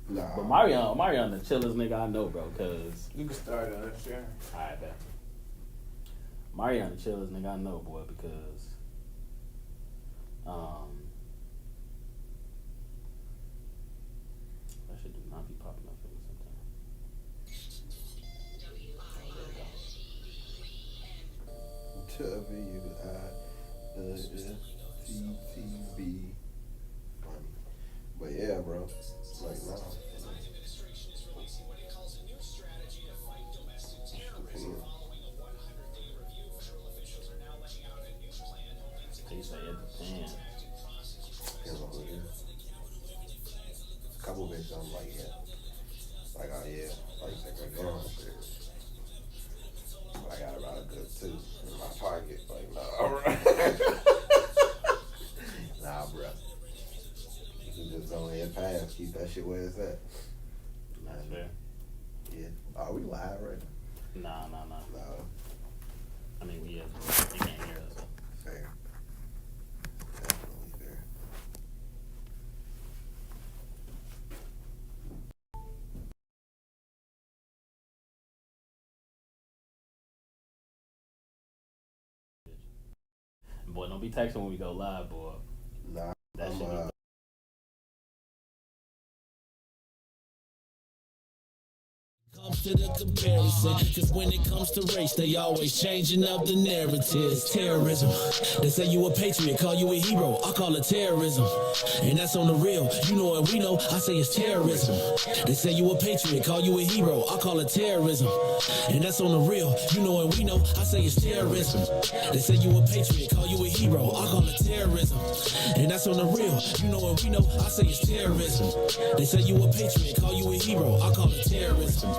Nah. But Marion the chillest nigga I know, bro, cause You can start on that, sure. alright, bet. Marion the chillest nigga I know, boy, because that shit do not be popping up for me sometimes. WIIFTBP. But yeah, bro. Like, nah. They say it depends. Depends on who it is. A couple of bitches I'm like, yeah. Like, oh yeah, like take her down and shit. But I got about a good two in my pocket. Like, nah, bro. Nah, bro. You just don't let it pass. Keep that shit where it's at. That's fair. Yeah. Are we live right Nah. now? No. I mean, we is, but they can't hear us. So. Fair. Definitely fair. Boy, don't be texting when we go live, boy. Nah. That shit be Comes to the comparison, cause when it comes to race, they always changing up the narratives. Terrorism, they say you a patriot, call you a hero, I call it terrorism. And that's on the real, you know and we know, I say it's terrorism. They say you a patriot, call you a hero, I call it terrorism. And that's on the real, you know and we know, I say it's terrorism. They say you a patriot, call you a hero, I call it terrorism. And that's on the real, you know and we know, I say it's terrorism. They say you a patriot, call you a hero, I call it terrorism.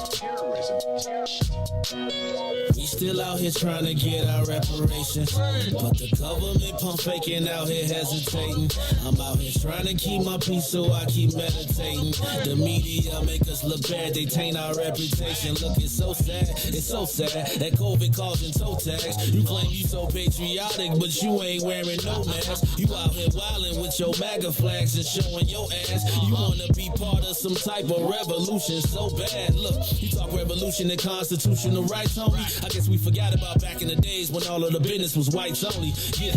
We still out here trying to get our reparations, but the government pump faking out here hesitating. I'm out here trying to keep my peace, so I keep meditating. The media make us look bad, they taint our reputation. Look, it's so sad that COVID causing toe tags. You claim you so patriotic, but you ain't wearing no mask. You out here wildin' with your MAGA flags and showing your ass. You wanna be part of some type of revolution so bad. Look, you talk revolution and constitutional rights, homie. I guess we forgot about back in the days when all of the business was whites only. Yeah.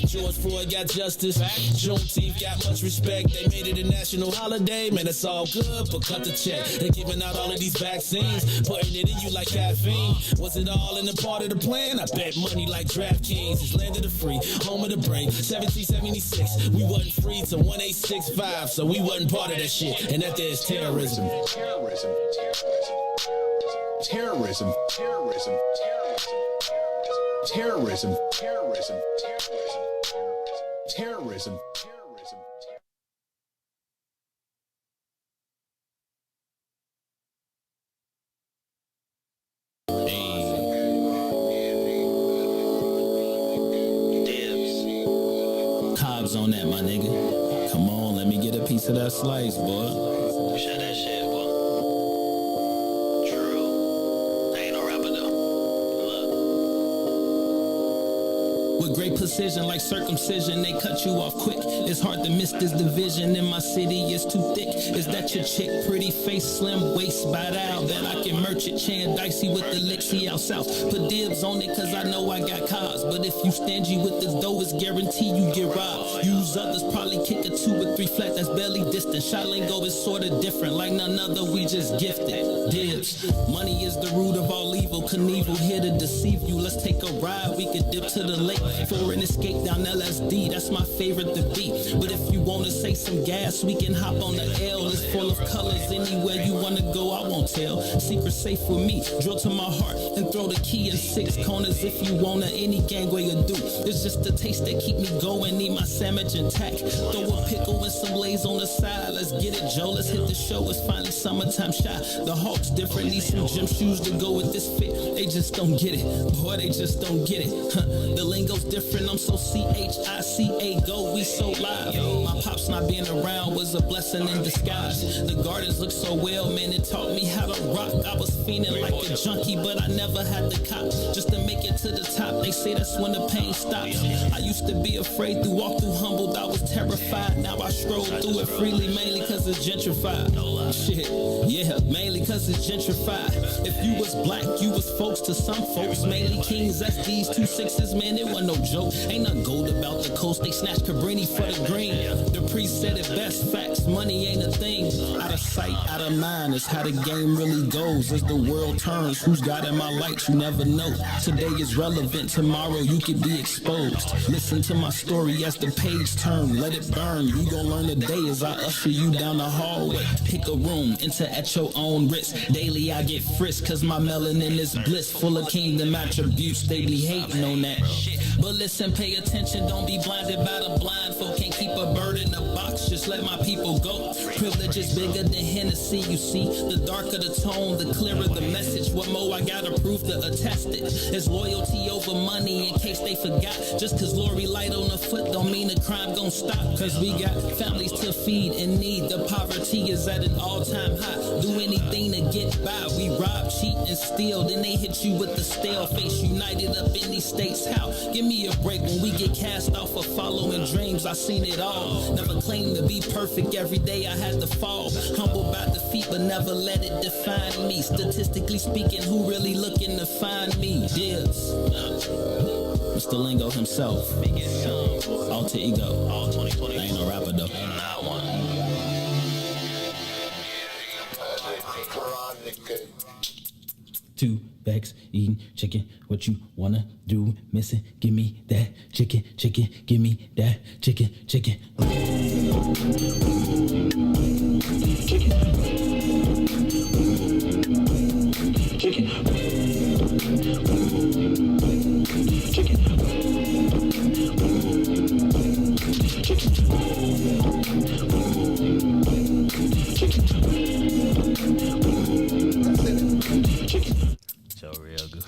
George Floyd got justice. Juneteenth got much respect. They made it a national holiday. Man, it's all good, but cut the check. They're giving out all of these vaccines, putting it in you like caffeine. Was it all in the part of the plan? I bet money like DraftKings. It's land of the free, home of the brave. 1776, we wasn't free till 1865, so we wasn't part of that shit. And that there is terrorism. Terrorism. Cogs on that, my nigga. Come on, let me get a piece of that slice, boy. Shut that shit, boy. True. I ain't no rapper though. Look. With great precision, like circumcision, they cut you off quick. It's hard to miss this division in my city, it's too thick. Is that your chick? Pretty face, slim waist, bite out. Bet I can merch it, Chan Dicey with the Lexi out south. Put dibs on it, cause I know I got cars. But if you stingy with this dough, it's guaranteed you get robbed. Use others, probably kick a 2 or 3 flat, that's barely distant. Shot lingo is sorta different, like none other, we just gifted. Dibs, money is the root of all evil. Knievel here to deceive you. Let's take a ride, we could dip to the lake for an escape down LSD. That's my favorite to beat. But if you wanna say some gas, we can hop on the L. It's full of colors, anywhere you wanna go, I won't tell. Secret safe with me, drill to my heart and throw the key in 6 corners. If you wanna, any gangway or do. It's just the taste that keep me going, need my sandwich intact. Throw a pickle and some lays on the side. Let's get it, Joe, let's hit the show. It's finally summertime shot. The Hawks different, need some gym shoes to go with this fit. They just don't get it, boy, they just don't get it. The lingo's different, I'm so CHICA, go, we so live. My pops not being around was a blessing in disguise. The gardens look so well, man, it taught me how to rock. I was fiending like a junkie, but I never had the cop. Just to make it to the top, they say that's when the pain stops. I used to be afraid to walk through humbled, I was terrified. Now I stroll through it freely, mainly cause it's gentrified. Shit, yeah, mainly cause it's gentrified. If you was black, you was folks to some folks. Mainly kings, SDs, 2 6s, man, it wasn't no joke. Ain't no gold about the coast, they snatched Cabrini for the green. The priest said it best, facts, money ain't a thing. Out of sight, out of mind, is how the game really goes. As the world turns, who's got in my light, you never know. Today is relevant, tomorrow you could be exposed. Listen to my story as the page turn, let it burn. You gon' learn today as I usher you down the hallway. Pick a room, enter at your own risk. Daily I get frisked, cause my melanin is bliss. Full of kingdom attributes, they be hating on that. But listen, pay attention, don't be blinded by the blind folk. Can't keep a bird in a box, just let my people go. Privilege is bigger than Hennessy, you see. The darker the tone, the clearer the message. What more I gotta prove to attest it? It's loyalty over money, in case they forgot. Just cause Lori light on the foot don't mean the crime gon' stop. Cause we got families to feed in need. The poverty is at an all-time high. Do anything to get by. We rob, cheat, and steal. Then they hit you with the stale face. United up in these states, how? Give me a break when we get cast off of following dreams. I seen it all. Never claimed to be perfect. Every day I had to fall. Humble by defeat, but never let it define me. Statistically speaking, who really looking to find me? Dibs. Mr. Lingo himself. Alter ego. All 2020. I ain't no rapper though. Not one. Two bags eating chicken. What you wanna do? Missing? Give me that chicken, chicken. Give me that chicken, chicken. Chicken. So real good.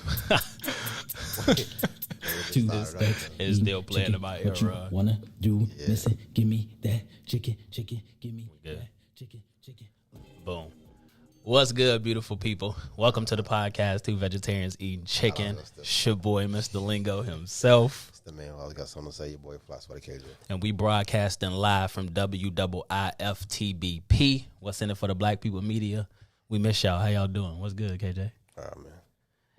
To this day, It's still playing in my what you era. wanna do? Listen, give me that chicken, chicken. Give me Good. that chicken, chicken. Boom. What's good, beautiful people? Welcome to the podcast, Two Vegetarians Eating Chicken. It's your boy, Mr. Lingo himself. The man always got something to say. Your boy Floss by the KJ. And we broadcasting live from WIIFTBP. What's in it for the Black People Media? We miss y'all. How y'all doing? What's good, KJ? Man.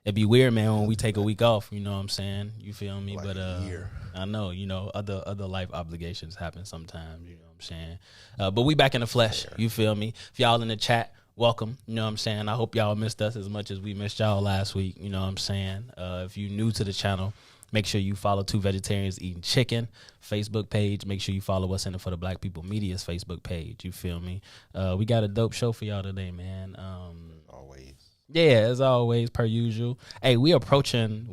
It'd be weird, man, when we take a week off. You know what I'm saying? You feel me? Like but a year. I know, other life obligations happen sometimes. You know what I'm saying? But we back in the flesh. You feel me? If y'all in the chat, welcome. You know what I'm saying? I hope y'all missed us as much as we missed y'all last week. You know what I'm saying? If you new to the channel, make sure you follow Two Vegetarians Eating Chicken Facebook page. Make sure you follow us in it for the Black People Media's Facebook page. You feel me? We got a dope show for y'all today, man. Always. Yeah, as always, per usual. Hey, we approaching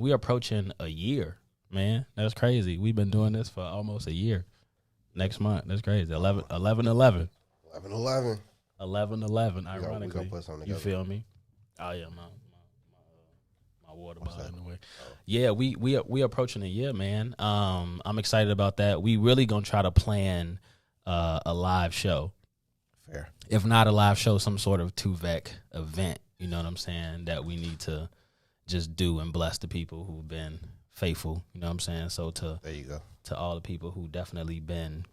a year, man. That's crazy. We've been doing this for almost a year. Next month, that's crazy. 11-11. 11-11. 11-11, We ironically. gonna put something You together. feel me? Oh yeah, my water bottle in the way. Yeah, we approaching a year, man. I'm excited about that. We really gonna try to plan a live show. Fair. If not a live show, some sort of 2VEC event, you know what I'm saying, that we need to just do and bless the people who've been faithful, you know what I'm saying? So There you go. to all the people who definitely been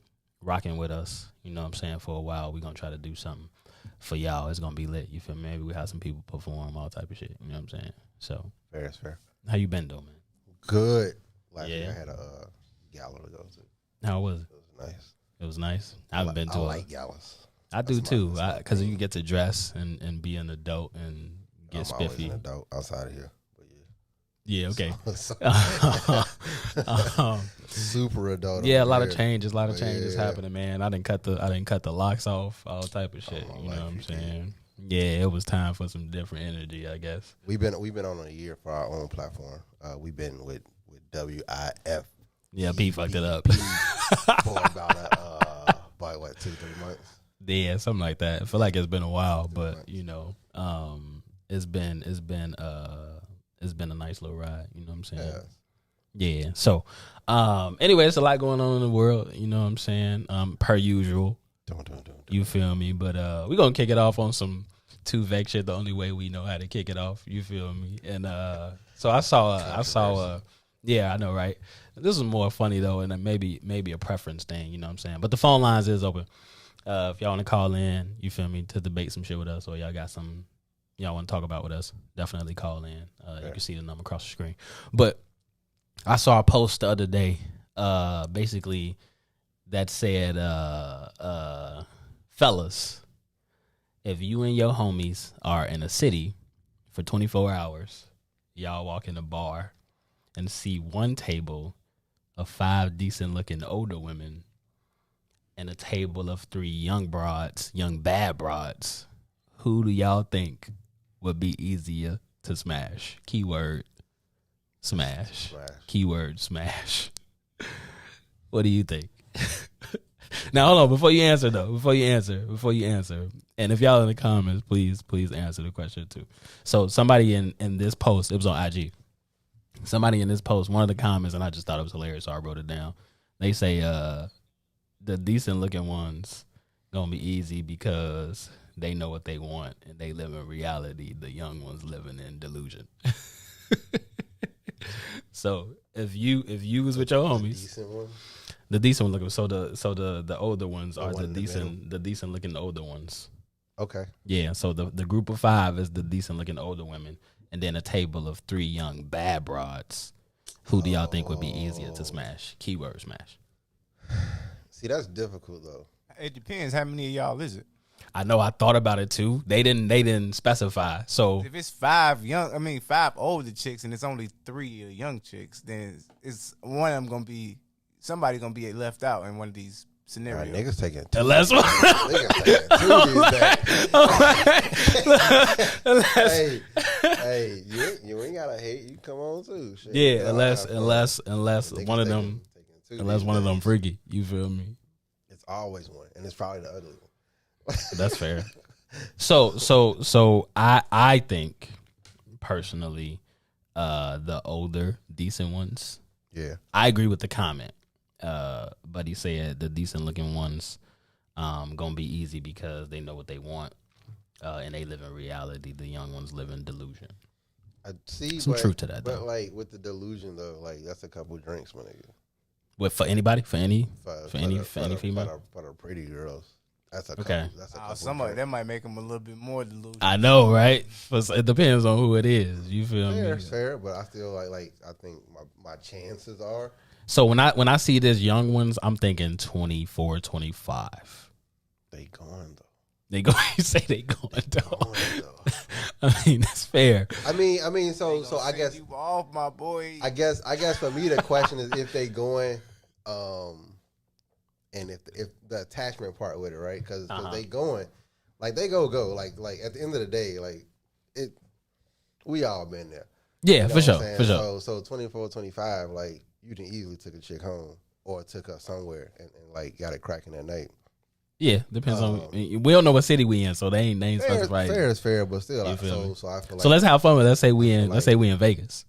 rocking with us, you know what I'm saying, for a while, we're going to try to do something for y'all. It's going to be lit, you feel me? Maybe we have some people perform, all type of shit, you know what I'm saying? So, Fair is fair. how you been though, man? Good. Last Yeah. week I had a gala to go to. How was it? It was nice. It was nice. I haven't been to I it. like galas. I do That's too, my because thing. you get to dress and be an adult and get I'm always spiffy. an adult outside of here. But Yeah, okay. Super adult. Yeah, a over lot of here. changes Yeah. happening, man. I didn't cut the locks off, all type of shit. my You know life what I'm you did. saying? Yeah, it was time for some different energy, I guess. We've been on a year for our own platform. We've been with WIF Yeah, P fucked it up. for about what 2-3 months. Yeah, something like that. I feel like it's been a while, but you know, it's been a nice little ride. You know what I'm saying? Yeah. Yeah. So, anyway, it's a lot going on in the world. You know what I'm saying? Per usual. Don't. You feel me? But we're gonna kick it off on some two vex shit the only way we know how to kick it off. You feel me? And so I saw yeah, I know, right? This is more funny though, and maybe a preference thing, you know what I'm saying? But the phone lines is open. If y'all want to call in, you feel me, to debate some shit with us, or y'all got something y'all want to talk about with us, definitely call in. You can see the number across the screen. But I saw a post the other day, basically that said, fellas, if you and your homies are in a city for 24 hours, y'all walk in a bar and see one table of 5 decent-looking older women and a table of 3 young bad broads, who do y'all think would be easier to smash? Keyword, smash. Keyword, smash. What do you think? Now, hold on. Before you answer, and if y'all in the comments, please answer the question too. So somebody in this post, it was on IG. Somebody in this post, one of the comments, and I just thought it was hilarious, so I wrote it down. They say, the decent looking ones gonna be easy because they know what they want and they live in reality. The young ones living in delusion. So if you was with your homies, the decent one looking, so the older ones are the decent looking older ones. Okay. Yeah. So the group of 5 is the decent looking older women, and then a table of 3 young bad broads. Who do y'all think would be easier to smash? Keyword, smash. See, that's difficult though. It depends. How many of y'all is it? I know. I thought about it too. They didn't specify. So If it's 5 older chicks and it's only 3 young chicks, then it's one of them gonna be somebody gonna be left out in one of these scenarios. Niggas taking 2. unless Hey, you ain't gotta hate. You come on too. Shit. yeah, unless one of them freaky. You feel me? It's always one, and it's probably the ugly one. That's fair. So I think personally, the older decent ones. Yeah, I agree with the comment. But he said the decent looking ones gonna be easy because they know what they want, and they live in reality. The young ones live in delusion. I see some truth to that, but though. like with the delusion though, like that's a couple drinks, my nigga. What, for anybody? For any female? For the pretty girls. That's a couple. Okay. That's a couple. Somebody that might make them a little bit more delusional. I know, right? It depends on who it is. You feel me? Fair, but I still like I think my chances are. So when I see this young ones, I'm thinking 24, 25. They gone though. They go. You say they going though. I mean, that's fair. I mean, so I guess you off, my boy. I guess for me the question is if they going, and if the attachment part with it, right? Because they going, like they go like at the end of the day, like it. We all been there. Yeah, You know for sure, what I'm for saying? sure. So 24, 25, like you can easily took a chick home or took her somewhere and like got it cracking that night. Yeah, depends on. We don't know what city we in, so they ain't specified. Fair is fair, but still, You feel me? so I feel like. So let's have fun with it. Let's say we in Vegas.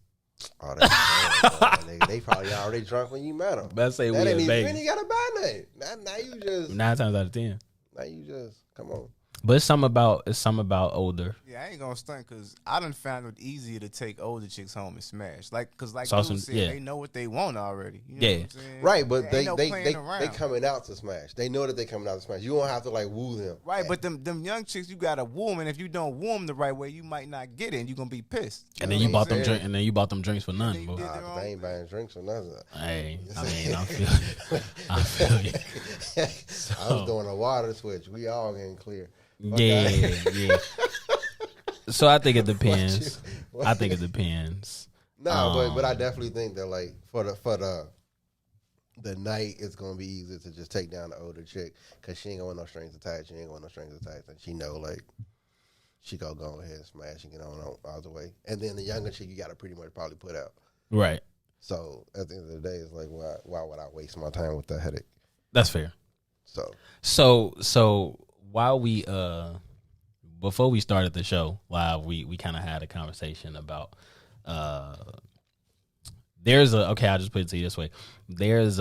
Oh, that's they probably already drunk when you met them. Let's say that we ain't in even, Vegas. you ain't gotta buy nothing. Now you just 9 times out of 10. Now you just come on. But it's something about older. Yeah, I ain't gonna stunt because I done found it easier to take older chicks home and smash. Because Sauce dude said, yeah. they know what they want already. You know Yeah. what I'm saying? Right, but There ain't they playing around. coming out to smash. They know that they coming out to smash. You won't have to like woo them. Right, but them young chicks, you gotta woo them, and if you don't woo them the right way, you might not get it, and you gonna be pissed. And then you bought them drink, and then you bought them drinks for nothing. you Bro. did Nah, 'cause they ain't buying drinks or nothing. Hey, I mean, I feel you. I was doing a water switch. We all getting clear. Yeah. So I think it depends. I think it depends. No, but I definitely think that like for the night, it's gonna be easier to just take down the older chick because she ain't gonna want no strings attached. And she know like she gonna go ahead and smash and get on out the way. And then the younger chick, you gotta pretty much probably put out. Right. So at the end of the day, it's like why would I waste my time with that headache? That's fair. So while we before we started the show live, we kind of had a conversation about I'll just put it to you this way. There's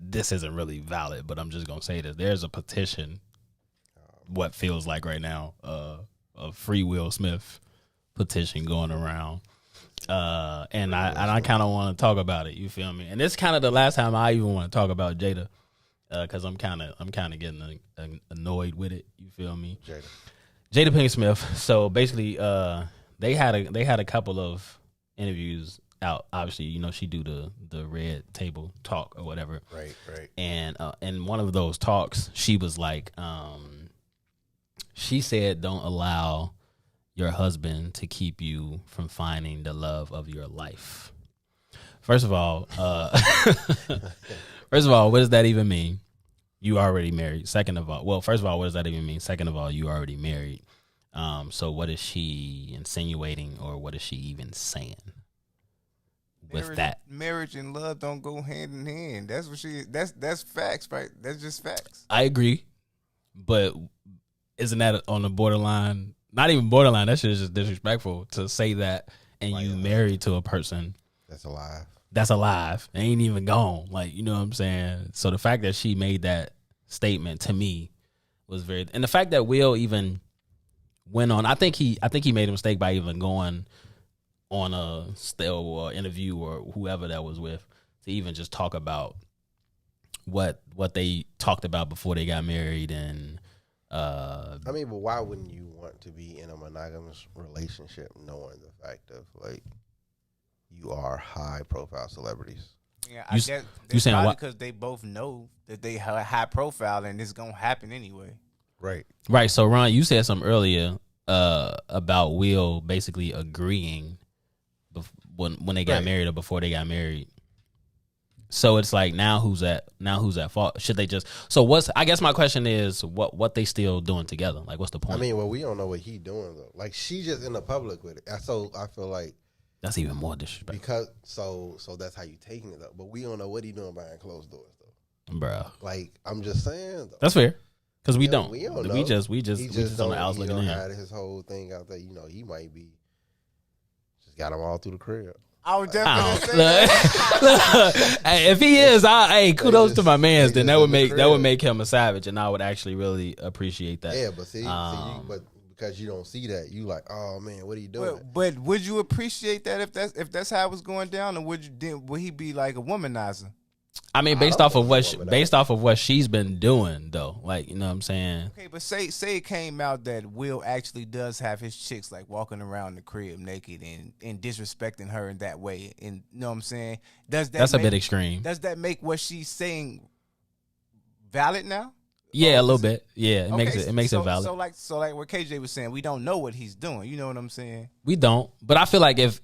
this isn't really valid, but I'm just gonna say this. There's a petition, what feels like right now, a Free Will Smith petition going around. And I kind of want to talk about it. You feel me? And this is kind of the last time I even want to talk about Jada, because I'm kind of getting annoyed with it. You feel me? Jada Pinkett Smith. So basically, they had a couple of interviews out. Obviously, you know, she do the red table talk or whatever. Right. And in one of those talks, she was like, she said, "Don't allow your husband to keep you from finding the love of your life." First of all, what does that even mean? You already married. Second of all, first of all, what does that even mean? Second of all, you already married. So what is she insinuating, or what is she even saying with that? Marriage and love don't go hand in hand. That's what that's facts, right? That's just facts. I agree, but isn't that on the borderline? Not even borderline. That shit is just disrespectful to say that, and you married to a person That's alive. That's alive. Ain't even gone. Like, you know what I'm saying? So the fact that she made that statement to me was very, and the fact that Will even went on, I think he made a mistake by even going on a still or interview or whoever that was with to even just talk about what they talked about before they got married. And I mean, but why wouldn't you want to be in a monogamous relationship knowing the fact of, like, you are high profile celebrities? Yeah, I guess you saying what? Because they both know that they have high profile and it's gonna happen anyway. Right. So Ron, you said something earlier about Will basically agreeing when they got married or before they got married. So it's like, now who's at fault? Should they just? So I guess my question is, what they still doing together? Like, what's the point? I mean, well, we don't know what he doing though. Like, she just in the public with it. So I feel like that's even more disrespectful. Because so that's how you taking it though. But we don't know what he doing behind closed doors though, bro. Like, I'm just saying though. That's fair. Because we don't know. We just on the outs looking in. Had his whole thing out there. You know, he might be just got him all through the crib. I was definitely saying hey, if he is, kudos to my mans. Then that would make him a savage, and I would actually really appreciate that. Yeah, but see, but because you don't see that, you like, oh man, what are you doing? But would you appreciate that if that's how it was going down, or would he be like a womanizer? I mean, based off of what she's been doing, though, like, you know what I'm saying. Okay, but say it came out that Will actually does have his chicks like walking around the crib naked and disrespecting her in that way, and you know what I'm saying? That's a bit extreme. Does that make what she's saying valid now? Yeah, a little bit. Yeah, it makes it valid. So like what KJ was saying, we don't know what he's doing. You know what I'm saying? We don't. But I feel like if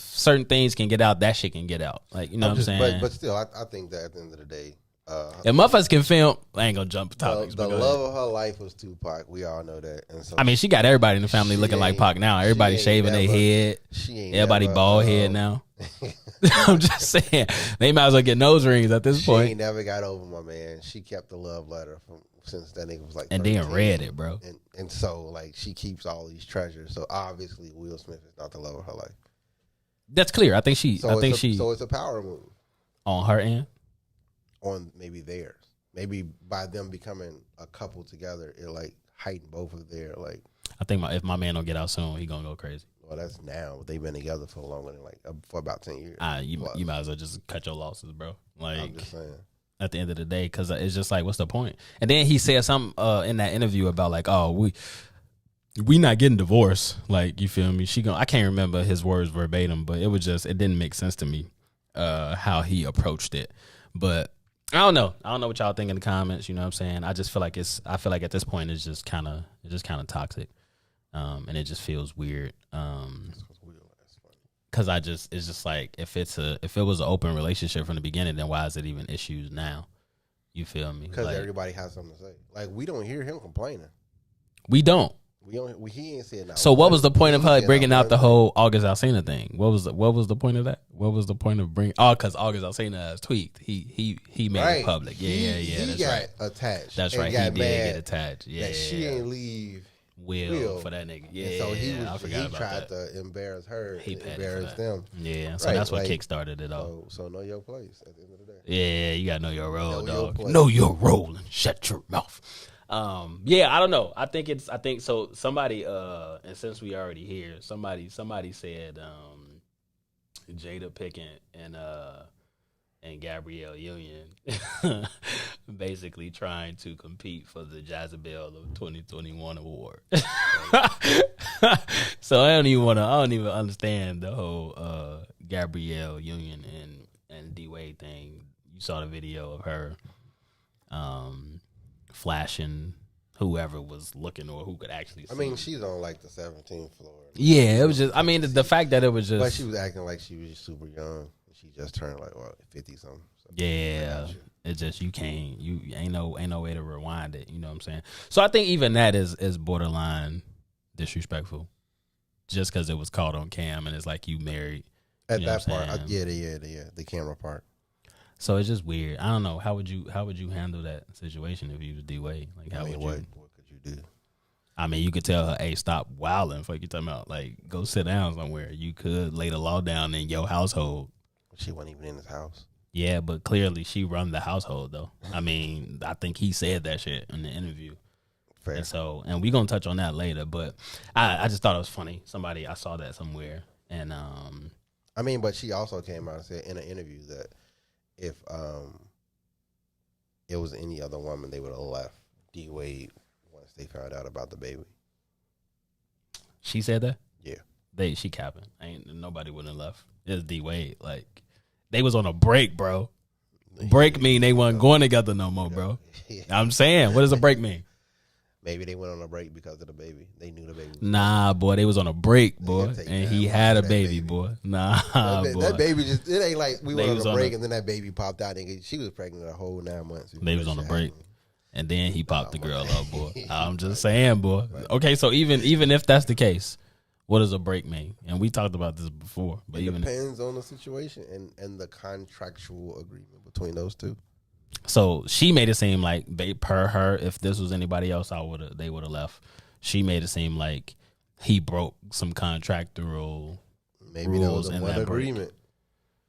certain things can get out, that shit can get out. Like, you know what I'm saying? But still, I think that at the end of the day, if motherfuckers can film, I ain't gonna jump topics. The love of her life was Tupac. We all know that. And so I mean, she got everybody in the family looking like Pac now. Everybody shaving their head. Everybody bald head now. I'm just saying, they might as well get nose rings at this point. She ain't never got over my man. She kept the love letter since that nigga was like 13. And then read it, bro. And so, like, she keeps all these treasures. So obviously, Will Smith is not the love of her life. That's clear. I think she. So it's a power move on her end. On maybe theirs. Maybe by them becoming a couple together, it like heighten both of their like. I think if my man don't get out soon, he gonna go crazy. Well, that's now. They've been together for longer than for about 10 years. You might as well just cut your losses, bro. Like, I'm just saying. At the end of the day, because it's just like, what's the point? And then he said something in that interview about like, oh, we not getting divorced. Like, you feel me? I can't remember his words verbatim, but it didn't make sense to me how he approached it. But I don't know what y'all think in the comments. You know what I'm saying? I just feel like at this point it's just kind of toxic, and it just feels weird. Because it's just like, if it was an open relationship from the beginning, then why is it even issues now? You feel me? Because everybody has something to say. Like, we don't hear him complaining. We don't. He ain't saying that. So what was the point of her bringing out the whole August Alsina thing? What was the point of that? What was the point of bringing? Oh, because August Alsina has tweaked. He made it public. Yeah. He That's got right. attached. That's right. He did get attached. Yeah. That she ain't leave Will for that nigga. Yeah, And so I forgot about tried that. to embarrass her, He and petty for embarrass that. them. Yeah, so Right, that's what like, kickstarted it all. So know your place at the end of the day. Yeah, you gotta know your role, Know your dog. place. Know your role and shut your mouth. Yeah, I don't know. I think so. Somebody, and since we already here, somebody said Jada Pinkett and Gabrielle Union basically trying to compete for the Jezebel of 2021 award. So I don't even understand the whole Gabrielle Union and D Wade thing. You saw the video of her flashing whoever was looking or who could actually see. I mean, she's on like the 17th floor. Yeah, it was just, I mean, the fact that it was just. But she was acting like she was super young. She just turned like, 50 something. So Yeah, it's just you ain't no way to rewind it. You know what I'm saying? So I think even that is borderline disrespectful, just because it was caught on cam and it's like you married. At You know that what I'm part, saying? the camera part. So it's just weird. I don't know how would you handle that situation if you was D Wade? Like how would what you? could you do? I mean, you could tell her, "Hey, stop wilding." Fuck you talking about? Like, go sit down somewhere. You could lay the law down in your household. She wasn't even in his house. Yeah, but clearly she run the household though. I mean, I think he said that shit in the interview. Fair. And we gonna touch on that later. But I just thought it was funny. I saw that somewhere, and I mean, but she also came out and said in an interview that if it was any other woman, they would have left D Wade once they found out about the baby. she said that. Yeah, She capping. Nobody would have left. It's D Wade. Like they was on a break, bro. Break mean they wasn't going together no more, bro. I'm saying, what does a break mean? Maybe they went on a break because of the baby. They knew the baby. Nah, boy, they was on a break, boy, take and that he one, had a that baby, baby. boy. Nah, boy. That baby just, it ain't like we They went was on a on break a- and then that baby popped out. And she was pregnant a whole 9 months. They was on a break, and then he popped the girl up, boy. I'm just Right. saying, boy. Okay, so even if that's the case, what does a break mean? And we talked about this before, but It even depends on the situation and the contractual agreement between those two. so, she made it seem like per her, if this was anybody else, they would have left. She made it seem like he broke some contractual Maybe that rules was in one that break. agreement.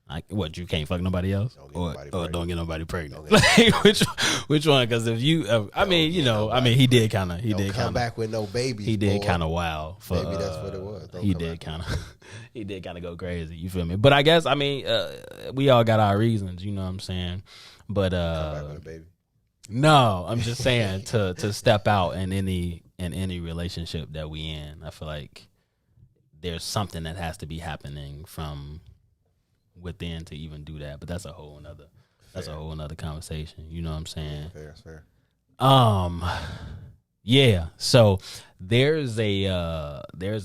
Like, what, you can't fuck nobody else, Don't get or nobody or pregnant. don't get nobody pregnant. Don't get Like, which one? Because if you, I mean, you know, I mean, he did kind of, Don't come back with no babies. he did boy. kind of wow. For, Maybe that's what it was. Don't He come did back kind of, he did kind of go crazy. You feel me? But I guess, I mean, we all got our reasons. You know what I'm saying? But Come back with a baby. no, I'm just saying to step out in any relationship that we in. I feel like there's something that has to be happening from within to even do that. But that's a whole nother conversation. You know what I'm saying? Fair, fair. Yeah. So there's a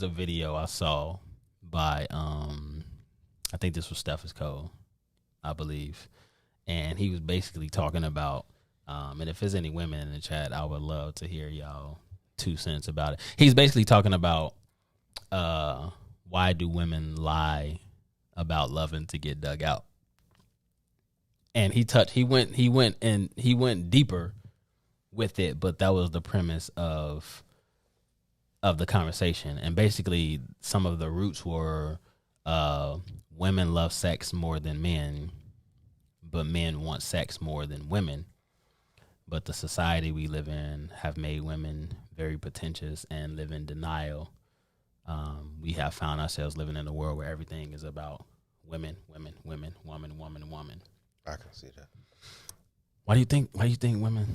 video I saw by I think this was Steph Cole, I believe, and he was basically talking about and if there's any women in the chat, I would love to hear y'all 2 cents about it. He's basically talking about why do women lie about loving to get dug out, and he went deeper with it, but that was the premise of the conversation. And basically some of the roots were women love sex more than men, but men want sex more than women. But the society we live in have made women very pretentious and live in denial. We have found ourselves living in a world where everything is about women, women, women, woman, woman, woman. I can see that. Why do you think women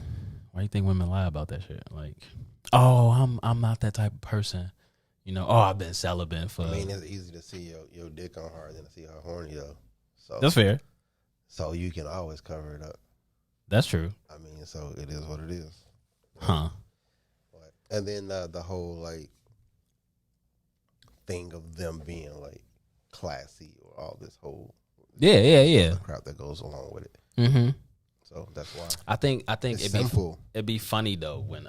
lie about that shit? Like, oh, I'm not that type of person. You know, oh, I've been celibate for. I mean, it's easy to see your dick on her than to see her horny though. So That's fair. So you can always cover it up. That's true. I mean, so it is what it is. Huh. And then the whole like thing of them being like classy or all this whole Yeah. crap that goes along with it. Mm-hmm. So that's why I think it's it'd simple. be funny though when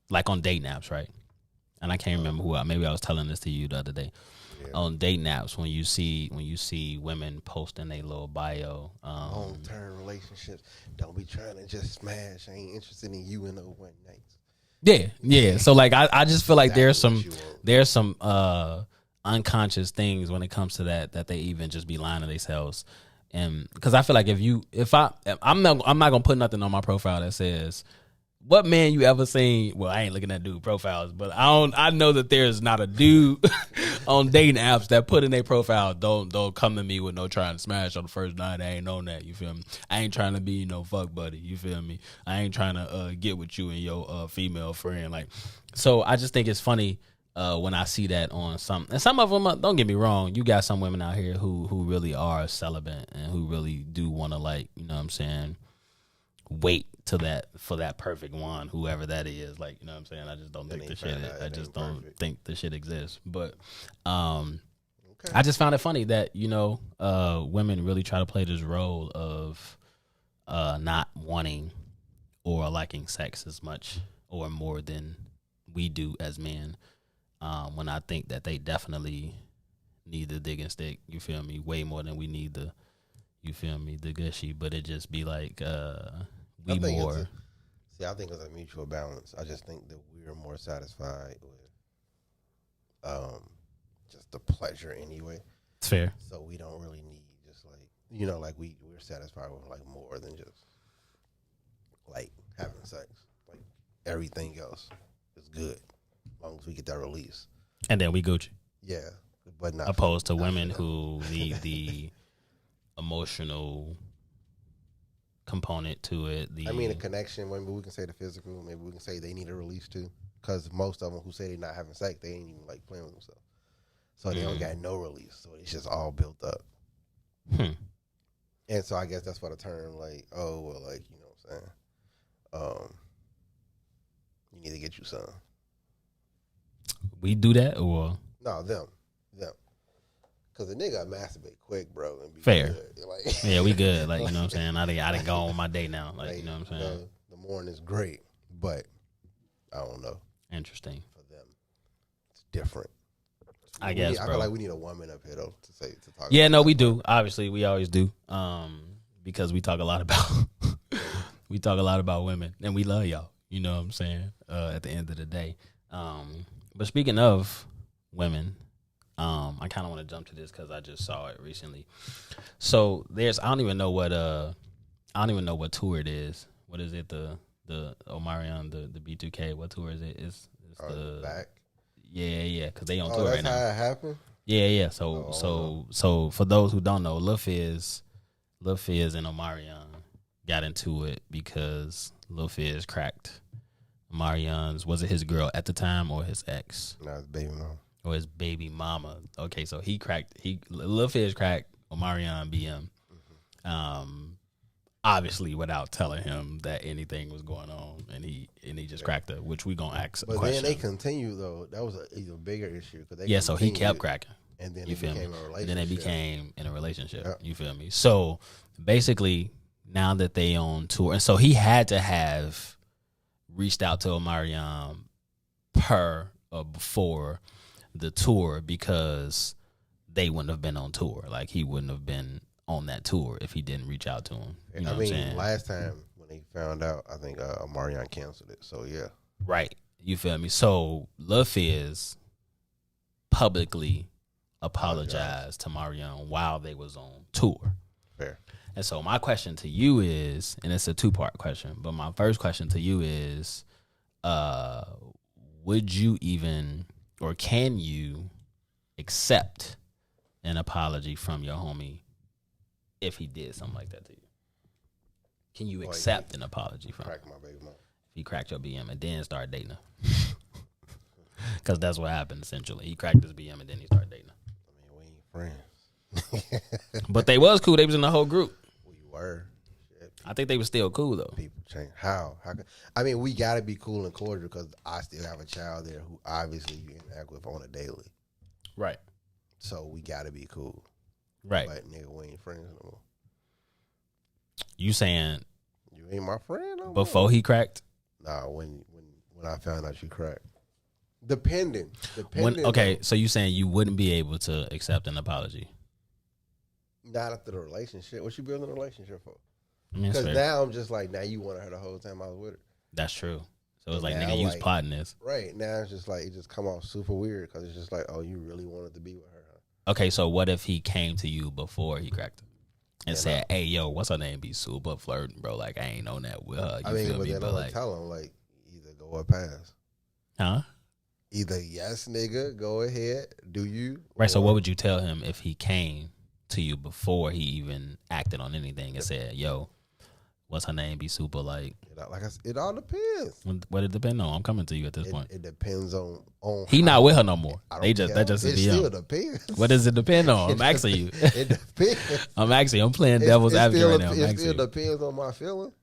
like on date naps, right? And I can't remember maybe I was telling this to you the other day. Yeah. On date naps, when you see women posting their little bio, Long-term relationships. Don't be trying to just smash. I ain't interested in you in no one nights. Yeah. So like I just feel like Exactly what you want. there's some unconscious things when it comes to that they even just be lying to themselves. And because I feel like I'm not gonna put nothing on my profile that says what man you ever seen. Well, I ain't looking at dude profiles, but I know that there's not a dude on dating apps that put in their profile, don't come to me with no trying to smash on the first night. I ain't on that. You feel me? I ain't trying to be no fuck buddy. You feel me? I ain't trying to get with you and your female friend. Like, so I just think it's funny when I see that on some, and some of them, don't get me wrong, you got some women out here who really are celibate and who really do want to, like, you know what I'm saying, wait for that perfect one, whoever that is. Like, you know what I'm saying? I just don't think think the shit exists. But I just found it funny that, you know, women really try to play this role of not wanting or liking sex as much or more than we do as men. When I think that they definitely need the dig and stick, you feel me, way more than we need the, you feel me, the gushy. But it just be like I think it's a mutual balance. I just think that we're more satisfied with just the pleasure anyway. It's fair. So we don't really need just like, you know, like we're satisfied with like more than just like having sex. Like everything else is good as long as we get that release. And then we Gucci. Yeah, but not opposed to women who need the emotional component to it. I mean, a connection. Maybe we can say the physical. Maybe we can say they need a release too. Because most of them who say they're not having sex, they ain't even like playing with themselves. So they don't got no release. So it's just all built up. And so I guess that's why the term like, oh, well, like, you know what I'm saying? You need to get you some. We do that or? No, them. Because the nigga masturbate quick, bro. And be fair. Good. Like, yeah, we good. Like, you know what I'm saying? I didn't go on my day now. Like, you know what I'm saying? The morning's great, but I don't know. Interesting. For them, it's different. I guess, I bro. feel like we need a woman up here, though, to talk yeah, about no, that. we do. Obviously, we always do. Because we talk a lot about women, and we love y'all. You know what I'm saying? At the end of the day. But speaking of women, I kind of want to jump to this because I just saw it recently. So I don't even know what tour it is. What is it? The Omarion, the B2K. What tour is it? It's the back. Yeah. Because they on tour right now. That's how it happened. Yeah. So for those who don't know, Lil Fizz and Omarion got into it because Lil Fizz cracked Omarion's, was it his girl at the time or his ex? No, his baby mama. Or his baby mama. Okay, so Lil Fizz cracked Omarion BM. Obviously without telling him that anything was going on, and he just cracked her, which we gonna ask a But question. then they continue though. That was a bigger issue. So he kept cracking. And then you it feel became me? a relationship. And then it became in a relationship. Yep. You feel me? So basically, now that they on tour, and so he had to have reached out to Omarion before the tour because they wouldn't have been on tour. Like he wouldn't have been on that tour if he didn't reach out to him. You know what I'm saying? Last time when they found out, I think Omarion canceled it. So yeah, right. You feel me? So Lil Fizz publicly apologized to Omarion while they was on tour. Fair. And so my question to you is, and it's a 2-part question, but my first question to you is, would you even, or can you accept an apology from your homie if he did something like that to you? Can you accept an apology from him? Crack my baby mama. If he cracked your BM and then started dating her? Because that's what happened, essentially. He cracked his BM and then he started dating her. I mean, we ain't friends. But they was cool. They was in the whole group. We were. Shit, I think they was still cool, though. people change. How? I mean, we got to be cool and cordial because I still have a child there who obviously you interact with on a daily. Right. So we got to be cool. Right. But nigga, we ain't friends no more. You saying You ain't my friend no more. before he cracked? Nah, when I found out you cracked. Depending. Okay, so you saying you wouldn't be able to accept an apology? Not after the relationship. What you building a relationship for? I mean, it's Because fair. now I'm just like, now you wanted her the whole time I was with her. That's true. So it's like, now nigga, I'm use like- plotting this. Right now, it's just like it just come off super weird because it's just like, oh, you really wanted to be with her. Huh? Okay, so what if he came to you before he cracked her and said, "Hey, yo, what's her name? Be super flirting, bro. Like I ain't on that with her." You I mean, feel but me? then But I'm like, tell him like either go or pass. huh? Either yes, nigga, go ahead, do you? Right. So or- what would you tell him if he came to you before he even acted on anything and said, "Yo, what's her name? Be super like." Like I said, it all depends. What it depend on? I'm coming to you at this point. It depends on He not with her no more. I don't They just care. that just it is still DM. depends. What does it depend on? I'm asking you. It depends. I'm playing devil's advocate right now. I'm It asking still you. depends on my feeling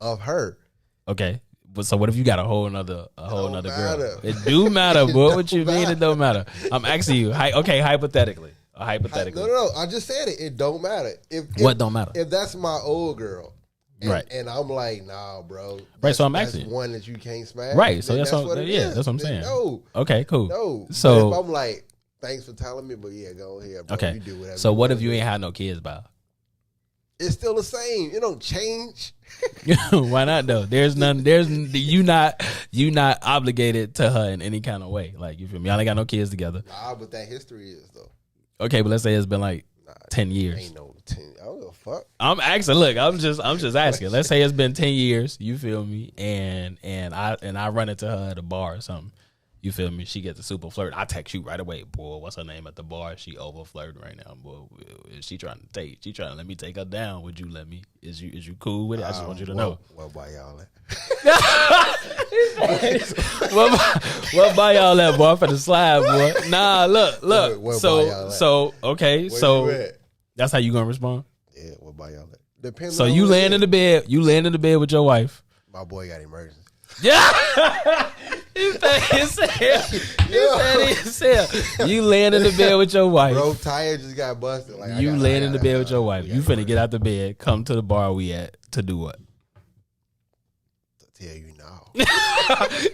of her. Okay. But so what if you got a whole nother girl? matter. It do matter, boy. What you don't mean it don't matter? I'm asking you. Okay, hypothetically. No. I just said it. It don't matter. What don't matter? If that's my old girl, Right. And I'm like, nah, bro. Right, so I'm that's asking you. one that you can't smash. Right. So then that's what it yeah, is. that's what I'm Then saying. No. Okay, cool. No. So But if I'm like, thanks for telling me, but yeah, go ahead, bro. okay. You do whatever. So what wanna if you do. ain't had no kids by? It's still the same. It don't change. Why not though? You not obligated to her in any kind of way. Like you feel me? Y'all ain't got no kids together. Nah, but that history is though. Okay, but let's say it's been like Nah, 10 years. Ain't no 10. I don't give a fuck. I'm asking. Look, I'm just asking. Let's say it's been 10 years. You feel me? And I run into her at a bar or something. You feel me? She gets a super flirt. I text you right away, boy. What's her name at the bar? She over flirting right now, boy. Is she trying to let me take her down? Would you let me? Is you cool with it? I just want you to know. What about y'all at? What by y'all at, boy? I'm finna slide, boy. Nah, look. Where by y'all at? So okay, Where so you at? that's how you gonna respond. Yeah, what about y'all at? Depends. So on you who land it in is. the bed. You land in the bed with your wife. My boy got emergency. Yeah. He said, you land in the bed with your wife. Bro, tire just got busted. Like You land in the bed with your wife. You finna get out the bed, come to the bar we at to do what? Tell you now.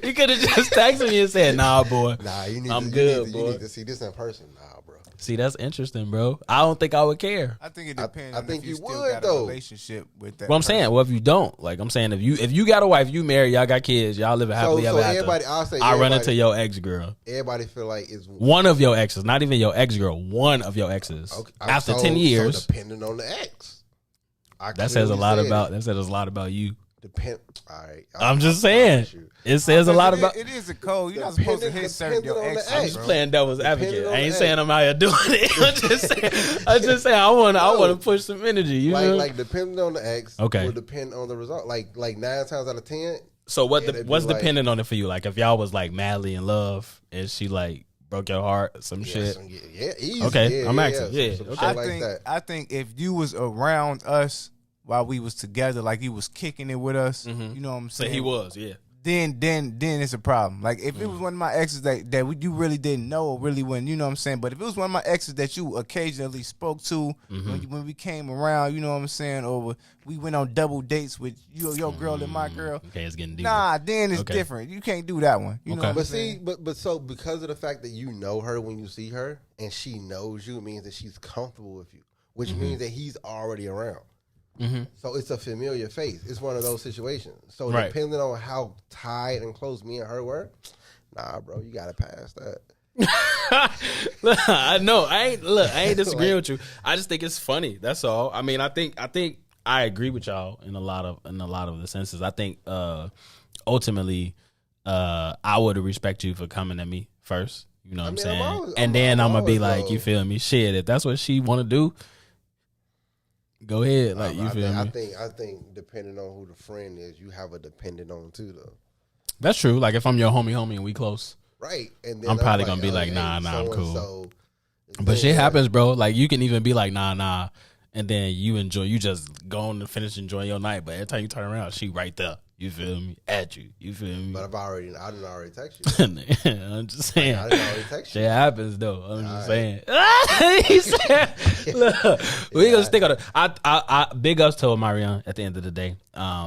You could have just texted me and said, nah, boy. Nah, you need. I'm to, good, you boy. need to see this in person. Nah, bro. See, that's interesting, bro. I don't think I would care. I think it depends. I think if you still would, got though. a relationship with that. Well, I'm person. saying, well, if you don't, like I'm saying, if you got a wife, you married, y'all got kids, y'all living happily So ever after. everybody, I'll say. I run everybody- into your ex girl. Everybody feel like it's One of your exes, not even your ex girl, one of your exes. Okay, After so- 10 years, So depending on the ex, that says a lot about you. Depend. All right. I'm just saying. It says a lot about. It is a code. You're not supposed to hit certain your Depending on the exes, I'm ex. just playing devil's advocate. on I ain't the saying ex. I'm out here doing it. I'm just saying I want to push some energy. You know. Like depending on the ex, Okay. will depend on the result. Like 9 times out of 10, So Yeah, it'd be what's like- dependent on it for you? Like if y'all was like madly in love and she like broke your heart, or some shit. easy. Okay, yeah, I'm yeah, asking. Yeah, some okay. shit I like think that. I think if you was around us while we was together, like you was kicking it with us, Mhm. you know what I'm So saying? he was, yeah. Then it's a problem. Like if it was one of my exes that you really didn't know or really wouldn't, you know what I'm saying? But if it was one of my exes that you occasionally spoke to when we came around, you know what I'm saying, or we went on double dates with your girl and my girl. Okay, it's getting deep. Nah, then it's Okay. different. You can't do that one. You know Okay. what I'm But saying? see, but so because of the fact that you know her when you see her and she knows you, it means that she's comfortable with you, which means that he's already around. So it's a familiar face. It's one of those situations. So Right. depending on how tight and close me and her were, nah, bro, you gotta pass that. Look, I know. I ain't disagreeing with you. I just think it's funny. That's all. I mean, I think I agree with y'all in a lot of the senses. I think ultimately I would respect you for coming at me first. You know what I'm mean, saying? I'm always- and I'm then I'm gonna be always like, low. you feel me? Shit, if that's what she want to do, go ahead. Like you feel me? I think depending on who the friend is, you have a dependent on too, though. That's true. Like if I'm your homie and we close, Right. And then I'm probably gonna be oh, like, hey, nah, I'm so-and-so cool. is but doing shit that. happens, bro. Like you can even be like, nah, and then you just go on to finish enjoying your night. But every time you turn around, she right there. You feel me? At you. You feel me? But I didn't already text you. I'm just saying. I didn't already text you. Shit happens though. I'm just All saying. He said, "Look, we gonna stick on it." I big ups to Marion at the end of the day.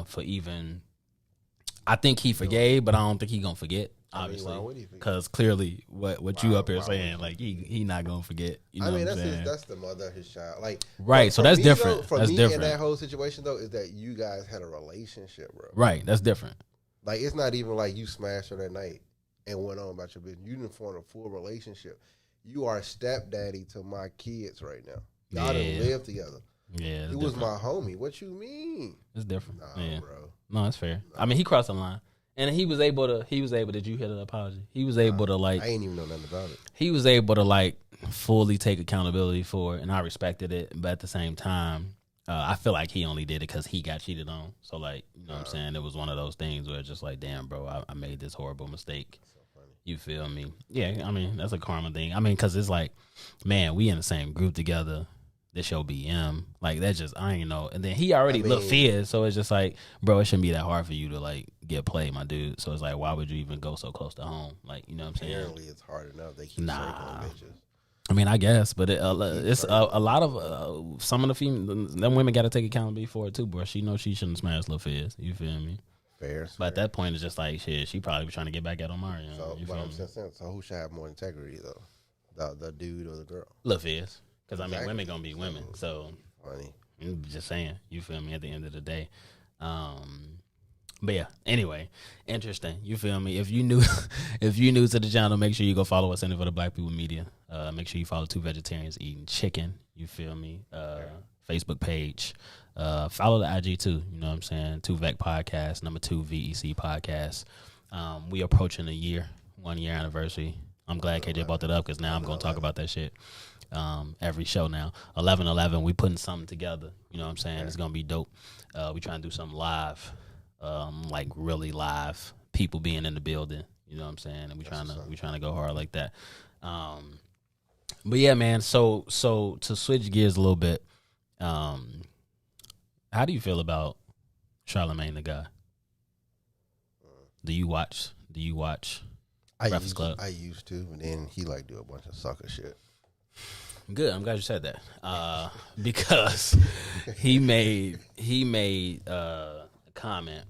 For even, I think he forgave, but I don't think he gonna forget. Obviously, why would he forget? because clearly, what you up here why saying, like he not gonna forget. You know I mean, what I'm saying? that's the mother of his child. Like, Right, but so for that's me, different. Though, for That's me different. in that whole situation though, is that you guys had a relationship, bro. Right, that's different. Like, it's not even like you smashed her that night and went on about your business. You didn't form a full relationship. You are stepdaddy to my kids right now. Y'all done live together. Yeah, he was my homie. What you mean? It's different. Nah, bro. No, it's fair. I mean, he crossed the line, and he was able to. Did you hear the apology? He was able to I ain't even know nothing about it. He was able to like fully take accountability for it, and I respected it. But at the same time, I feel like he only did it because he got cheated on. So like, you know what I'm saying? It was one of those things where it's just like, damn, bro, I made this horrible mistake. So funny. You feel me? Yeah, I mean, that's a karma thing. I mean, because it's like, man, we in the same group together. This show BM. Like, that's just, I ain't know. And then he already looked fierce, so it's just like, bro, it shouldn't be that hard for you to, like, get played, my dude. So it's like, why would you even go so close to home? Like, you know what I'm saying? Apparently, it's hard enough. They keep circling bitches. I mean, I guess, but it's a lot of, some of the females, them women got to take accountability for it, too, bro. She knows she shouldn't smash Lil Fizz. You feel me? Fair. But at that point, it's just like, shit, she probably was trying to get back at Omarion. So, but I'm saying, so who should have more integrity, though? The dude or the girl? Lil Fizz. Because, I mean, women going to be women. So, funny. I'm just saying, you feel me, at the end of the day. But yeah, anyway, interesting. You feel me? If you new to the channel, make sure you go follow us, Center for the Black People Media. Make sure you follow Two Vegetarians Eating Chicken. You feel me? Facebook page. Follow the IG too. You know what I'm saying? 2VEC Podcast, number 2 VEC Podcast. We approaching a 1 year anniversary. I'm glad KJ brought that up because now I'm going to talk about that shit. Every show now. 11/11, we putting something together. You know what I'm saying? It's gonna be dope. We trying to do something live, like really live. People being in the building. You know what I'm saying? And we trying to go hard like that. But yeah, man. So to switch gears a little bit, how do you feel about Charlamagne the God? Do you watch Breakfast Club? I used to, and then he like do a bunch of sucker shit. Good. I'm glad you said that. Because he made a comment.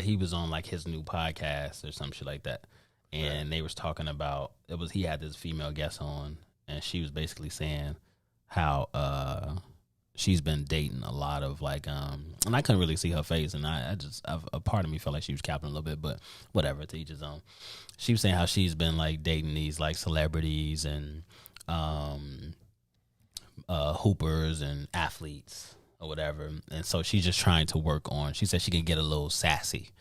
He was on like his new podcast or some shit like that. And they was talking about he had this female guest on, and she was basically saying how she's been dating a lot of like and I couldn't really see her face, and a part of me felt like she was capping a little bit, but whatever, to each his own. She was saying how she's been like dating these like celebrities and hoopers and athletes or whatever, and so she's just trying to work on. She said she can get a little sassy,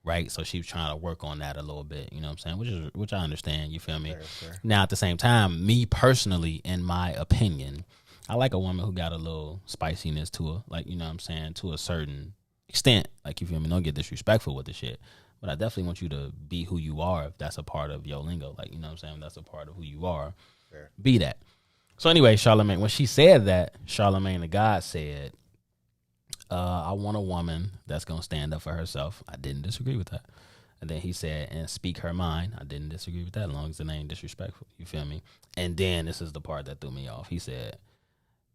right? So she was trying to work on that a little bit. You know what I'm saying? Which I understand. You feel me? Fair. Now at the same time, me personally, in my opinion, I like a woman who got a little spiciness to her, like, you know what I'm saying, to a certain extent. Like, you feel me? Don't get disrespectful with the shit. But I definitely want you to be who you are if that's a part of your lingo. Like, you know what I'm saying? If that's a part of who you are. Fair. Be that. So anyway, Charlamagne, when she said that, Charlamagne the God said, I want a woman that's going to stand up for herself. I didn't disagree with that. And then he said, and speak her mind. I didn't disagree with that as long as it ain't disrespectful. You feel me? And then this is the part that threw me off. He said,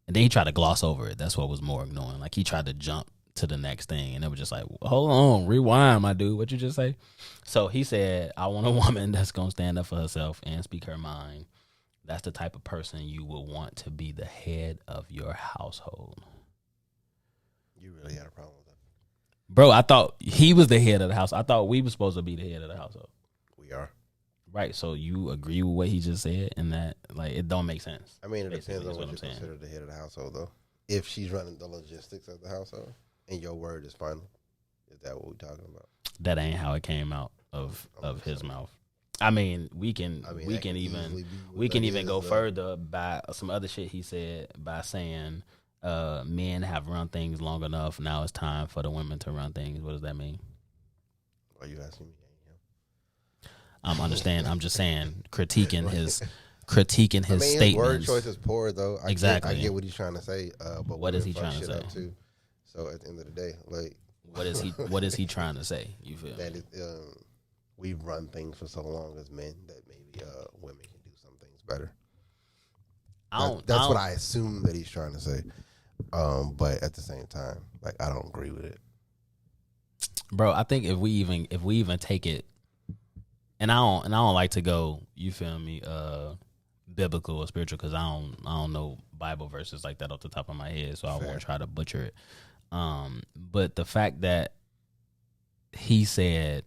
and then he tried to gloss over it. That's what was more annoying. Like, he tried to jump to the next thing, and it was just like, hold on, rewind, my dude. What you just say? So he said, I want a woman that's going to stand up for herself and speak her mind. That's the type of person you will want to be the head of your household. You really had a problem with that? Bro, I thought he was the head of the house. I thought we were supposed to be the head of the household. We are. Right, so you agree with what he just said, and that, like, it don't make sense. I mean, it depends on what you consider the head of the household, though. If she's running the logistics of the household, and your word is final, is that what we're talking about? That ain't how it came out of his mouth. I mean, we can even go further by some other shit he said by saying, men have run things long enough. Now it's time for the women to run things. What does that mean? Are you asking me? I'm understand. I'm just saying, critiquing his statements. His word choice is poor, though. I get what he's trying to say. But what is he trying to say? Too. So at the end of the day, like, what is he trying to say? You feel that we run things for so long as men that maybe women can do some things better. That's what I assume that he's trying to say. But at the same time, like, I don't agree with it, bro. I think if we even take it. And I don't like to go, you feel me, biblical or spiritual, because I don't know Bible verses like that off the top of my head, so I won't try to butcher it. But the fact that he said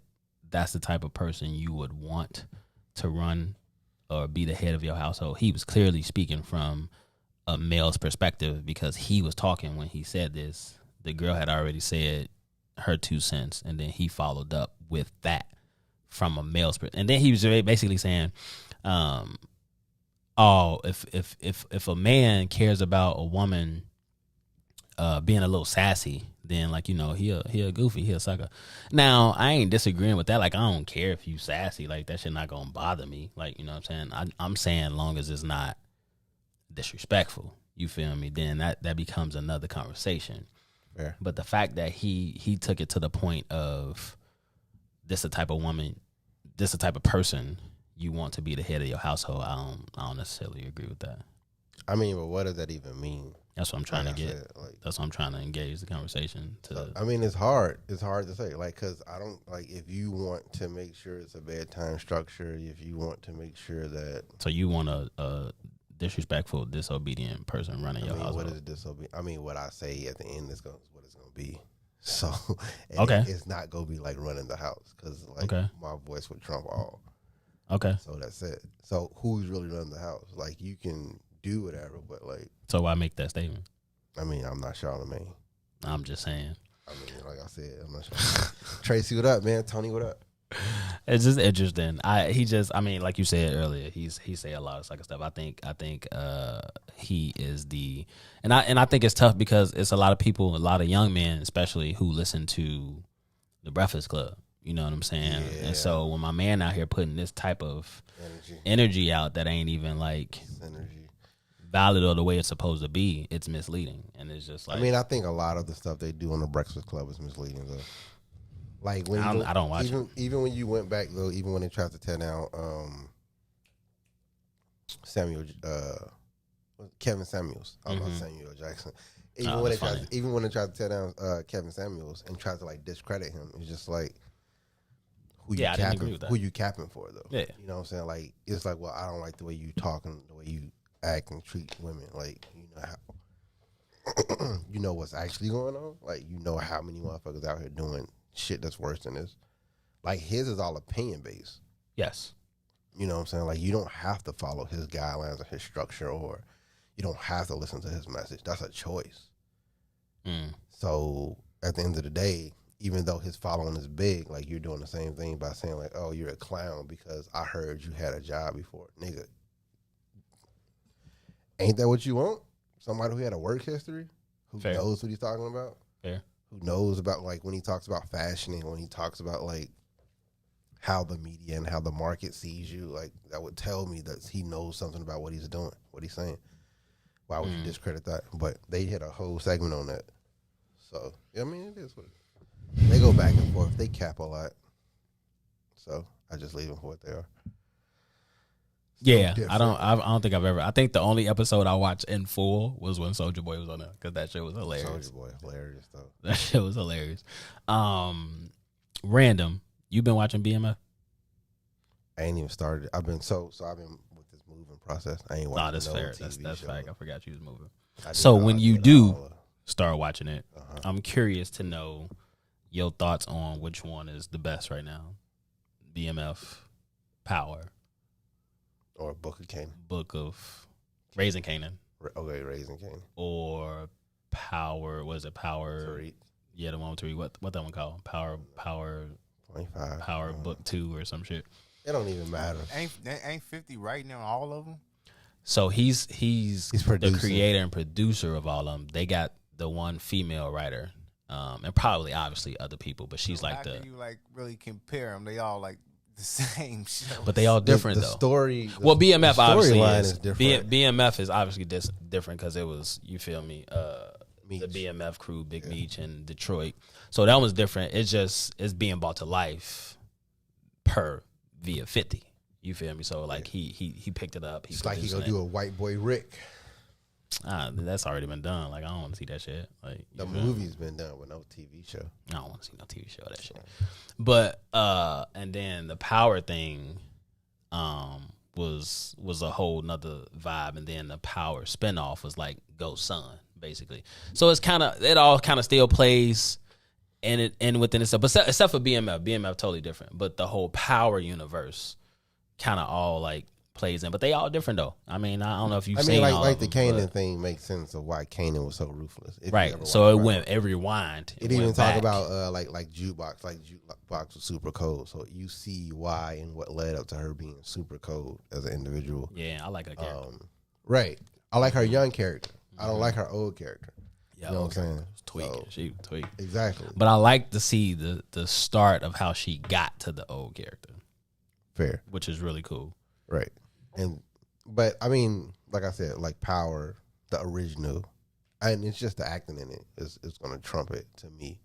that's the type of person you would want to run or be the head of your household. He was clearly speaking from a male's perspective because he was talking when he said this. The girl had already said her 2 cents, and then he followed up with that from a male's perspective. And then he was basically saying, if a man cares about a woman being a little sassy, then like, he a goofy, he a sucker. Now, I ain't disagreeing with that. Like, I don't care if you sassy, like that shit not gonna bother me. Like, you know what I'm saying? I'm saying long as it's not disrespectful, you feel me? Then that becomes another conversation. Yeah. But the fact that he took it to the point of this the type of woman, this the type of person you want to be the head of your household, I don't necessarily agree with that. I mean, but what does that even mean? That's what I'm trying to get. Like, that's what I'm trying to engage the conversation to. I mean, it's hard. It's hard to say, like, because I don't like if you want to make sure it's a bedtime structure. If you want to make sure that. So you want a disrespectful, disobedient person running your household? What is disobedient? I mean, what I say at the end is what it's going to be. So okay, it's not going to be like running the house because like my voice would trump all. Okay. So that's it. So who's really running the house? Like you can do whatever, but like. So why make that statement? I mean, I'm not Charlamagne. I'm just saying. I mean, like I said, I'm not sure. Tracy, what up, man? Tony, what up? It's just interesting. Like you said earlier, he say a lot of sucker stuff. I think he is and I think it's tough because it's a lot of people, a lot of young men especially, who listen to the Breakfast Club. You know what I'm saying? Yeah. And so when my man out here putting this type of energy out that ain't even like valid or the way it's supposed to be, it's misleading. And it's just like, I mean, I think a lot of the stuff they do on the Breakfast Club is misleading though. Like when I don't watch it. Even when you went back though, even when they tried to tear down Kevin Samuels, I was about Samuel Jackson. Even when they tried to tear down Kevin Samuels and tried to like discredit him, it's just like who you capping for though. Yeah. You know what I'm saying? Like it's like, well, I don't like the way you talk and the way you act and treat women. Like you know how you know what's actually going on. Like you know how many motherfuckers out here doing shit that's worse than this. Like his is all opinion based. Yes. You know what I'm saying? Like you don't have to follow his guidelines or his structure, or you don't have to listen to his message. That's a choice. So at the end of the day, even though his following is big, like you're doing the same thing by saying like, oh, you're a clown because I heard you had a job before. Nigga, ain't that what you want? Somebody who had a work history, who knows what he's talking about? Fair. Who knows about like when he talks about fashion and when he talks about like how the media and how the market sees you, like that would tell me that he knows something about what he's doing, what he's saying. Why would you discredit that? But they hit a whole segment on that. So, yeah, I mean, it is what it is. They go back and forth. They cap a lot. So, I just leave them for what they are. Yeah, I don't think I've ever. I think the only episode I watched in full was when Soulja Boy was on there because that shit was hilarious. Soulja Boy, hilarious though. That shit was hilarious. Random. You been watching BMF? I ain't even started. I've been with this moving process. I ain't watching. That's fair. TV That's show. fact. I forgot you was moving. So when you do start watching it, I'm curious to know your thoughts on which one is the best right now. BMF, Power, or Book of Canaan. Book of Raising Canaan. Okay, Raising Canaan. Or Power. Was it Power? Tariq. Yeah, the one with Tariq. What that one called? Power 25. Power Book 2 or some shit. It don't even matter. Ain't 50 writing on all of them? So he's the creator and producer of all of them. They got the one female writer, and probably obviously other people, but she's like how can you like really compare them? They all like the same show. But they all different though. Story. Well, BMF obviously is different. BMF is obviously different because it was, you feel me, the BMF crew, Big Meech in Detroit. So that was different. It's being brought to life via 50. You feel me? So like he picked it up. It's like he gonna do a White Boy Rick. That's already been done. Like I don't want to see that shit. Like the movie's been done with no TV show. I don't want to see no TV show of that shit. But and then the Power thing was a whole nother vibe, and then the Power spinoff was like Ghost Son, basically. So it all kind of still plays and within itself, but except for BMF totally different. But the whole power universe kind of all like plays in, but they all different though. I mean, I don't know if you've seen all like of the them, Kanan thing makes sense of why Kanan was so ruthless. right? So it rewind. It even went talk back. about like jukebox, like jukebox was super cold. So you see why and what led up to her being super cold as an individual. Yeah, I like her character. Right. I like her young character. I don't like her old character. Yeah, you know what I'm saying? Tweaking. So, She tweaked. exactly. But I like to see the start of how she got to the old character, Fair. which is really cool. Right. But I mean, like I said, like Power, the original, and it's just the acting in it is going to trump it to me.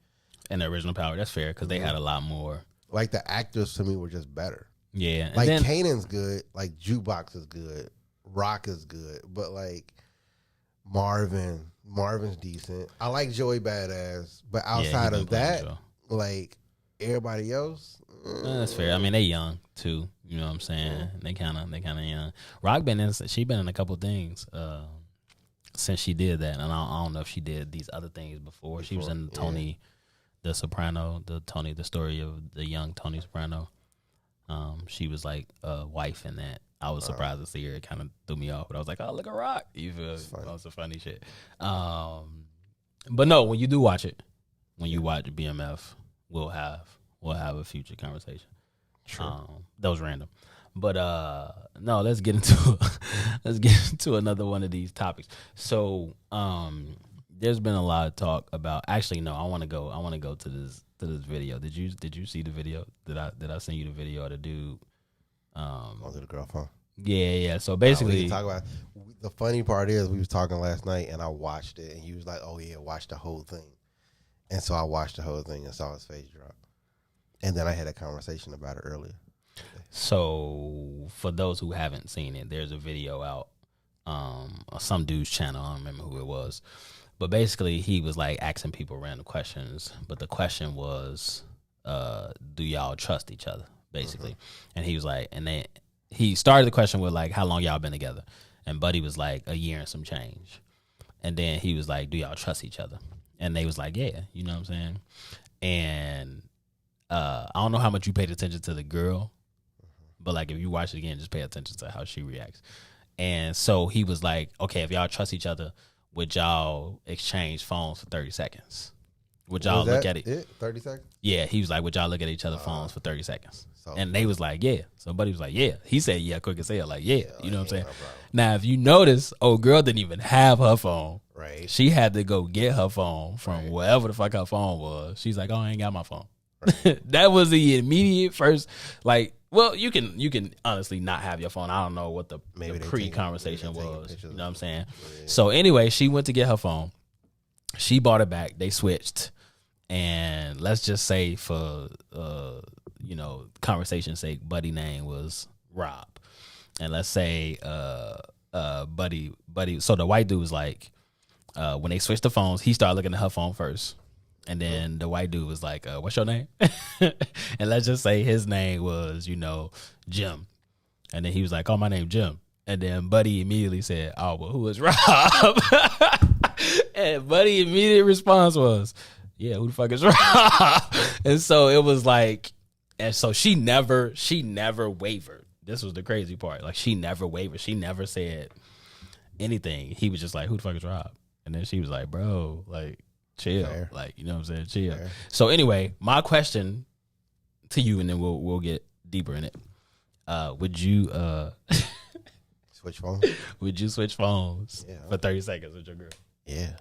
And the original Power, that's fair because they had a lot more. Like the actors to me were just better. Yeah, and Like then, Kanan's good, like Jukebox is good, Rock is good, but like Marvin's decent. I like Joey Badass, but outside he of been playing that, Joe. like everybody else, That's fair. I mean, they young too. You know what I'm saying? They kind of young. Rock she been in a couple things since she did that, and I don't know if she did these other things before. She was in Tony, the Soprano, the story of the young Tony Soprano. She was like a wife in that. I was surprised to see her. It kind of threw me off, but I was like, "Oh, look at Rock!" You feel? That was some funny shit. But no, when you do watch it, when you watch BMF, we'll have a future conversation. True. That was random, but no, let's get into another one of these topics. So there's been a lot of talk about. Actually, no, I want to go to this video. Did you see the video? Did I send you the video of the dude? onto the girl phone. Yeah. So We basically, can talk about the funny part is we was talking last night and I watched it and he was like, "Oh yeah, watch the whole thing," and so I watched the whole thing and saw his face drop, and then I had a conversation about it earlier. so for those who haven't seen it, there's a video out on some dude's channel. I don't remember who it was, but basically he was like asking people random questions. But the question was, do y'all trust each other? Basically, and he was like, and then he started the question with like, how long y'all been together? And Buddy was like, a year and some change. And then he was like, do y'all trust each other? And they was like, yeah, you know what I'm saying? And I don't know how much you paid attention to the girl, but like if you watch it again, just pay attention to how she reacts. And so he was like, okay, if y'all trust each other, would y'all exchange phones for 30 seconds? Would y'all look at it? 30 seconds? Yeah, he was like, would y'all look at each other's phones for 30 seconds? So- And they was like, yeah. So Buddy was like, yeah. He said, yeah, quick as hell, like, yeah. You know what I'm saying? no problem. Now, if you notice, old girl didn't even have her phone. Right. She had to go get her phone from wherever the fuck her phone was. She's like, oh, I ain't got my phone. That was the immediate first, like, well, you can honestly not have your phone. I don't know what the Maybe they pre-conversation taking was. pictures You of know what I'm it. saying? So anyway, she went to get her phone. She bought it back. They switched. And let's just say for conversation's sake, Buddy name was Rob. And let's say Buddy. So the white dude was like, when they switched the phones, he started looking at her phone first. And then the white dude was like, what's your name? And let's just say his name was, Jim. And then he was like, oh, my name Jim. And then Buddy immediately said, oh, well, who is Rob? And Buddy's immediate response was, yeah, who the fuck is Rob? And so it was like, and so she never wavered. This was the crazy part. Like, she never wavered. She never said anything. He was just like, who the fuck is Rob? And then she was like, bro, like, chill. Fair. Like, you know what I'm saying? Chill. Fair. So anyway, my question to you, and then we'll get deeper in it. Would you Switch phone? would you switch phones Yeah. for 30 seconds with your girl? Yeah.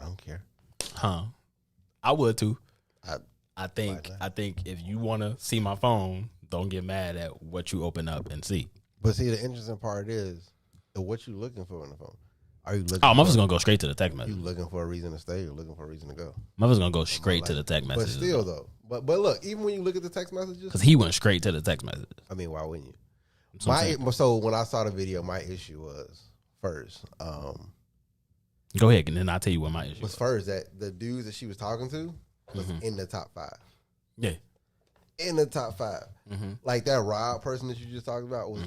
I don't care. Huh. I would too. I I think if you want to see my phone, don't get mad at what you open up and see. But see, the interesting part is what you looking for in the phone. Are you looking? Oh, my for, was gonna go straight to the text You message. looking for a reason to stay or looking for a reason to go? My was gonna go straight to the text But messages. still, though. But look, even when you look at the text messages, because he went straight to the text messages. I mean, why wouldn't you? That's what I'm saying. So when I saw the video, my issue was first, Go ahead, and then I'll tell you what my issue was. that the dudes that she was talking to was in the top 5. Yeah. In the top 5, like that Rob person that you just talked about was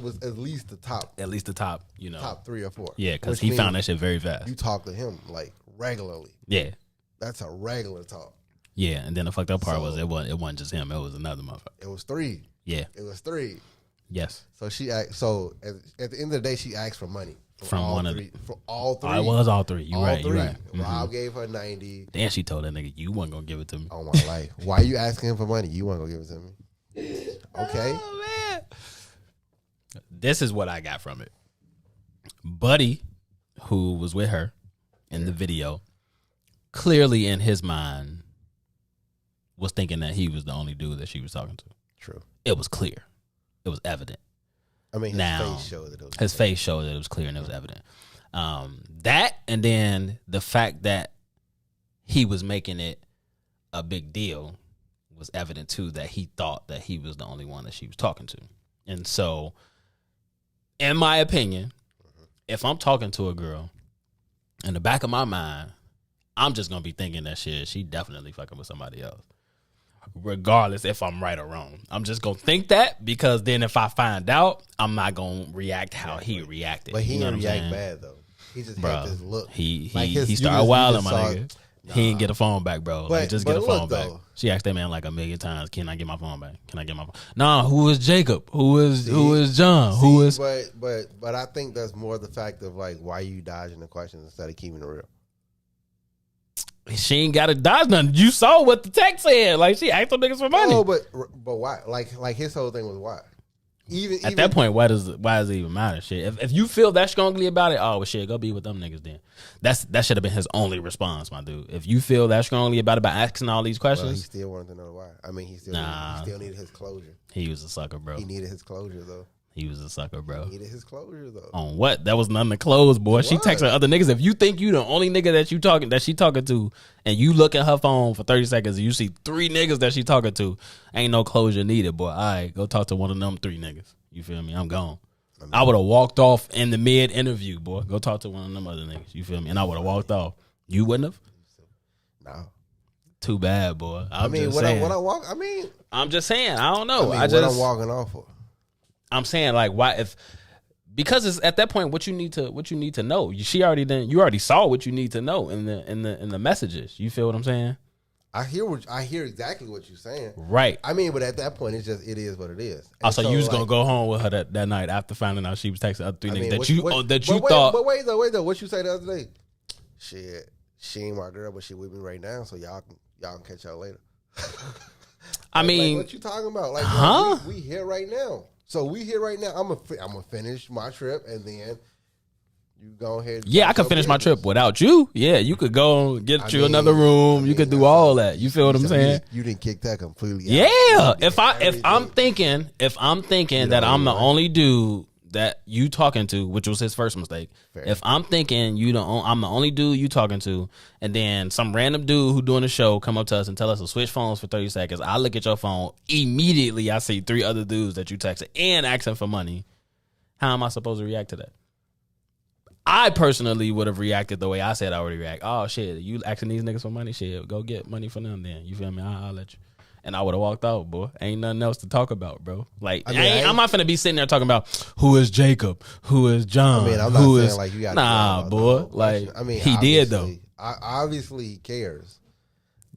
was at least the top At least the top, top 3 or 4. Yeah, because Which he found that means shit very fast. You talk to him like regularly. Yeah. That's a regular talk. Yeah, and then the fucked up part So- was it wasn't just him. It was another motherfucker. It was 3. Yeah. It was 3. Yes. So she asked. So at the end of the day, she asked for money From all one of three. For all 3. Oh, it was all 3. You all right. 3. You right. Rob gave her 90. Then she told that nigga you wasn't gonna give it to me. On my life. Why you asking him for money? You want to go give it to me? Okay. Oh, man. This is what I got from it. Buddy, who was with her in the video, clearly in his mind was thinking that he was the only dude that she was talking to. True. It was clear. It was evident. I mean, his Now, face showed that it was his face showed that it was clear and it was evident. That and then the fact that he was making it a big deal was evident too, that he thought that he was the only one that she was talking to. And so, in my opinion, if I'm talking to a girl, in the back of my mind, I'm just gonna be thinking that shit, she definitely fucking with somebody else. Regardless if I'm right or wrong. I'm just gonna think that, because then if I find out, I'm not gonna react how he reacted. But he You know didn't what I'm react saying? bad though. He just Bro, had this look. he Like his- you started just wilding, my saw- nigga. He didn't get a phone back, bro. Like, just get a but phone look, back. though. She asked that man like a million times, "Can I get my phone back? Can I get my phone?" Nah, who is Jacob? Who is John? Who is? But I think that's more the fact of like, why you dodging the questions instead of keeping it real. She ain't got to dodge nothing. You saw what the text said. Like, she asked them niggas for money. Oh, but why? Like his whole thing was why. Even At that point, why does it even matter? Shit. If you feel that strongly about it, oh well, shit, go be with them niggas then. That should have been his only response, my dude. If you feel that strongly about it by asking all these well, he questions, still wanted to know why. I mean, he still needed his closure. he was a sucker, bro. He needed his closure though. He was a sucker, bro. He needed his closure though. On what? That was nothing to close, boy. She texting other niggas. If you think you the only nigga that she talking to, and you look at her phone for 30 seconds and you see 3 niggas that she talking to, ain't no closure needed, boy. All right, go talk to one of them 3 niggas. You feel me? I'm gone. I would have walked off in the mid interview, boy. Go talk to one of them other niggas. You feel me? And I would have walked off. You wouldn't have? No. Too bad, boy. I'm just when saying. I walk, I mean, I'm just saying. I don't know. what I'm walking off for. I'm saying, like, why? Because it's at that point what you need to know. You already saw what you need to know in the messages. You feel what I'm saying? I hear exactly what you're saying. Right. I mean, but at that point, it is what it is. And Also, you was like, gonna go home with her that night after finding out she was texting other 3 I niggas mean, that what- you what- thought. But wait though, what you say the other day? Shit, she ain't my girl, but she with me right now, so y'all can catch y'all later. I mean, like, what you talking about? Like, huh? we here right now. So we here right now. I'm gonna finish my trip, and then you go ahead. Yeah, I could finish my trip without you. Yeah, you could go get you another room. You could do all that. You feel what I'm saying? You didn't kick that completely Yeah. out. If I'm thinking that I'm the only dude that you talking to, which was his first mistake. Fair. If I'm thinking I'm the only dude you talking to, and then some random dude who doing the show come up to us and tell us to switch phones for 30 seconds, I look at your phone, immediately I see 3 other dudes that you texted and asking for money. How am I supposed to react to that? I personally would have reacted the way I said I would react. Oh shit, you asking these niggas for money? Shit, go get money for them then. You feel me? I'll let you. And I would have walked out, boy. Ain't nothing else to talk about, bro. Like, I'm not finna be sitting there talking about who is Jacob, who is John. I mean, I'm not who saying is, like you got. nah, boy. Like, I mean, he did though. Obviously, he cares.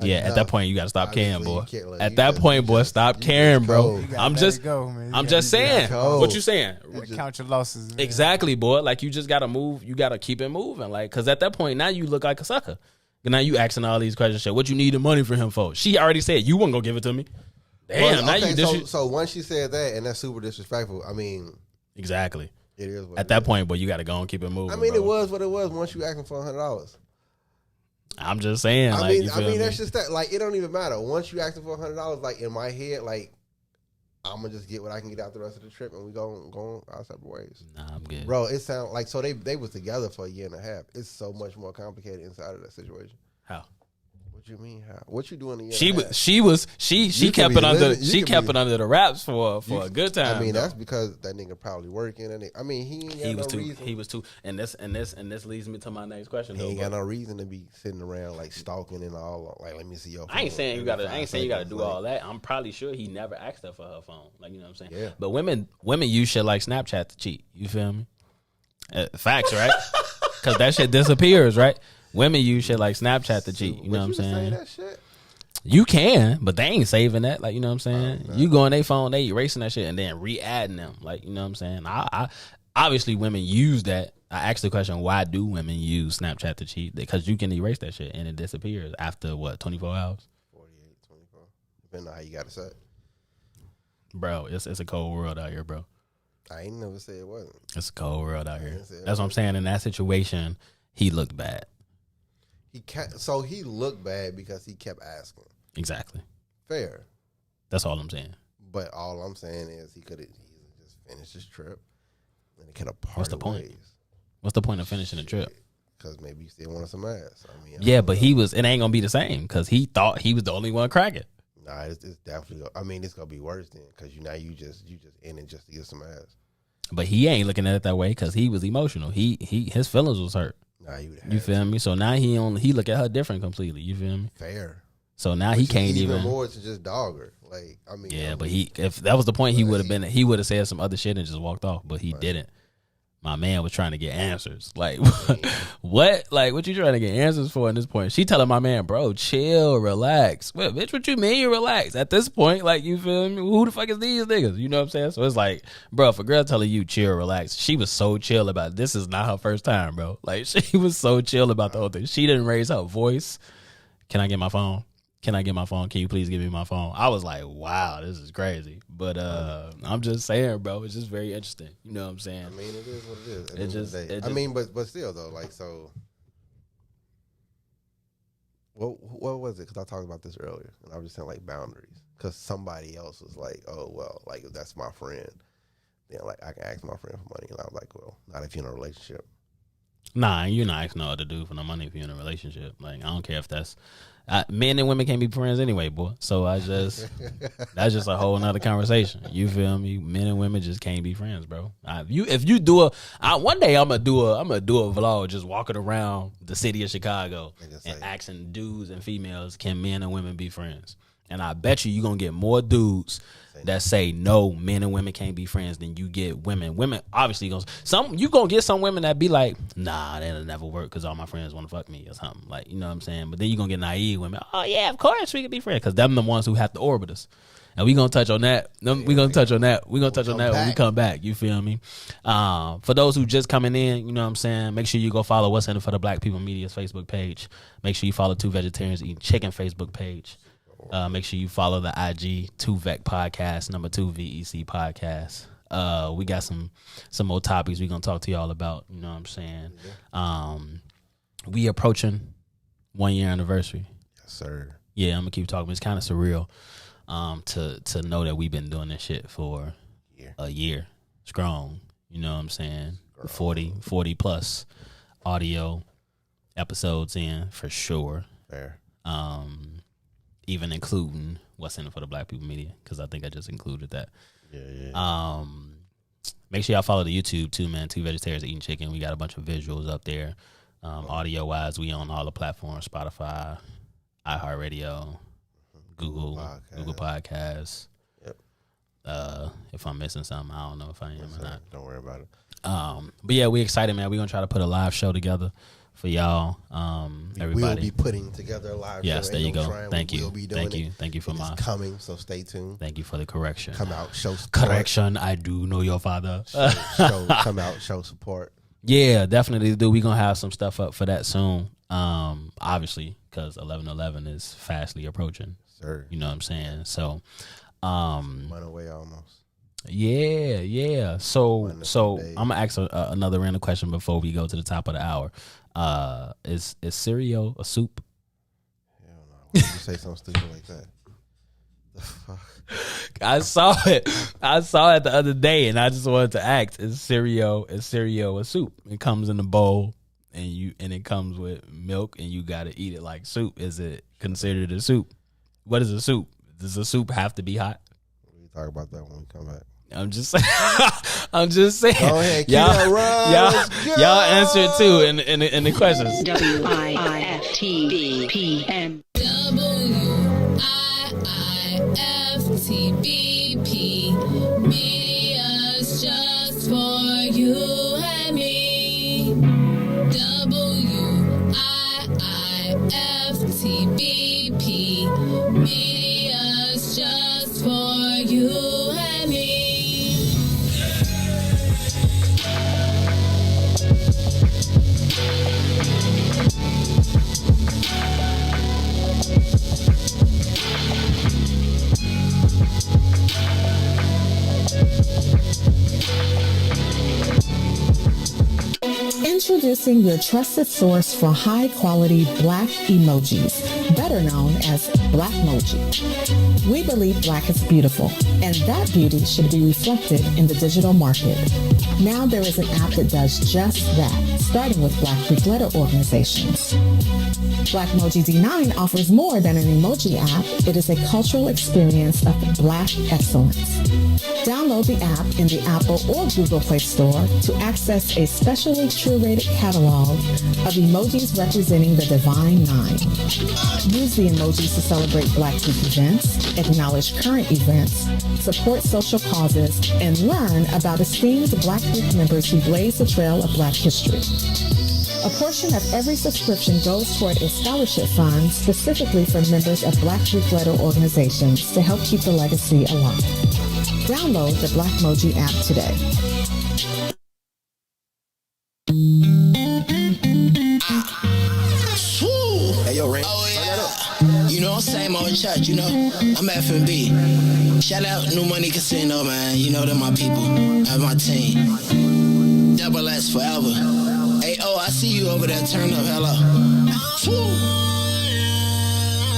Yeah, at that point you gotta stop caring, boy. Obviously, you can't, like, At you that just- point, you boy, just- stop you caring, just bro. cold. You gotta I'm let just, it go, man. I'm just saying. cold. What you saying? Count your losses. Man. Exactly, boy. Like, you just gotta move. You gotta keep it moving. Like, cause at that point now you look like a sucker. Now you asking all these questions. Shit, what you need the money for him for? She already said you wasn't gonna give it to me. Damn, now you so once she said that, and that's super disrespectful. I mean, exactly. it is what At it that is. point, boy, you got to go and keep it moving. I mean, bro. it was what it was. Once you asking for $100, I'm just saying. I you feel mean, me? that's just that. Like, it don't even matter. Once you asking for $100, like in my head, like I'm gonna just get what I can get out the rest of the trip, and we go our separate ways. Nah, I'm good. Bro, it sounds like so they was together for a year and a half. It's so much more complicated inside of that situation. How? What you mean? How? What you doing? She You kept could it be under living- she you could kept be- it under the wraps for a good time. I mean, though. that's because that nigga probably working. And I mean, he ain't got no reason. He was too, and this leads me to my next question. He Though, ain't got bro. no reason to be sitting around like stalking and all. Like, let me see your phone. I ain't saying you gotta. I ain't saying you gotta do Like, all that. I'm probably sure he never asked her for her phone. Like, you know what I'm saying? Yeah. But women use shit like Snapchat to cheat. You feel me? Facts, right? Because that shit disappears, right? Women use shit like Snapchat to cheat. You know what I'm But you can saying? say that shit. You can, but they ain't saving that. Like, you know what I'm saying? You go on their phone, they erasing that shit and then re-adding them. Like, you know what I'm saying? I obviously women use that. I asked the question, why do women use Snapchat to cheat? Because you can erase that shit and it disappears after what, 24 hours? 48, 24. Depending on how you got it set. Bro, it's a cold world out here, bro. I ain't never say it wasn't. It's a cold world out here. That's what I'm saying. In that situation, he looked bad. So he looked bad because he kept asking. Exactly. Fair. That's all I'm saying. But all I'm saying is he could have just finished his trip and it could have parted What's the point? ways. What's the point of finishing the trip? Because maybe you still wanted some ass. I mean, yeah, but it ain't gonna be the same because he thought he was the only one cracking. Nah, it's definitely. I mean, it's gonna be worse then because you just in it just to get some ass. But he ain't looking at it that way because he was emotional. His feelings was hurt. Nah, you feel me? So now he look at her different completely. You feel me? Fair. So now he can't even more to just dog her. Like, I mean, yeah, but if that was the point, he would have said some other shit and just walked off. But he didn't. My man was trying to get answers. Like, what? Like, what you trying to get answers for at this point? She telling my man, bro, chill, relax. Well, bitch, what you mean you relax? At this point, like, you feel me? Who the fuck is these niggas? You know what I'm saying? So it's like, bro, if a girl telling you chill, relax, she was so chill about it. This is not her first time, bro. Like, she was so chill about the whole thing. She didn't raise her voice. Can I get my phone? Can I get my phone? Can you please give me my phone? I was like, wow, this is crazy. But I'm just saying, bro, it's just very interesting. You know what I'm saying? I mean, it is what it is. It just I mean, but still though, like, so what was it? Because I talked about this earlier, and I was just saying like boundaries. Because somebody else was like, oh well, like if that's my friend, then like I can ask my friend for money, and I was like, well, not if you're in a relationship. Nah, you're not asking no other dude for no money if you're in a relationship. Like, I don't care if that's men and women can't be friends anyway, boy. So that's just a whole nother conversation. You feel me? Men and women just can't be friends, bro. If you do one day I'm gonna do a vlog just walking around the city of Chicago and asking dudes and females, can men and women be friends? And I bet you're gonna get more dudes that say no, men and women can't be friends than you get women. Women obviously you gonna get some women that be like, nah, that'll never work because all my friends want to fuck me or something. Like, you know what I'm saying? But then you're gonna get naive women. Oh yeah, of course we can be friends because them the ones who have to orbit us. And we gonna touch on that. We gonna touch on that. We gonna touch on that when we come back. You feel me? For those who just coming in, you know what I'm saying? Make sure you go follow What's In It for the Black People Media's Facebook page. Make sure you follow Two Vegetarians Eating Chicken Facebook page. Make sure you follow the IG 2VEC podcast, number 2 VEC podcast. We got some more topics we gonna talk to y'all about. You know what I'm saying? Yeah. We approaching 1 year anniversary. Yes, sir. Yeah, I'm gonna keep talking. It's kind of surreal to know that we've been doing this shit for a year strong. You know what I'm saying? 40 plus audio episodes in for sure. Fair. Even including What's In It for the Black People Media, because I think I just included that. Yeah. Make sure y'all follow the YouTube too, man. Two Vegetarians Eating Chicken. We got a bunch of visuals up there. Audio wise, we on all the platforms: Spotify, iHeartRadio, Google Podcasts. Yep. If I'm missing something, I don't know if I am or not. Don't worry about it. But yeah, we excited, man. We're gonna try to put a live show together for y'all. Everybody we'll be putting together a live show. Yes, there you go. Thank you. Thank you for my coming. So stay tuned. Thank you for the correction. Come out, show support. Correction. I do know your father. Come out, show support. Yeah, definitely do. We gonna have some stuff up for that soon. Obviously, because 11/11 is fastly approaching. Sir, you know what I'm saying. So, month away almost. Yeah. So I'm gonna ask another random question before we go to the top of the hour. Is cereal a soup? Hell no. Why would you say something stupid like that? The fuck? I saw it the other day, and I just wanted to ask: Is cereal a soup? It comes in a bowl, and it comes with milk, and you got to eat it like soup. Is it considered a soup? What is a soup? Does a soup have to be hot? We talk about that when we come back. I'm just saying. Go ahead, y'all answer it too in the questions. WIIFTBP and WIIFTBP Media's just for you and me. WIIFTBP Introducing your trusted source for high-quality Black emojis, better known as Blackmoji. We believe Black is beautiful, and that beauty should be reflected in the digital market. Now there is an app that does just that, starting with Black Greek letter organizations. Blackmoji D9 offers more than an emoji app. It is a cultural experience of Black excellence. Download the app in the Apple or Google Play Store to access a specially curated catalog of emojis representing the Divine Nine. Use the emojis to celebrate Black Greek events, acknowledge current events, support social causes, and learn about esteemed Black Greek members who blaze the trail of Black history. A portion of every subscription goes toward a scholarship fund specifically for members of Black Greek letter organizations to help keep the legacy alive. Download the Blackmoji app today. Hey, yo, Ray. Oh, yeah. You know, same old church, you know. I'm F&B. Shout out New Money Casino, man. You know, they're my people. That's my team. Double S forever. Hey, oh, I see you over there. Turn up. Hello.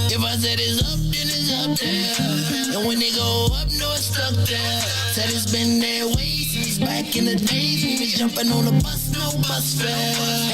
If I said it's up, then it's up there. And when they go up, no, it's stuck there. Said it's been their way since back in the days. We was jumping on the bus, no bus fare.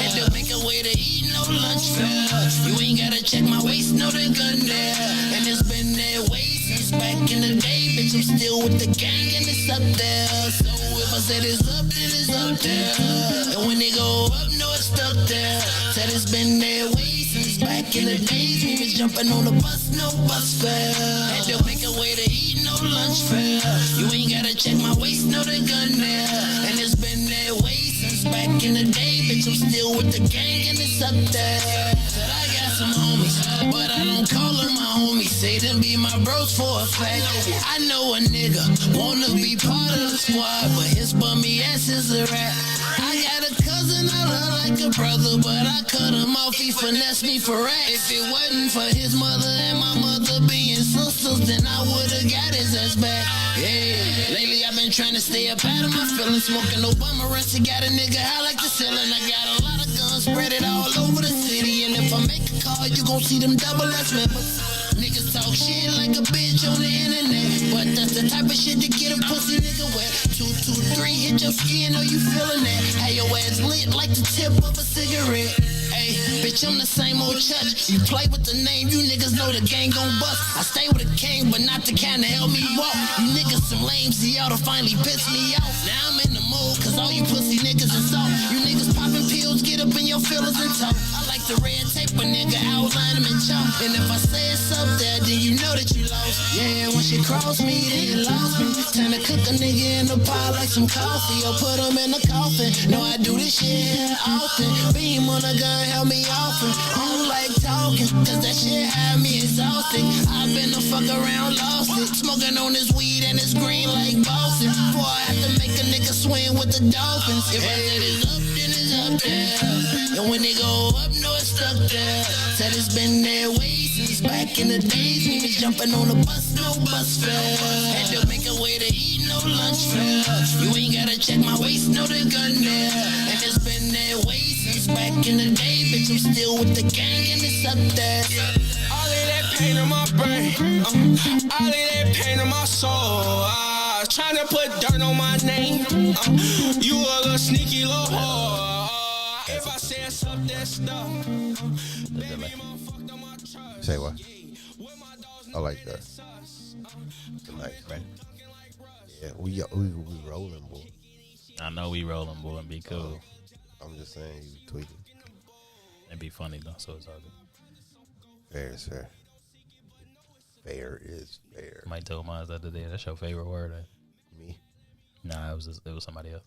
Had to make a way to eat, no lunch fare. You ain't gotta check my waist, no, the gun there. And it's been their way since back in the day. Bitch, I'm still with the gang and it's up there. So if I said it's up, then it's up there. And when they go up, no, it's stuck there. Said it's been their way since back in the days. We was jumping on the bus, no bus fare. Had to make a way to eat, no lunch fare. You ain't gotta check my waist, no, the gun there. And it's been their way since back in the day. Bitch, I'm still with the gang and it's up there. Said I got some homies, but I don't call them my homies. Say them be my bros for a fact. I know a nigga wanna be part of the squad, but his bummy ass is a rat. I got a cousin I love like a brother, but I cut him off, he finessed me for racks. If it wasn't for his mother and my mother being sisters, then I would've got his ass back. Yeah, lately I've been trying to stay up out of my feelings. Smoking Obama rest, got a nigga high like the ceiling. I got a lot of guns spread it all over the city, and if I make a call, you gon' see them double S members. Niggas talk shit like a bitch on the internet, but that's the type of shit to get a pussy nigga wet. 2, 2, 3, hit your skin, oh you feeling that? Have your ass lit like the tip of a cigarette. Hey, bitch, I'm the same old church. You play with the name, you niggas know the gang gon' bust. I stay with a king, but not the kind to help me walk. You niggas some lames, see y'all to finally piss me off. Now I'm in the mood, cause all you pussy niggas is soft. You niggas popping pills, get up in your feelings and talk. I like the red tape, a nigga outline them and chalk. And if I say it's up there, then you know that you lost. Yeah, once you cross me, then you lost me. Time to cook a nigga in the pot like some coffee, or put him in a coffin. No, I do this shit often. Beam on a gun, help me often. I don't like talking, cause that shit had me exhausted. I've been a fuck around, lost it. Smoking on this weed and it's green like Boston. Boy, I have to make a nigga swing with the dolphins. If I said it's up, then it's up there. And when they go up, no, it's stuck there. Said it's been their way since back in the days. We was jumping on the bus, no bus fare. Had to make a way to eat, no lunch fare. You ain't gotta check my waist, no, the gun there. And it's been their way since back in the day. Bitch, I'm still with the gang and it's up there. All of that pain in my brain, all of that pain in my soul. Trying to put dirt on my name. You a little sneaky little whore. If I say it's up that stuff, baby, I'ma fuck up my trust. Say what? I like that. Nice, right? Yeah, we rolling, boy. I know we rolling, boy, and be cool. I'm just saying, you tweaking. It'd be funny though, so it's all good. Fair is fair. Fair is fair. Somebody told mine the other day. That's your favorite word, eh? Me? Nah, it was somebody else.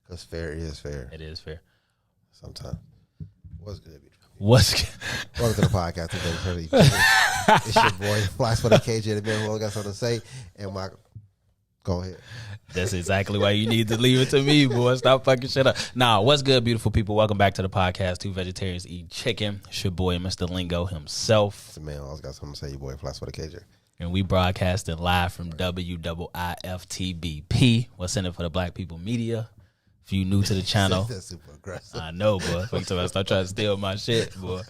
Because fair is fair. It is fair. Sometimes. What's good, beautiful? What's good? Welcome to the podcast today. It's your boy, Flies for the KJ. The man who got something to say. And my, go ahead. That's exactly why you need to leave it to me, boy. Stop fucking shit up. Nah, what's good, beautiful people? Welcome back to the podcast. Two Vegetarians Eat Chicken. It's your boy, Mr. Lingo himself. It's the man who always got something to say. Your boy, Flies for the KJ. And we broadcasting live from WIIFTBP. What's in it for the Black People Media If you new to the channel, That's super aggressive. I know, boy. Fuck, stop trying to steal my shit, boy.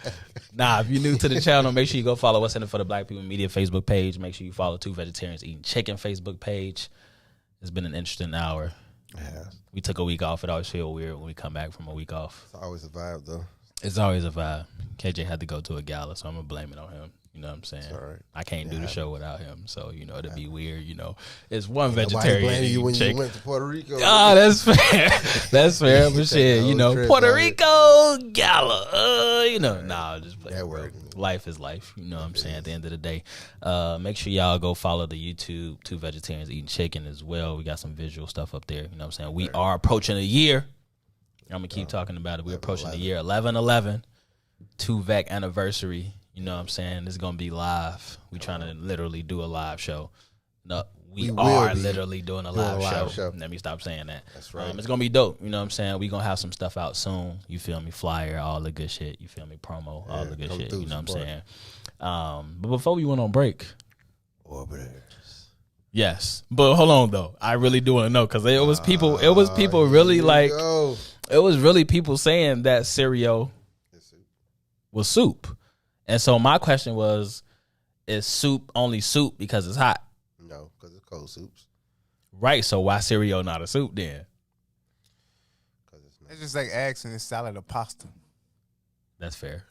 Nah, if you new to the channel, make sure you go follow What's in It for the Black People Media Facebook page. Make sure you follow Two Vegetarians Eating Chicken Facebook page. It's been an interesting hour. Yeah. We took a week off. It always feel weird when we come back from a week off. It's always a vibe, though. It's always a vibe. KJ had to go to a gala, so I'm going to blame it on him. You know what I'm saying? It's all right. I can't do the show without him, so, it'd be weird, It's one Nobody vegetarian blaming you when chicken. you went to Puerto Rico. Oh, that's fair. That's fair. But shit, trip Puerto out Rico gala. Nah, just play. That Bro. word. Life is life. You know what I'm saying? At the end of the day, make sure y'all go follow the YouTube Two Vegetarians Eating Chicken as well. We got some visual stuff up there. You know what I'm saying? We are approaching a year. I'm gonna keep talking about it. We're approaching the year 11/11, 2VEC anniversary. You know what I'm saying? It's gonna be live. We trying to literally do a live show. No, we are literally doing a live show. Let me stop saying that. That's right. It's gonna be dope. You know what I'm saying? We gonna have some stuff out soon. You feel me? Flyer, all the good shit. You feel me? Promo, all the good shit. You know what I'm saying? But before we went on break, Orbiters. yes. But hold on though. I really do want to know because it was people. It was people really like. It was really people saying that cereal was soup. And so my question was, is soup only soup because it's hot? No, because it's cold soups. Right. So why cereal not a soup then? It's just like asking is salad or pasta. That's fair.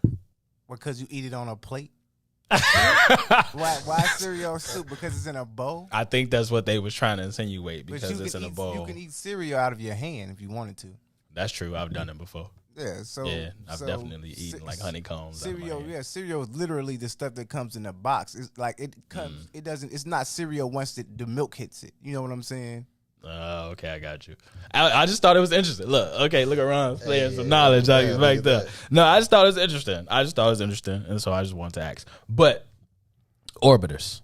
Because you eat it on a plate. why cereal soup? Because it's in a bowl. I think that's what they was trying to insinuate But because it's in a bowl. You can eat cereal out of your hand if you wanted to. That's true. I've done it before. Yeah, I've definitely eaten like honeycombs. Cereal, cereal is literally the stuff that comes in a box. It's like it comes. It doesn't. It's not cereal once the milk hits it. You know what I'm saying? Okay, I got you. I just thought it was interesting. Look around, playing some knowledge back there. No, I just thought it was interesting. And so I just wanted to ask. But orbiters.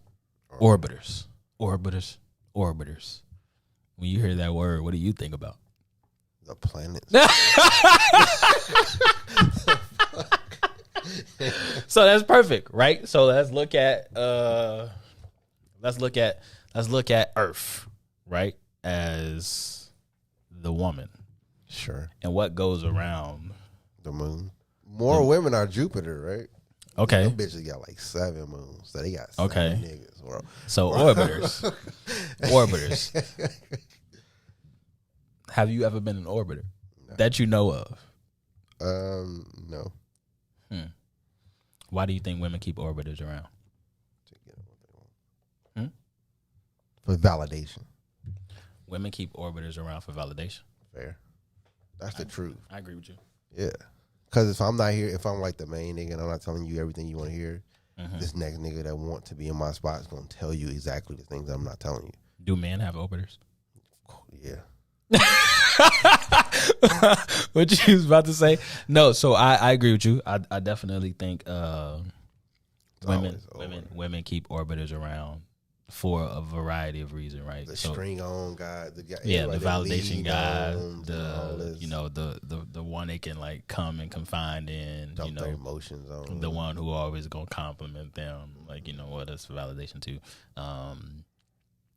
When you hear that word, what do you think about? The planets. So that's perfect, right? So let's look at Earth, right, as the woman. Sure. And what goes around the moon. More women are Jupiter, right? Okay. Them bitches got like 7 moons. So they got 7 niggas. So orbiters. Have you ever been an orbiter that you know of? No. Why do you think women keep orbiters around? To get what they want. For validation. Women keep orbiters around for validation. Fair. That's the truth. I agree with you. Yeah. Because if I'm not here, if I'm like the main nigga and I'm not telling you everything you want to hear, this next nigga that want to be in my spot is going to tell you exactly the things that I'm not telling you. Do men have orbiters? Yeah. What you was about to say? No, so I agree with you. I definitely think women keep orbiters around for a variety of reasons, right? The string on guy, the guy, the validation guy, the one they can like come and confide in, dump their emotions on, the one who always gonna compliment them, like that's validation too.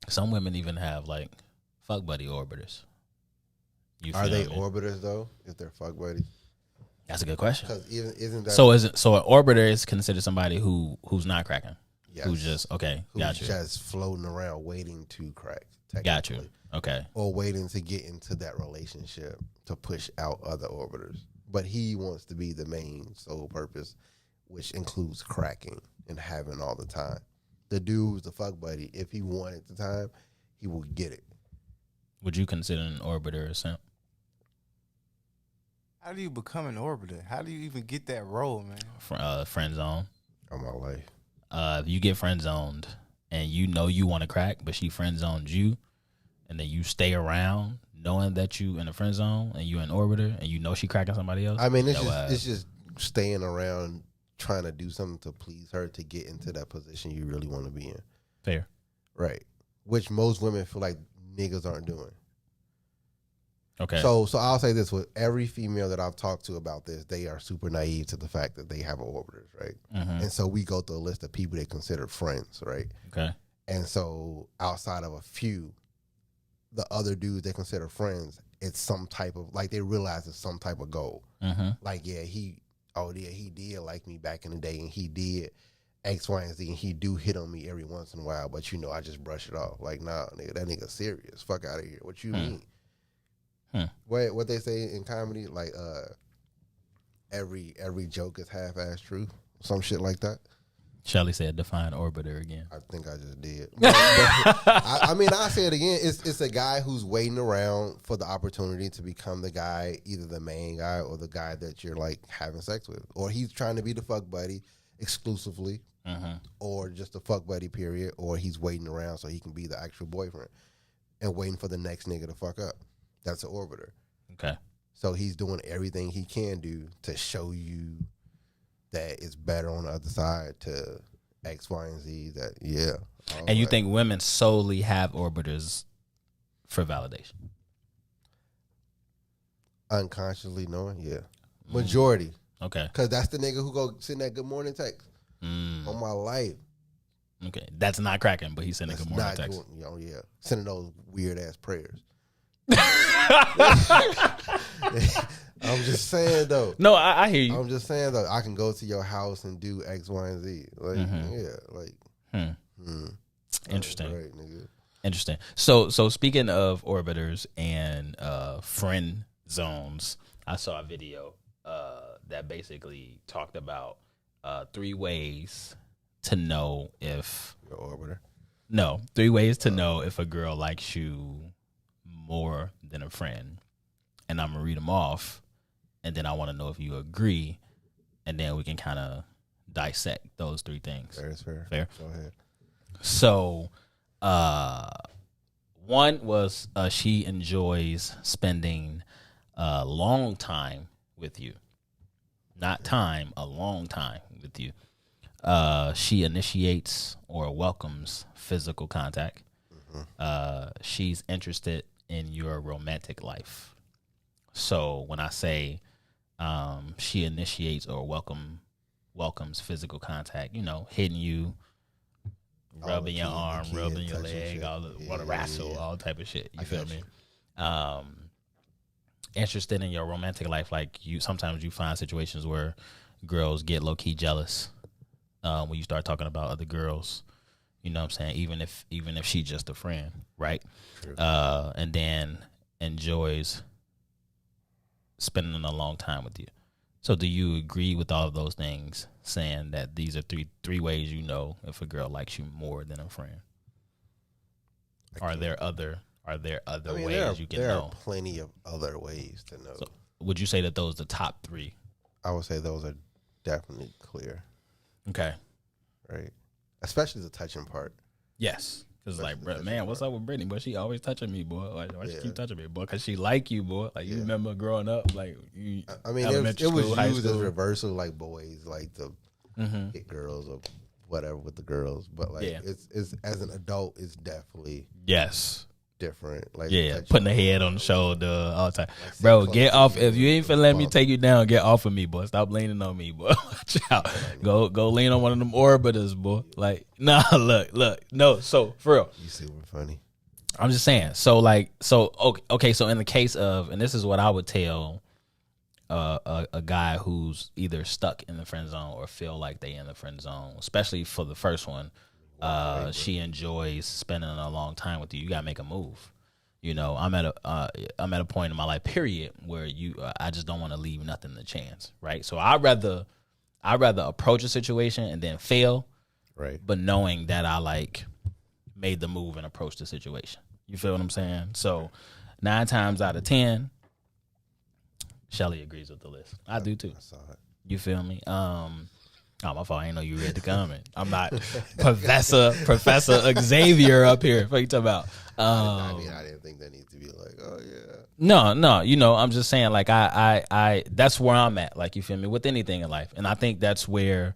Some women even have like fuck buddy orbiters. Are they orbiters though? If they're fuck buddies, that's a good question. Because isn't that so? An orbiter is considered somebody who's not cracking, who's just who's just floating around waiting to crack. Got you. Okay. Or waiting to get into that relationship to push out other orbiters, but he wants to be the main sole purpose, which includes cracking and having all the time. The dude's the fuck buddy. If he wanted the time, he will get it. Would you consider an orbiter a simp? How do you become an orbiter? How do you even get that role, man? Friend zone. All my life. If you get friend zoned and you know you want to crack, but she friend zoned you, and then you stay around knowing that you in a friend zone and you an orbiter and you know she cracking somebody else. I mean, it's just staying around trying to do something to please her to get into that position you really want to be in. Fair. Right. Which most women feel like niggas aren't doing. Okay. So I'll say this: with every female that I've talked to about this, they are super naive to the fact that they have orbiters, right? Mm-hmm. And so we go through a list of people they consider friends, right? Okay. And so outside of a few, the other dudes they consider friends, it's some type of like they realize it's some type of goal. Like he did like me back in the day, and he did X, Y, and Z, and he do hit on me every once in a while, but I just brush it off. Like, nah, nigga, that nigga serious. Fuck out of here. What you mean? What they say in comedy, like every joke is half-ass true, some shit like that. Shelly said, "Define orbiter again." I think I just did. But I mean, I'll say it again. It's a guy who's waiting around for the opportunity to become the guy, either the main guy or the guy that you're like having sex with, or he's trying to be the fuck buddy exclusively, or just a fuck buddy period, or he's waiting around so he can be the actual boyfriend and waiting for the next nigga to fuck up. That's an orbiter. Okay. So he's doing everything he can do to show you that it's better on the other side to X, Y, and Z. That And you think women solely have orbiters for validation? Unconsciously knowing, yeah. Majority. Okay. Because that's the nigga who go send that good morning text on my life. Okay. That's not cracking, but he's sending good morning text. Sending those weird ass prayers. I'm just saying though. No, I hear you. I'm just saying though. I can go to your house and do X, Y, and Z. Like, Interesting. Right, nigga. Interesting. So speaking of orbiters and friend zones, I saw a video that basically talked about 3 ways to know if you're orbiter. No, 3 ways to know if a girl likes you more than a friend, and I'm gonna read them off, and then I want to know if you agree, and then we can kind of dissect those 3 things. Fair. Go ahead. So, one was she enjoys spending a long time with you, not time, a long time with you. She initiates or welcomes physical contact. She's interested in your romantic life. So when I say she initiates or welcomes physical contact, hitting you, rubbing your arm, rubbing your leg, all the want to wrestle, all type of shit. You feel me? Interested in your romantic life, like sometimes you find situations where girls get low key jealous when you start talking about other girls. You know what I'm saying? Even if she's just a friend, right? And then enjoys spending a long time with you. So do you agree with all of those things, saying that these are three ways you know if a girl likes you more than a friend? Are there other ways you can know? There are plenty of other ways to know. So would you say that those are the top 3? I would say those are definitely clear. Okay. Right. Especially the touching part. Yes. Because like, man, what's up with Brittany? But she always touching me, boy. Why she keep touching me, boy? Because she like you, boy. Like, you remember growing up, like, it was used as reversal, like boys like to hit girls or whatever with the girls. But like, it's as an adult, it's definitely different. Like, putting the head on the shoulder all the time. Like, bro, get off. If you ain't finna let me take you down, get off of me, boy. Stop leaning on me, boy. Watch out. Go lean on one of them orbiters, boy. Like, nah, look. No, so for real. You super funny. I'm just saying. So okay. So in the case of, and this is what I would tell a guy who's either stuck in the friend zone or feel like they in the friend zone, especially for the first one. She enjoys spending a long time with you. You gotta make a move. I'm at a point in my life, period, where I just don't want to leave nothing to chance, right? So I'd rather approach a situation and then fail, right? But knowing that I like made the move and approached the situation. You feel what I'm saying? So 9 times out of 10, Shelly agrees with the list. I do too. I saw it. You feel me? Oh, my fault. I didn't know you read the comment. I'm not Professor Xavier up here. What you talking about? I didn't think that needs to be like, oh yeah. No. I'm just saying, like, I that's where I'm at. Like, you feel me? With anything in life, and I think that's where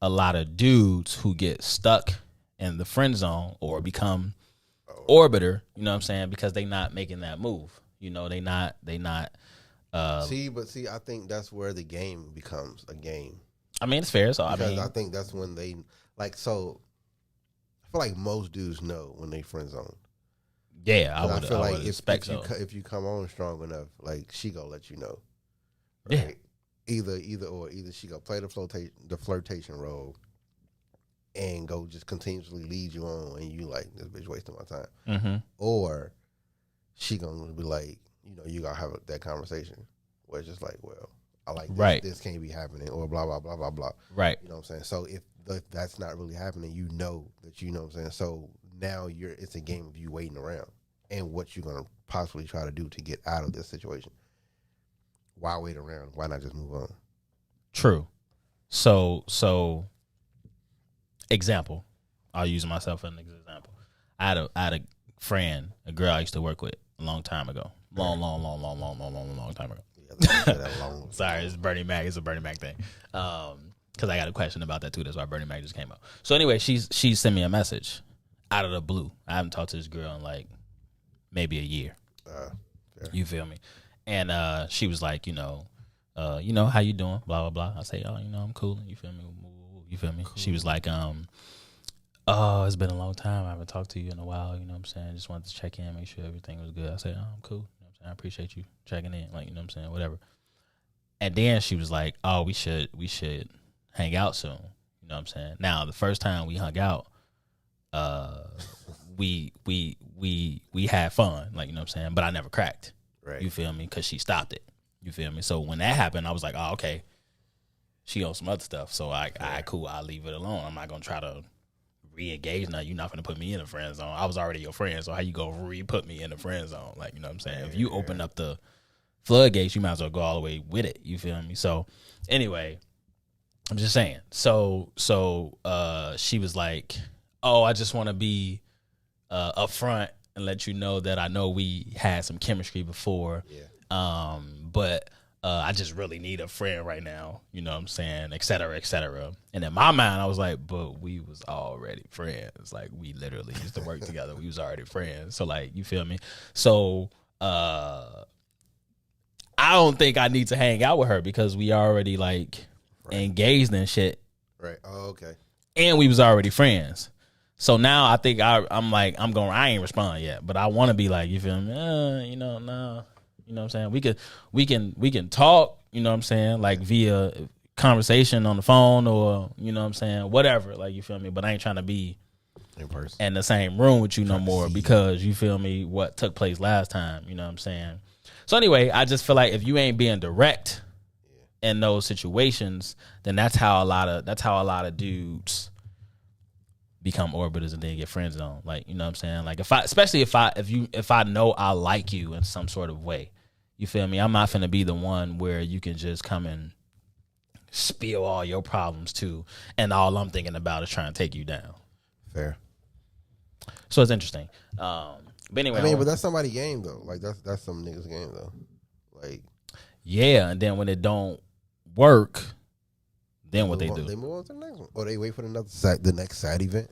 a lot of dudes who get stuck in the friend zone or become orbiter. You know what I'm saying? Because they not making that move. They not. See, I think that's where the game becomes a game. I mean, it's fair. So I think that's when they like. So I feel like most dudes know when they friend zone. Yeah, I 'Cause would. feel I like would expect so. if you come on strong enough, like she gonna let you know. Yeah. Right? Either she gonna play the flirtation role and go just continuously lead you on, and you like, this bitch wasting my time, Mm-hmm. or she gonna be like, you gotta have that conversation where it's just like, well, I like this, Right. this can't be happening, or blah blah blah blah blah. Right. You know what I'm saying? So if that's not really happening, you know what I'm saying. So now it's a game of you waiting around and what you're gonna possibly try to do to get out of this situation. Why wait around? Why not just move on? True. So example. I'll use myself as an example. I had a friend, a girl I used to work with a long time ago. Long time ago. Sorry, it's Bernie Mac. It's a Bernie Mac thing. Because I got a question about that too. That's why Bernie Mac just came up. So anyway, she sent me a message out of the blue. I haven't talked to this girl in like maybe a year. You feel me? And she was like, how you doing? Blah blah blah. I say, I'm cool. You feel me? You feel me? Cool. She was like, oh, it's been a long time. I haven't talked to you in a while. You know what I'm saying? Just wanted to check in, make sure everything was good. I said, I'm cool. You know what I'm saying? I appreciate you checking in. Like, you know what I'm saying? Whatever. And then she was like, oh, we should hang out soon. You know what I'm saying? Now, the first time we hung out, we had fun. Like, you know what I'm saying? But I never cracked. Right. You feel me? Because she stopped it. You feel me? So when that happened, I was like, oh, okay. She on some other stuff. So cool. I'll leave it alone. I'm not gonna try to re-engage now. You're not gonna put me in the friend zone. I was already your friend, so how you gonna re-put me in the friend zone? Like, you know what I'm saying? If you open up the floodgates, you might as well go all the way with it. You feel me? So anyway, I'm just saying. So she was like, oh, I just want to be upfront and let you know that I know we had some chemistry before. Yeah. But I just really need a friend right now, you know what I'm saying, et cetera, et cetera. And in my mind, I was like, but we was already friends. Like, we literally used to work together. We was already friends. So, like, you feel me? So, I don't think I need to hang out with her because we already, like, engaged and shit. Right. Oh, okay. And we was already friends. So now I think I ain't respond yet, but I want to be like, you feel me? No. You know what I'm saying? We can talk, you know what I'm saying, like via conversation on the phone or, you know what I'm saying, whatever, like, you feel me? But I ain't trying to be in person in the same room with you no more because, you feel me, what took place last time, you know what I'm saying? So anyway, I just feel like if you ain't being direct in those situations, then that's how a lot of dudes become orbiters and then get friend zoned. Like, you know what I'm saying? Like, if I know I like you in some sort of way, you feel me? I'm not finna be the one where you can just come and spill all your problems too, and all I'm thinking about is trying to take you down. Fair. So it's interesting. But anyway, I mean, but that's somebody's game though. Like, that's some niggas' game though. Like, yeah, and then when it don't work, then what they do? They move on to the next one, or they wait for the next side event.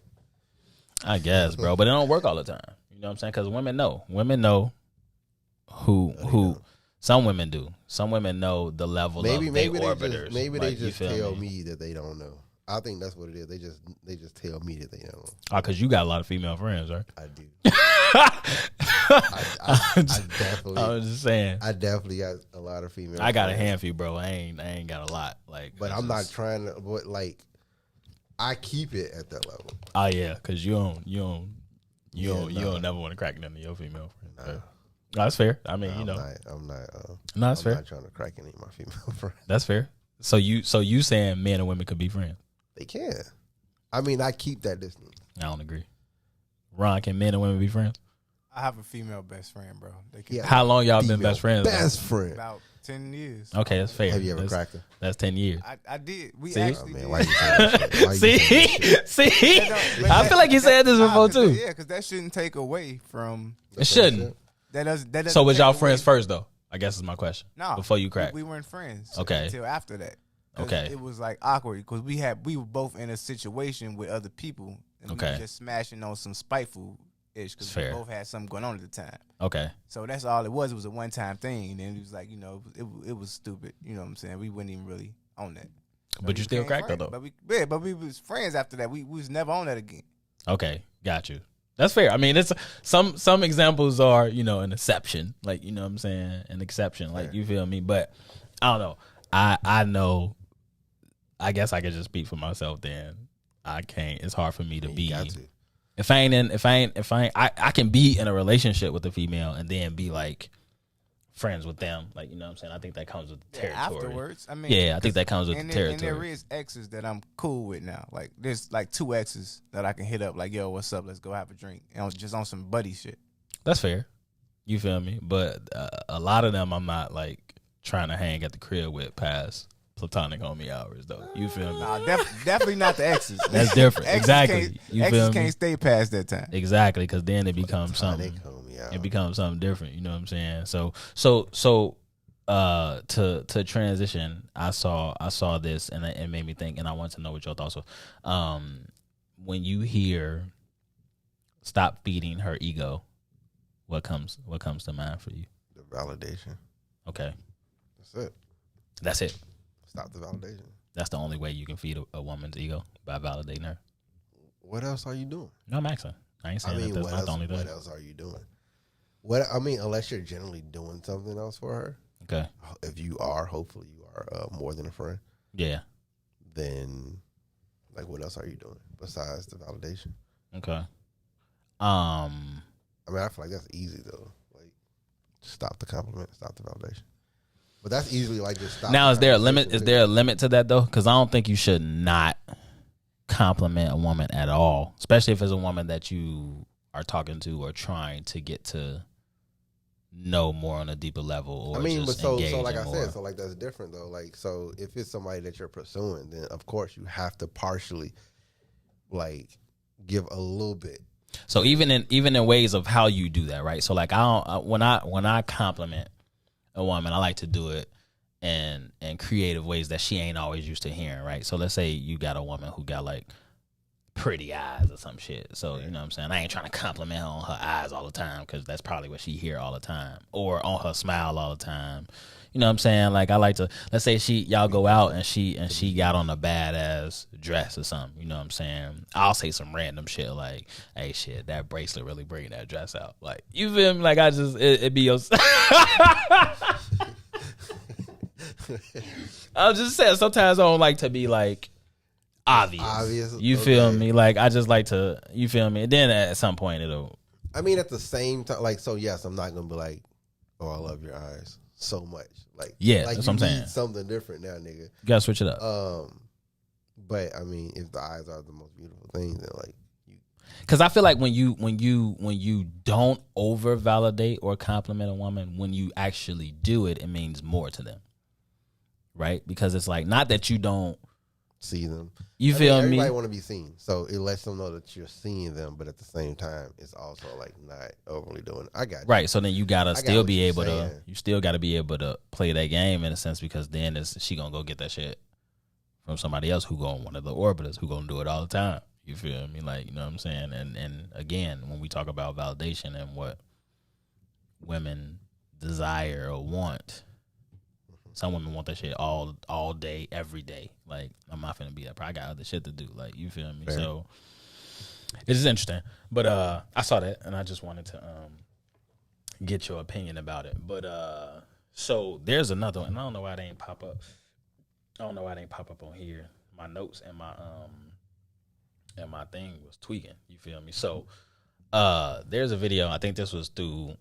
I guess, bro, but it don't work all the time. You know what I'm saying? Because women know who. Some women do. Some women know the level of their orbiters. Maybe they just tell me that they don't know. I think that's what it is. They just tell me that they don't know. Oh, because you got a lot of female friends, right? I do. I definitely. I was just saying. I definitely got a lot of female. I got a handful, bro. I ain't got a lot. Like, but I'm not trying to. But like, I keep it at that level. Oh yeah, because you don't never want to crack none of your female friends. Nah. No, that's fair. I mean, I'm that's fair. I'm not trying to crack any of my female friends. That's fair. So you saying men and women could be friends? They can. I mean, I keep that distance. I don't agree. Ron, can men and women be friends? I have a female best friend, bro. How long y'all been best friends? Best friend. About 10 years. Okay, that's fair. Have you ever cracked her? That's 10 years. I did. We See? actually man, did. why you saying that shit? See? I feel like you said this before too. Yeah, because that shouldn't take away from. It shouldn't. That doesn't. So was y'all friends first though? I guess is my question. No. Before you cracked. We weren't friends. Okay. Until after that. Okay. It was like awkward because we were both in a situation with other people. And we were just smashing on some spiteful ish because we both had something going on at the time. Okay. So that's all it was. It was a one time thing. And then it was like, it was stupid. You know what I'm saying? We weren't even really on that. But you still cracked her though. But we was friends after that. We was never on that again. Okay. Got you. That's fair. I mean, it's some examples are, an exception. Like, you know what I'm saying? An exception. Like, you feel me? But I don't know. I know. I guess I could just speak for myself then. I can't. It's hard for me to be. If I ain't, I can be in a relationship with a female and then be like friends with them. Like, you know what I'm saying? I think that comes with the territory. Afterwards, I mean, I think that comes with the territory. And there is exes that I'm cool with now. Like, there's like 2 exes that I can hit up. Like, yo, what's up? Let's go have a drink. Just on some buddy shit. That's fair. You feel me? But a lot of them, I'm not like trying to hang at the crib with past platonic homie hours, though. You feel me? Nah, definitely not the exes. That's different. Exactly. Exes can't stay past that time. Exactly, because then it becomes something. It becomes something different. You know what I'm saying? So to transition, I saw this and it made me think, and I want to know what your thoughts were. When you hear "stop feeding her ego," what comes to mind for you? The validation. Okay. That's it. That's it. Stop the validation. That's the only way you can feed a woman's ego, by validating her. What else are you doing? No, I'm asking. I ain't saying that's not the only thing. What else are you doing? Unless you're generally doing something else for her. Okay. If you are, hopefully you are more than a friend. Yeah. Then, like, what else are you doing besides the validation? Okay. I feel like that's easy though. Like, stop the compliment, stop the validation. But that's easily like just stop. Now, is there a limit? Is there a limit to that though? Because I don't think you should not compliment a woman at all, especially if it's a woman that you are talking to or trying to get to know more on a deeper level. Or just so like I said, so like that's different though. Like, so if it's somebody that you're pursuing, then of course you have to partially like give a little bit. So even in ways of how you do that, right? So like when I compliment a woman, I like to do it in creative ways that she ain't always used to hearing, right? So let's say you got a woman who got like pretty eyes or some shit. So, you know what I'm saying? I ain't trying to compliment her on her eyes all the time because that's probably what she hear all the time, or on her smile all the time. You know what I'm saying? Like, I like to, let's say y'all go out and she got on a badass dress or something. You know what I'm saying? I'll say some random shit like, hey, shit, that bracelet really bringing that dress out. Like, you feel me? Like, it be your... I'm just saying, sometimes I don't like to be like, obvious. You feel me? Like, I just like to, you feel me? And then at some point it'll... I mean, at the same time, like, so yes, I'm not going to be like, oh, I love your eyes so much. Like, yeah, like that's what I'm saying. Something different now, nigga. You gotta switch it up. But I mean, if the eyes are the most beautiful thing, then like, because I feel like when you don't over validate or compliment a woman, when you actually do it, it means more to them, right? Because it's like, not that you don't see them. You feel me? Everybody want to be seen, so it lets them know that you're seeing them, but at the same time, it's also like not overly doing it. I got you. Right. So then you gotta still be able to. You still gotta be able to play that game in a sense, because then she gonna go get that shit from somebody else who one of the orbiters who gonna do it all the time. You feel me? Like, you know what I'm saying? And again, when we talk about validation and what women desire or want. Some women want that shit all day, every day. Like, I'm not finna be that. I got other shit to do. Like, you feel me? Fair. So it's interesting. But I saw that and I just wanted to get your opinion about it. But so there's another one. I don't know why they ain't pop up. I don't know why they ain't pop up on here. My notes and my thing was tweaking. You feel me? So there's a video. I think this was through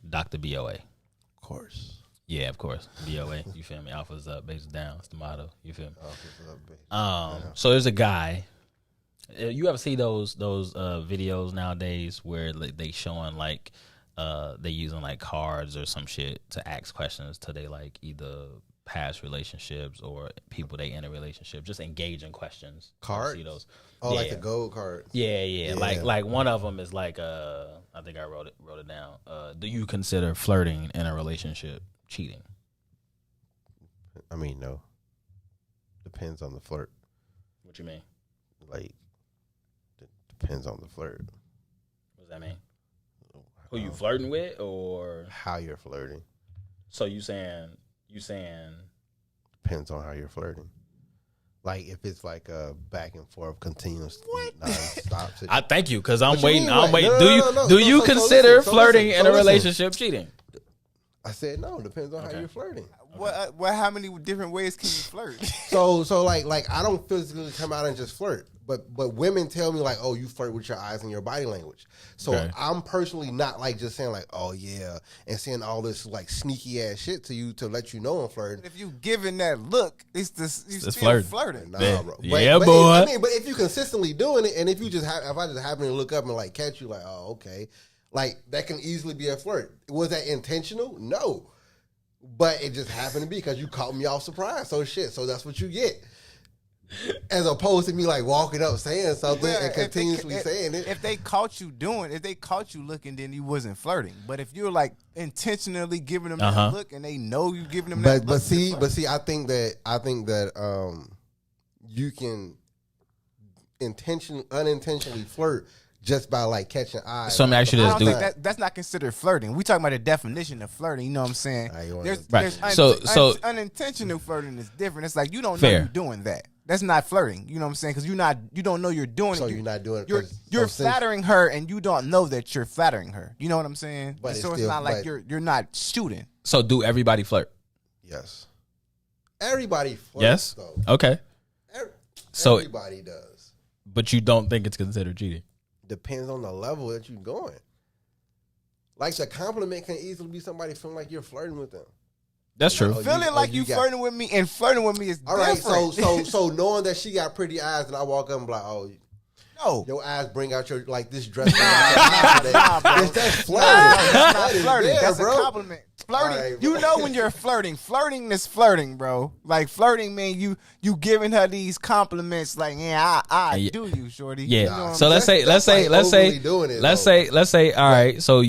Dr. BOA. Of course. Yeah, of course. BOA, you feel me? Alpha's up, bases down. It's the motto. You feel me? Alpha's up, bases down. So there's a guy. You ever see those videos nowadays where they showing like they using like cards or some shit to ask questions to they like either past relationships or people they in a relationship, just engaging questions. Cards? See those? Oh, yeah. Like the gold cards. Yeah. Like one of them is like I think I wrote it down. Do you consider flirting in a relationship cheating? I mean, no. Depends on the flirt. What you mean? Like, depends on the flirt. What does that mean? Who you flirting with, or how you're flirting? So you saying depends on how you're flirting. Like if it's like a back and forth, continuous, non-stop situation. I thank you because I'm What you waiting. mean, I'm like- waiting. No, Do you so consider listen, flirting in a listen. relationship cheating? I said no. Depends on how you're flirting. What? How many different ways can you flirt? So like I don't physically come out and just flirt, but women tell me like, oh, you flirt with your eyes and your body language. So Okay. I'm personally not like just saying like, oh yeah, and saying all this like sneaky ass shit to you to let you know I'm flirting. If you giving that look, it's still flirting. flirting. Nah, Yeah. bro. Yeah, but boy. But if you consistently doing it, and if you just if I just happen to look up and like catch you, like, oh, okay, like that can easily be a flirt. Was that intentional? No, but it just happened to be because you caught me off surprise. So shit. So that's what you get. As opposed to me like walking up saying something Well, and continuously saying it. If they caught you looking, then you wasn't flirting. But if you're like intentionally giving them that look and they know you giving them that look, But see, I think that you can unintentionally flirt just by like catching eyes. So let me ask you this, I don't dude. think that's not considered flirting. We talking about the definition of flirting. You know what I'm saying? Right. There's unintentional flirting is different. It's like you don't know Fair. you're doing that. That's not flirting. You know what I'm saying? Because you don't know you're doing So it. you're not doing it. You're flattering her, and you don't know that you're flattering her. You know what I'm saying? But so it's it's still- not like but- you're not shooting. So do everybody flirt? Yes. Everybody flirts Yes. though. Okay. So- Everybody does. But you don't think it's considered cheating? Depends on the level that you're going. Like the compliment can easily be somebody feeling like you're flirting with them. That's true. Feeling like you flirting with me and flirting with me is All right, different. so knowing that she got pretty eyes, and I walk up and be like, oh, no, your eyes bring out your like this dress. Nah, bro. That's flirting. That's not flirting. Yeah, That's bro. a compliment. Flirting. All right, You bro. know when you're flirting. Flirting is flirting, bro. Like flirting, man. You giving her these compliments, like, yeah, I do you, shorty. Yeah. You know what So I'm let's saying? say, let's say, let's say, doing it, let's though. say. All right. So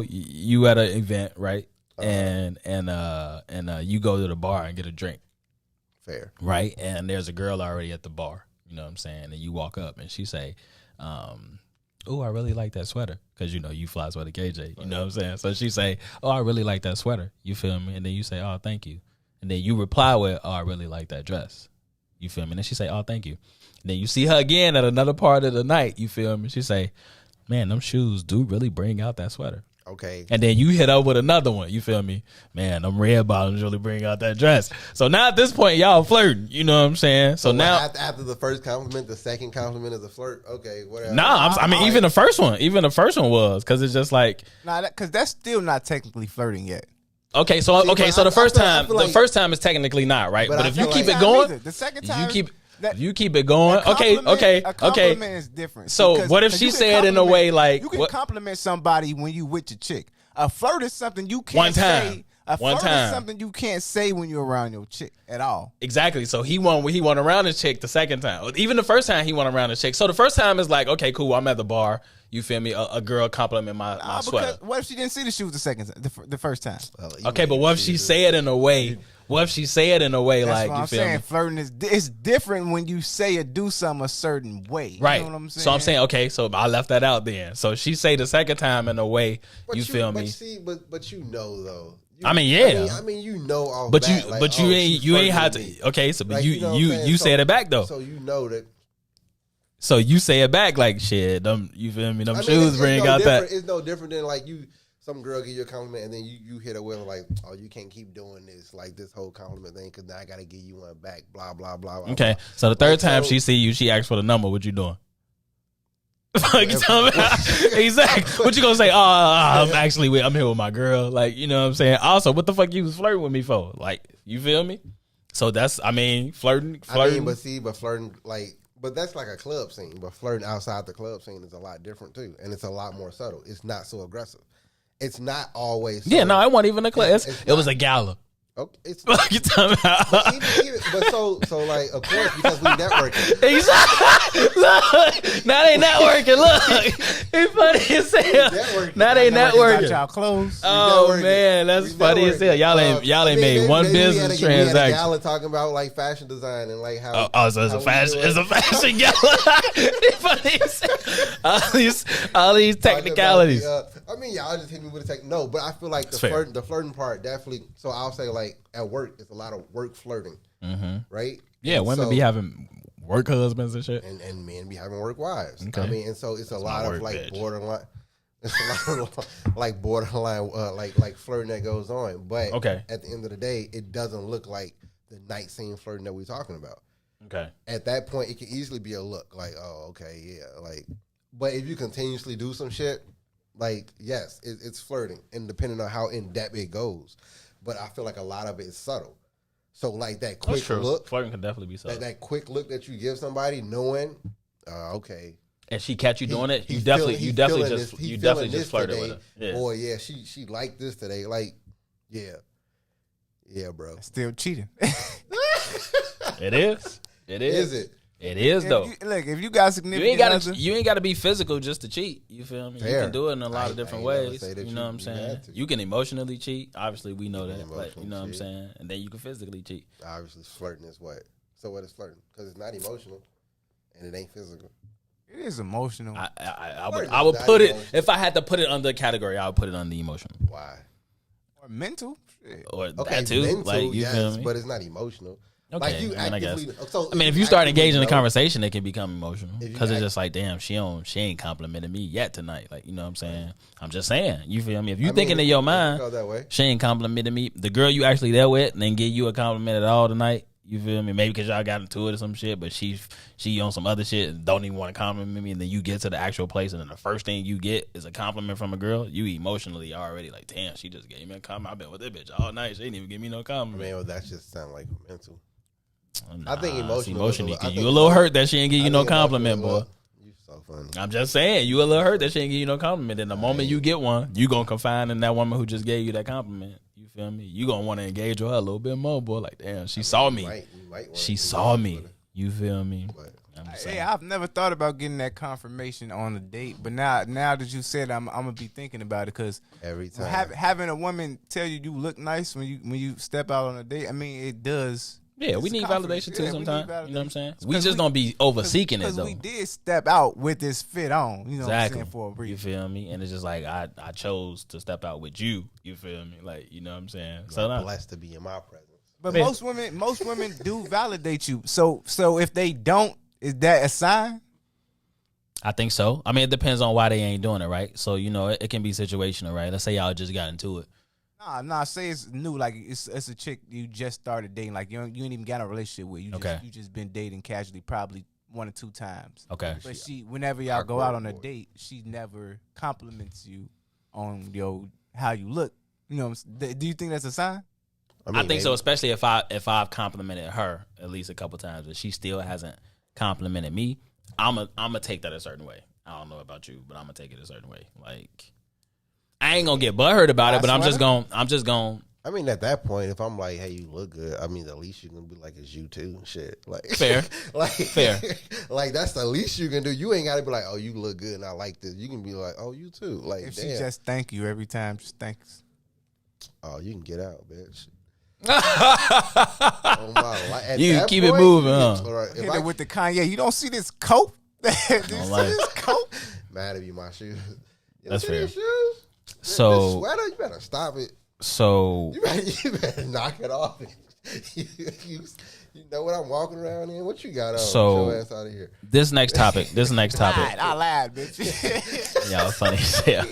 you at an event, right? And you go to the bar and get a drink, Fair. right? And there's a girl already at the bar. You know what I'm saying? And you walk up and she say, "Oh, I really like that sweater," because you fly sweater KJ. You know what I'm saying? So she say, "Oh, I really like that sweater." You feel me? And then you say, "Oh, thank you." And then you reply with, "Oh, I really like that dress." You feel me? And then she say, "Oh, thank you." And then you see her again at another part of the night. You feel me? She say, "Man, them shoes do really bring out that sweater." Okay. And then you hit up with another one. You feel me? Man, them red bottoms really bring out that dress. So now at this point, y'all flirting. You know what I'm saying? So now, after the first compliment, the second compliment is a flirt. Okay, whatever. nah, I mean, even the first one was, because it's just like, Nah, because that's still not technically flirting yet. okay, so See, okay, but so the I first feel time, like- the first time is technically not right. But But I if you feel keep like- it going, The second time, you keep it going. a Okay, compliment- a okay. compliment is different. So Because- what if 'cause she you can said in a compliment- way like, you can what- compliment somebody when you with your chick. A flirt is something you can't One time. say. A One flirt time. is something you can't say when you're around your chick at all. Exactly. So he went around his chick the second time. Even the first time he went around his chick. So the first time is like, okay, cool. I'm at the bar. You feel me? A girl compliment my sweater. What if she didn't see the shoes the second time, the first time? Okay, but what if she say it in a way? What if she say it in a way That's like what you I'm feel saying. me? Flirting it's different when you say or do something a certain way. Right. You know what I'm saying? So I'm saying, okay, so I left that out then. So she say the second time in a way, But you feel me? See, but you know though. I mean, yeah. I mean, you know all. But that, you like, but oh, you ain't she's you ain't flirting had with me. to. Okay, so but Like, you know what I'm saying? you So- said it back though. So you know that. So you say it back like shit. You feel me? Them I mean, shoes it's bring no out that. different- It's no different than like you. Some girl give you a compliment and then you hit her with like, oh, you can't keep doing this like this whole compliment thing because now I gotta give you one back. Blah blah blah. blah Okay, blah. so the third Like, time so- she see you, she asks for the number. What you doing? Like, you tell me exactly. What you gonna say? Oh, I'm here with my girl. Like, you know what I'm saying? Also, what the fuck you was flirting with me for? Like, you feel me? So that's, flirting. I mean, but flirting like, but that's like a club scene. But flirting outside the club scene is a lot different too, and it's a lot more subtle. It's not so aggressive. It's not always. Yeah, no, it wasn't even a class. It's It was not- a gala. Okay, it's Like you talking about? but so like of course because we networking. Exactly. Look, now they networking. Look, it's funny as hell. networking. Now they Got networking. y'all clothes. Oh networking. man, that's We funny as hell. networking. Y'all ain't made one maybe business we had a transaction. gala talking about like fashion design and like how. So it's how a we fashion. do it. It's a fashion gala. It's funny as hell. all these Talking about technicalities. I mean, y'all just hit me with a tech. No, but I feel like It's fair. the flirting part definitely. So I'll say like at work, it's a lot of work flirting. right? Yeah, And women so- be having work husbands and shit. and men be having work wives. Okay. I mean, and so it's a That's lot my of work, like bitch. borderline. It's a lot of like borderline, like flirting that goes on. But Okay. at the end of the day, it doesn't look like the night scene flirting that we're talking about. Okay. At that point, it can easily be a look like, oh, okay, yeah, like. But if you continuously do some shit, like, yes, it's flirting, and depending on how in depth it goes. But I feel like a lot of it is subtle. So like that That's quick true. look, Flirting can definitely be so. that quick look that you give somebody, knowing, okay. And she catch you doing it, you he's definitely feeling just this- he's you feeling definitely just this flirted today. with her. Yeah. Boy, yeah, she liked this today. Like, yeah, bro. Still cheating. It is. It is. Is it? It is though. If you got You significant ain't gotta other, you ain't gotta be physical just to cheat. You feel me? You Fair. can do it in a lot I of different ain't never ways. say that You know what I'm you saying? had to. You can emotionally cheat. Obviously, we know You that. can But you know what I'm emotionally saying? And then you can physically cheat. Obviously, flirting is what. So what is flirting? Because it's not emotional, and it ain't physical. it is emotional. I would put it if I had to put it under a category. I would put it under emotional Why? or mental. Shit. or Okay, that too. mental, Like you yes, feel me? but it's not emotional. Okay, Like you I mean, I guess. actively. So I mean, if you start actively engaging in a know- conversation, it can become emotional If you because it's act- just like, damn, she ain't complimented me yet tonight. Like, you know what I'm saying? I'm just saying. You feel me? If you I thinking mean, in your it mind, go that way. she ain't complimented me. The girl you actually there with, and then give you a compliment at all tonight. You feel me? Maybe because y'all got into it or some shit, but she on some other shit and don't even want to compliment me. And then you get to the actual place, and then the first thing you get is a compliment from a girl. You emotionally already like, damn, she just gave me a compliment. I've been with this bitch all night. She didn't even give me no I compliment. mean, well, that just sound like mental. Nah, I think it's emotional. emotionally. I think You a little hurt that she ain't give I you no think emotional compliment, boy. look, You so funny. I'm just saying, you a little hurt that she ain't give you no compliment. Then the moment you get one, you gonna confide in that woman who just gave you that compliment. You feel me? You gonna want to engage with her a little bit more, boy. Like, damn, she saw me. You might wanna She be saw honest me. with her, You feel me? but I'm just Hey, saying. I've never thought about getting that confirmation on a date, but now that you said, I'm gonna be thinking about it because every time. having a woman tell you look nice when you step out on a date, I mean, it does. Yeah, we It's need confidence. validation too Yeah, we need sometimes. You know what I'm validation. saying? We Because just don't be over seeking it though. we did step out with this fit on, you know what I'm Exactly. saying, for a You reason. feel me? And it's just like I chose to step out with you. You feel me? Like, you know what I'm saying? So I'm now, blessed to be in my presence. But Man. most women do validate you. So if they don't, is that a sign? I think so. I mean, it depends on why they ain't doing it, right? So, you know, it can be situational, right? Let's say y'all just got into it. Nah. Say it's new, like it's a chick you just started dating, like you ain't even got a relationship with. Okay. You just been dating casually, probably 1 or 2 times. Okay. But whenever y'all go out on a Awkward boy. date, she never compliments you on how you look. You know, do you think that's a sign? I think so, maybe. especially if I've complimented her at least a couple times, but she still hasn't complimented me. I'm a take that a certain way. I don't know about you, but I'm gonna take it a certain way. Like, I ain't gonna get butthurt about it, but I'm just gonna. I mean, at that point, if I'm like, "Hey, you look good," I mean, the least you can be like is you too. Shit, like Fair. like Fair. like that's the least you can do. You ain't got to be like, "Oh, you look good," and I like this. You can be like, "Oh, you too." Like, If damn. she just thank you every time, just thanks. Oh, you can get out, bitch. Oh my life. At You that keep it point, moving, huh? all right, if Hit I her with the Kanye. You don't see this coat? Do you see like it. this coat? mad at you, my shoes. You That's see fair. these shoes? This So sweater, you better stop it. so You better knock it off. you know what I'm walking around in? What you got on? So- Get your ass out of here. this next topic, I lied, bitch. y'all funny as hell.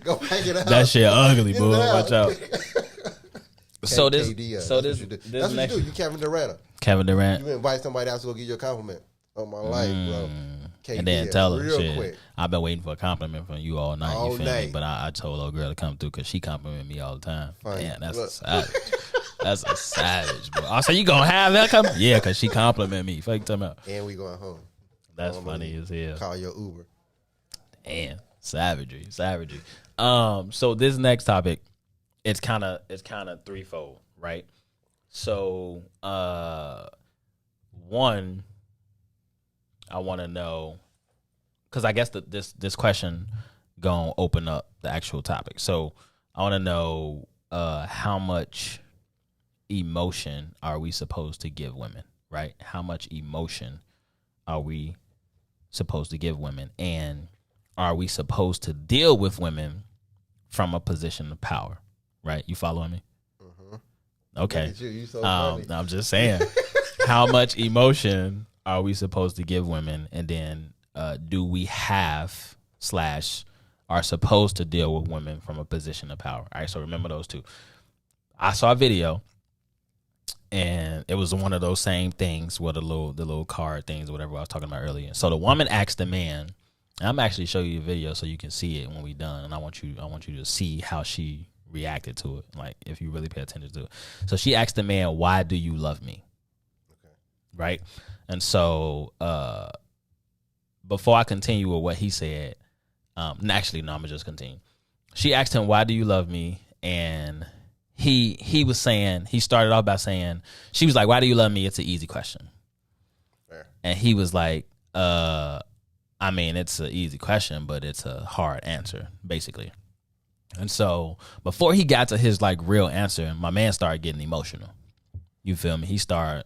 Go pack it up. That shit ugly, Get boy. it out. Watch out. So this, KD, so that's this, what you do. this That's next what you do. You Kevin Durant. Kevin Durant, You invite somebody else to go give you a compliment. On my life, bro. KD, and then tell her real shit. quick. I've been waiting for a compliment from you all night. All You feel night. me? But I told old girl to come through because she complimented me all the time. Fine. Man, that's Look. a savage. That's a savage, bro. I said you gonna have that come? Yeah, because she complimented me. Fuck you talking about? And we going home. That's Don't funny believe as it. hell. Call your Uber. Damn, savagery. So this next topic, it's kind of threefold, right? So, one, I want to know, because I guess this question gonna open up the actual topic. So I want to know how much emotion are we supposed to give women, right? How much emotion are we supposed to give women, and are we supposed to deal with women from a position of power, right? You following me? Okay. Look at you so funny. I'm just saying. How much emotion are we supposed to give women? And then do we have / are supposed to deal with women from a position of power? All right, so remember those two. I saw a video, and it was one of those same things with the little card things or whatever I was talking about earlier. So the woman asked the man, and I'm actually show you a video so you can see it when we done, and I want you to see how she reacted to it, like if you really pay attention to it. So she asked the man, "Why do you love me?" Okay. Right? And so before I continue with what he said, actually no, I'm gonna just continue. She asked him, "Why do you love me?" And he was saying, he started off by saying, she was like, "Why do you love me? It's an easy question." Fair. And he was like, I mean, it's an easy question, but it's a hard answer, basically. And so before he got to his like real answer, my man started getting emotional. You feel me? He started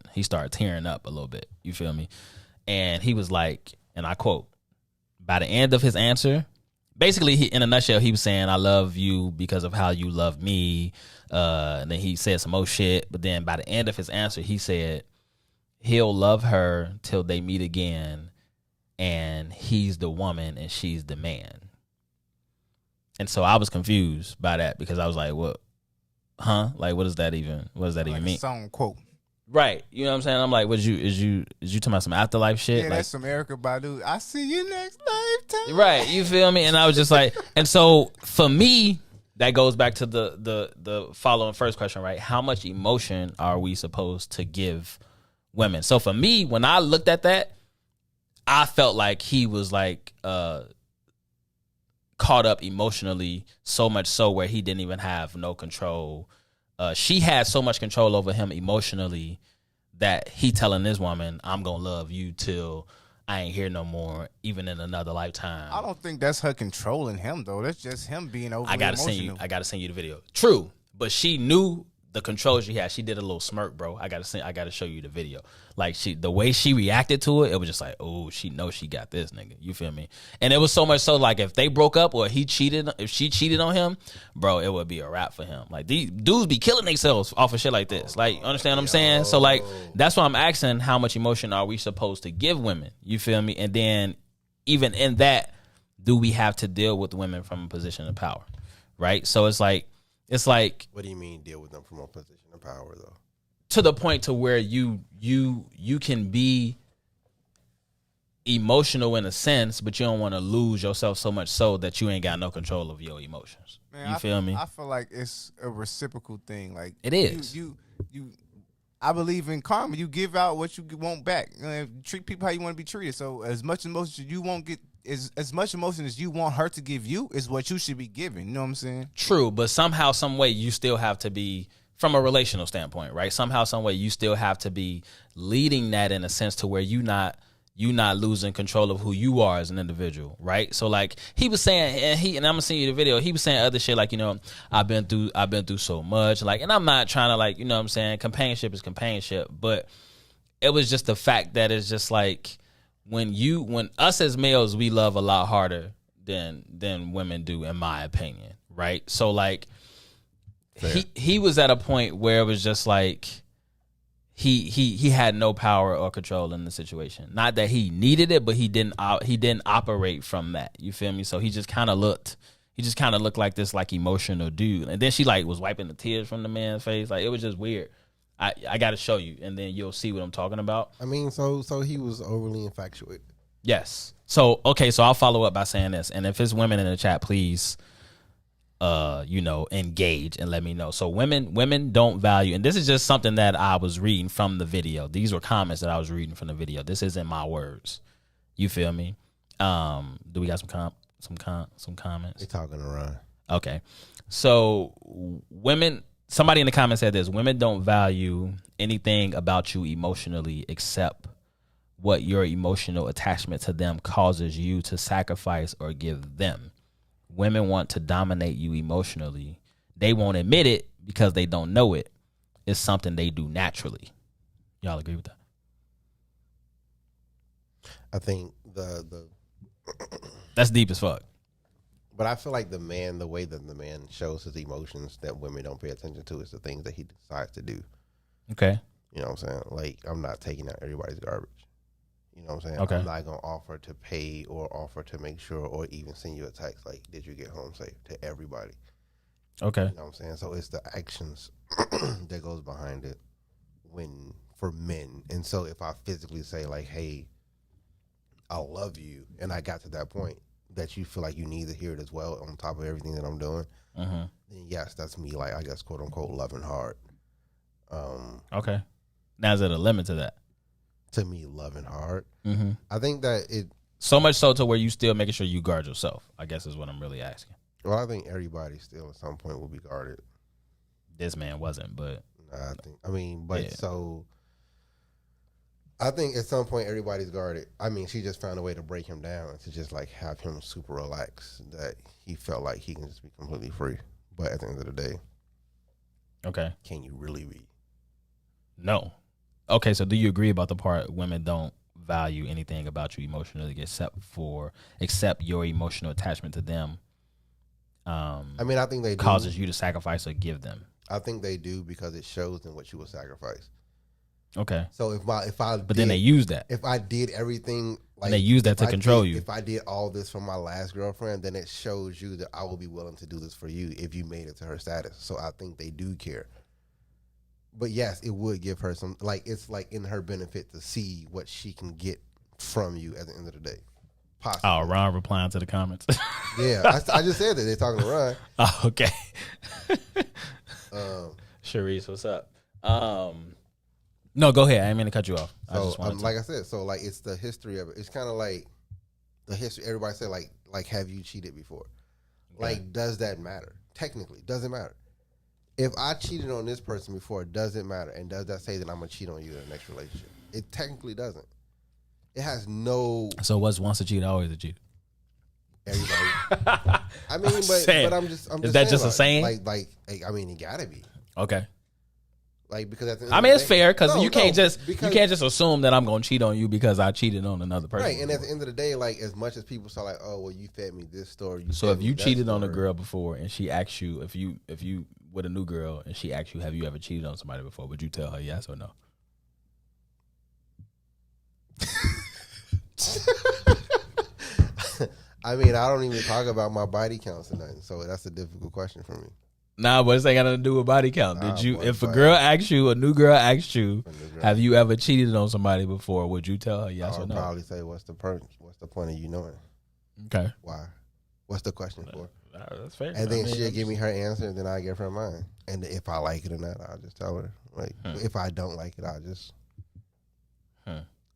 tearing up a little bit. You feel me? And he was like, and I quote, by the end of his answer, basically, in a nutshell, he was saying, "I love you because of how you love me." And then he said some more shit. But then by the end of his answer, he said he'll love her till they meet again. And he's the woman and she's the man. And so I was confused by that because I was like, "What? Huh? Like, what does that even mean?" Song quote. Right. You know what I'm saying? I'm like, is you talking about some afterlife shit? Yeah, like, that's some Erykah Badu. I see you next lifetime. Right. You feel me? And I was just like, and so for me, that goes back to the following first question, right? How much emotion are we supposed to give women? So for me, when I looked at that, I felt like he was like caught up emotionally, so much so where he didn't even have no control. She had so much control over him emotionally that he telling this woman, "I'm gonna love you till I ain't here no more, even in another lifetime." I don't think that's her controlling him though. That's just him being overly emotional. I gotta send you the video. True, but she knew the control she had. She did a little smirk, bro. I gotta show you the video. Like the way she reacted to it, it was just like, oh, she knows she got this, nigga. You feel me? And it was so much so, like, if they broke up or if she cheated on him, bro, it would be a wrap for him. Like, these dudes be killing themselves off of shit like this. Like, understand what I'm saying? So like, that's why I'm asking, how much emotion are we supposed to give women? You feel me? And then even in that, do we have to deal with women from a position of power? Right? So it's like, what do you mean deal with them from a position of power though? To the point to where you can be emotional in a sense, but you don't want to lose yourself so much so that you ain't got no control of your emotions. Man, you feel me? I feel like it's a reciprocal thing. Like it is. You I believe in karma. You give out what you want back. Treat people how you want to be treated. So as much emotion you won't get, as much emotion as you want her to give you is what you should be giving. You know what I'm saying? True, but somehow, some way, you still have to be, from a relational standpoint, right? Somehow, some way, you still have to be leading that in a sense to where you not losing control of who you are as an individual, right? So like he was saying, and I'm gonna send you the video. He was saying other shit like, you know, I've been through so much, like, and I'm not trying to, like, you know what I'm saying, companionship is companionship, but it was just the fact that it's just like when us as males, we love a lot harder than women do, in my opinion, right? So like he was at a point where it was just like he had no power or control in the situation. Not that he needed it, but he didn't operate from that. You feel me? So he just kind of looked like this like emotional dude. And then she like was wiping the tears from the man's face. Like, it was just weird. I got to show you, and then you'll see what I'm talking about. I mean, so he was overly infatuated. Yes. So okay, so I'll follow up by saying this, and if it's women in the chat, please, engage and let me know. So women don't value, and this is just something that I was reading from the video. These were comments that I was reading from the video. This isn't my words. You feel me? Do we got some comments? They talking around. Okay. So somebody in the comments said this: women don't value anything about you emotionally except what your emotional attachment to them causes you to sacrifice or give them. Women want to dominate you emotionally. They won't admit it because they don't know it. It's something they do naturally. Y'all agree with that? I think the that's deep as fuck. But I feel like the way that the man shows his emotions that women don't pay attention to is the things that he decides to do. Okay. You know what I'm saying? Like, I'm not taking out everybody's garbage. You know what I'm saying? Okay. I'm not going to offer to pay or offer to make sure or even send you a text like, did you get home safe, to everybody. Okay. You know what I'm saying? So it's the actions that goes behind it for men. And so if I physically say like, hey, I love you, and I got to that point that you feel like you need to hear it as well on top of everything that I'm doing, then yes, that's me, like, I guess, quote unquote, loving hard. Okay. Now, is it a limit to that? To me, loving hard. I think that it... So much so to where you still making sure you guard yourself, I guess is what I'm really asking. Well, I think everybody still at some point will be guarded. This man wasn't, but... So... I think at some point everybody's guarded. I mean, she just found a way to break him down and to just like have him super relaxed that he felt like he can just be completely free. But at the end of the day, okay, can you really be? No. Okay, so do you agree about the part women don't value anything about you emotionally except your emotional attachment to them? I mean, I think they causes you to sacrifice or give them. I think they do because it shows them what you will sacrifice. Okay. So then they use that. If I did everything, like, and they use that to control you. If I did all this for my last girlfriend, then it shows you that I will be willing to do this for you if you made it to her status. So I think they do care. But yes, it would give her some, like, it's like in her benefit to see what she can get from you at the end of the day. Possibly. Oh, Ron replying to the comments. Yeah, I just said that they're talking to Ron. Oh, okay. Sharice, what's up? No, go ahead. I didn't mean to cut you off. So, like I said, so like it's the history of it. It's kind of like the history. Everybody say like, have you cheated before? Okay. Like, does that matter? Technically, doesn't matter. If I cheated on this person before, does it matter? And does that say that I'm gonna cheat on you in the next relationship? It technically doesn't. It has no. So what's once a cheat, always a cheat? Everybody. I mean, but I'm just. Is that just a saying? Like, I mean, it gotta be. Okay. Like, because at the end I of mean, the it's day, fair because you can't just assume that I'm gonna cheat on you because I cheated on another person. Right, and at the end of the day, like, as much as people say like, oh, well, you fed me this story. So if you cheated on a girl before and she asks you if you with a new girl and she asks you, have you ever cheated on somebody before? Would you tell her yes or no? I mean, I don't even talk about my body counts or nothing, so that's a difficult question for me. Nah, but it's ain't got nothing to do with body count. If a girl asks you, a new girl asks you, have you ever cheated on somebody before? Would you tell her yes or no? I'll probably say, what's the point of you knowing? Okay. Why? What's the question for? That's fair. And then she'll give me her answer, and then I give her mine. And if I like it or not, I'll just tell her. Like, if I don't like it, I'll just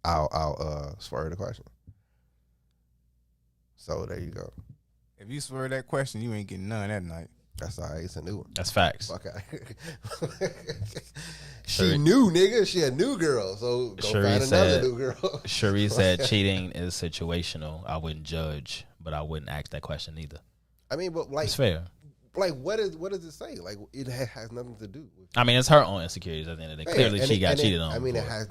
I'll swerve the question. So there you go. If you swerve that question, you ain't getting none that night. That's all right. It's a new one. That's facts. Okay. She knew, nigga. She a new girl. So go find another new girl. Cherie said cheating is situational. I wouldn't judge, but I wouldn't ask that question either. I mean, but like, it's fair. Like, what does it say? Like, it has nothing to do with. I mean, it's her own insecurities at the end of the day. Clearly, she got cheated on. I mean, it has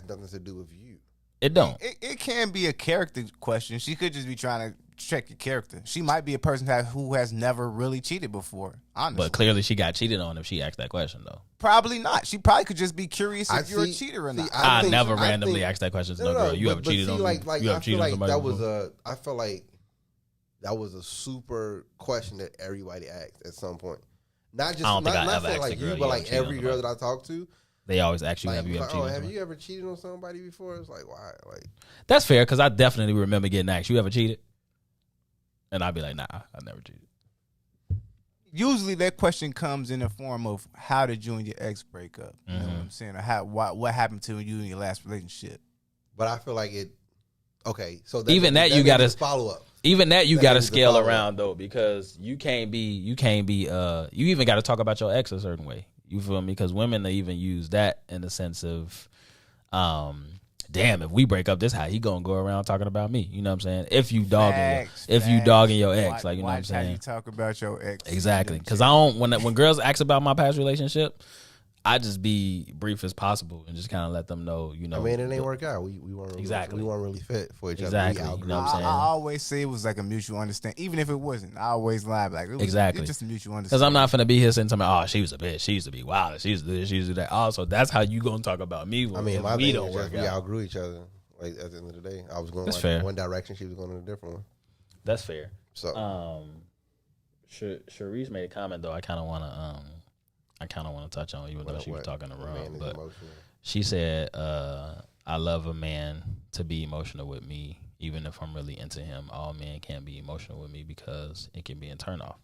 nothing to do with you. It don't. It can be a character question. She could just be trying to check your character. She might be a person who has never really cheated before, honestly. But clearly she got cheated on if she asked that question, though. Probably not. She probably could just be curious if you're a cheater or not. I never randomly asked that question to no girl. You ever cheated on me? You ever cheated on somebody before? I feel like that was a super question that everybody asked at some point. Not just not saying like you, but like every girl that I talk to. They always ask you, like, have you ever cheated on have you ever cheated on somebody before? It's like, why? Like, that's fair, because I definitely remember getting asked, you ever cheated? And I'd be like, nah, I never cheated. Usually that question comes in the form of, how did you and your ex break up? You know what I'm saying? Or what happened to you in your last relationship? But I feel like it, okay. So even that you got to follow up. Even that you got to scale around, though, because you can't be, you even got to talk about your ex a certain way. You feel me? Because women, they even use that in the sense of, damn, if we break up, this how he gonna go around talking about me. You know what I'm saying? If you dogging your ex, like, you know what I'm saying? How you talk about your ex? Exactly. Because I don't, when girls ask about my past relationship, I just be brief as possible and just kind of let them know, you know. I mean, it ain't work out. We weren't Exactly. We weren't really fit for each Exactly. other. You know what I'm saying? I always say it was like a mutual understanding, even if it wasn't. I always lie like it was, Exactly. It's just a mutual understanding. Because I'm not finna be here saying to me, oh, she was a bitch. She used to be wild. She used to this. She used to that. Also, that's how you gonna talk about me. I mean, if my we thing don't is work just we out. outgrew each other. Like at the end of the day, I was going That's like fair. one direction. She was going in a different one. That's fair. So, Sharice made a comment though. I kind of want to touch on, even though she was talking around. But she said, "I love a man to be emotional with me, even if I'm really into him. All men can't be emotional with me because it can be a turnoff."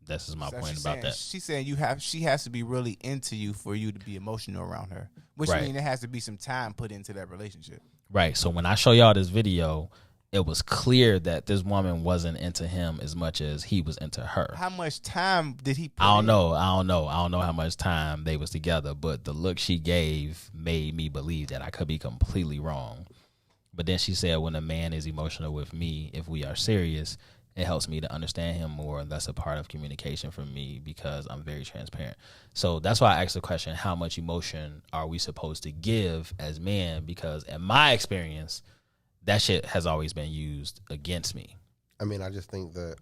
This is my point about that. She's saying she has to be really into you for you to be emotional around her, which Right. means there has to be some time put into that relationship. Right. So when I show y'all this video, it was clear that this woman wasn't into him as much as he was into her. How much time did he put I don't in? know. I don't know how much time they was together, but the look she gave made me believe that I could be completely wrong. But then she said, when a man is emotional with me, if we are serious, it helps me to understand him more. That's a part of communication for me because I'm very transparent. So that's why I asked the question, how much emotion are we supposed to give as men? Because in my experience, that shit has always been used against me. I mean, I just think that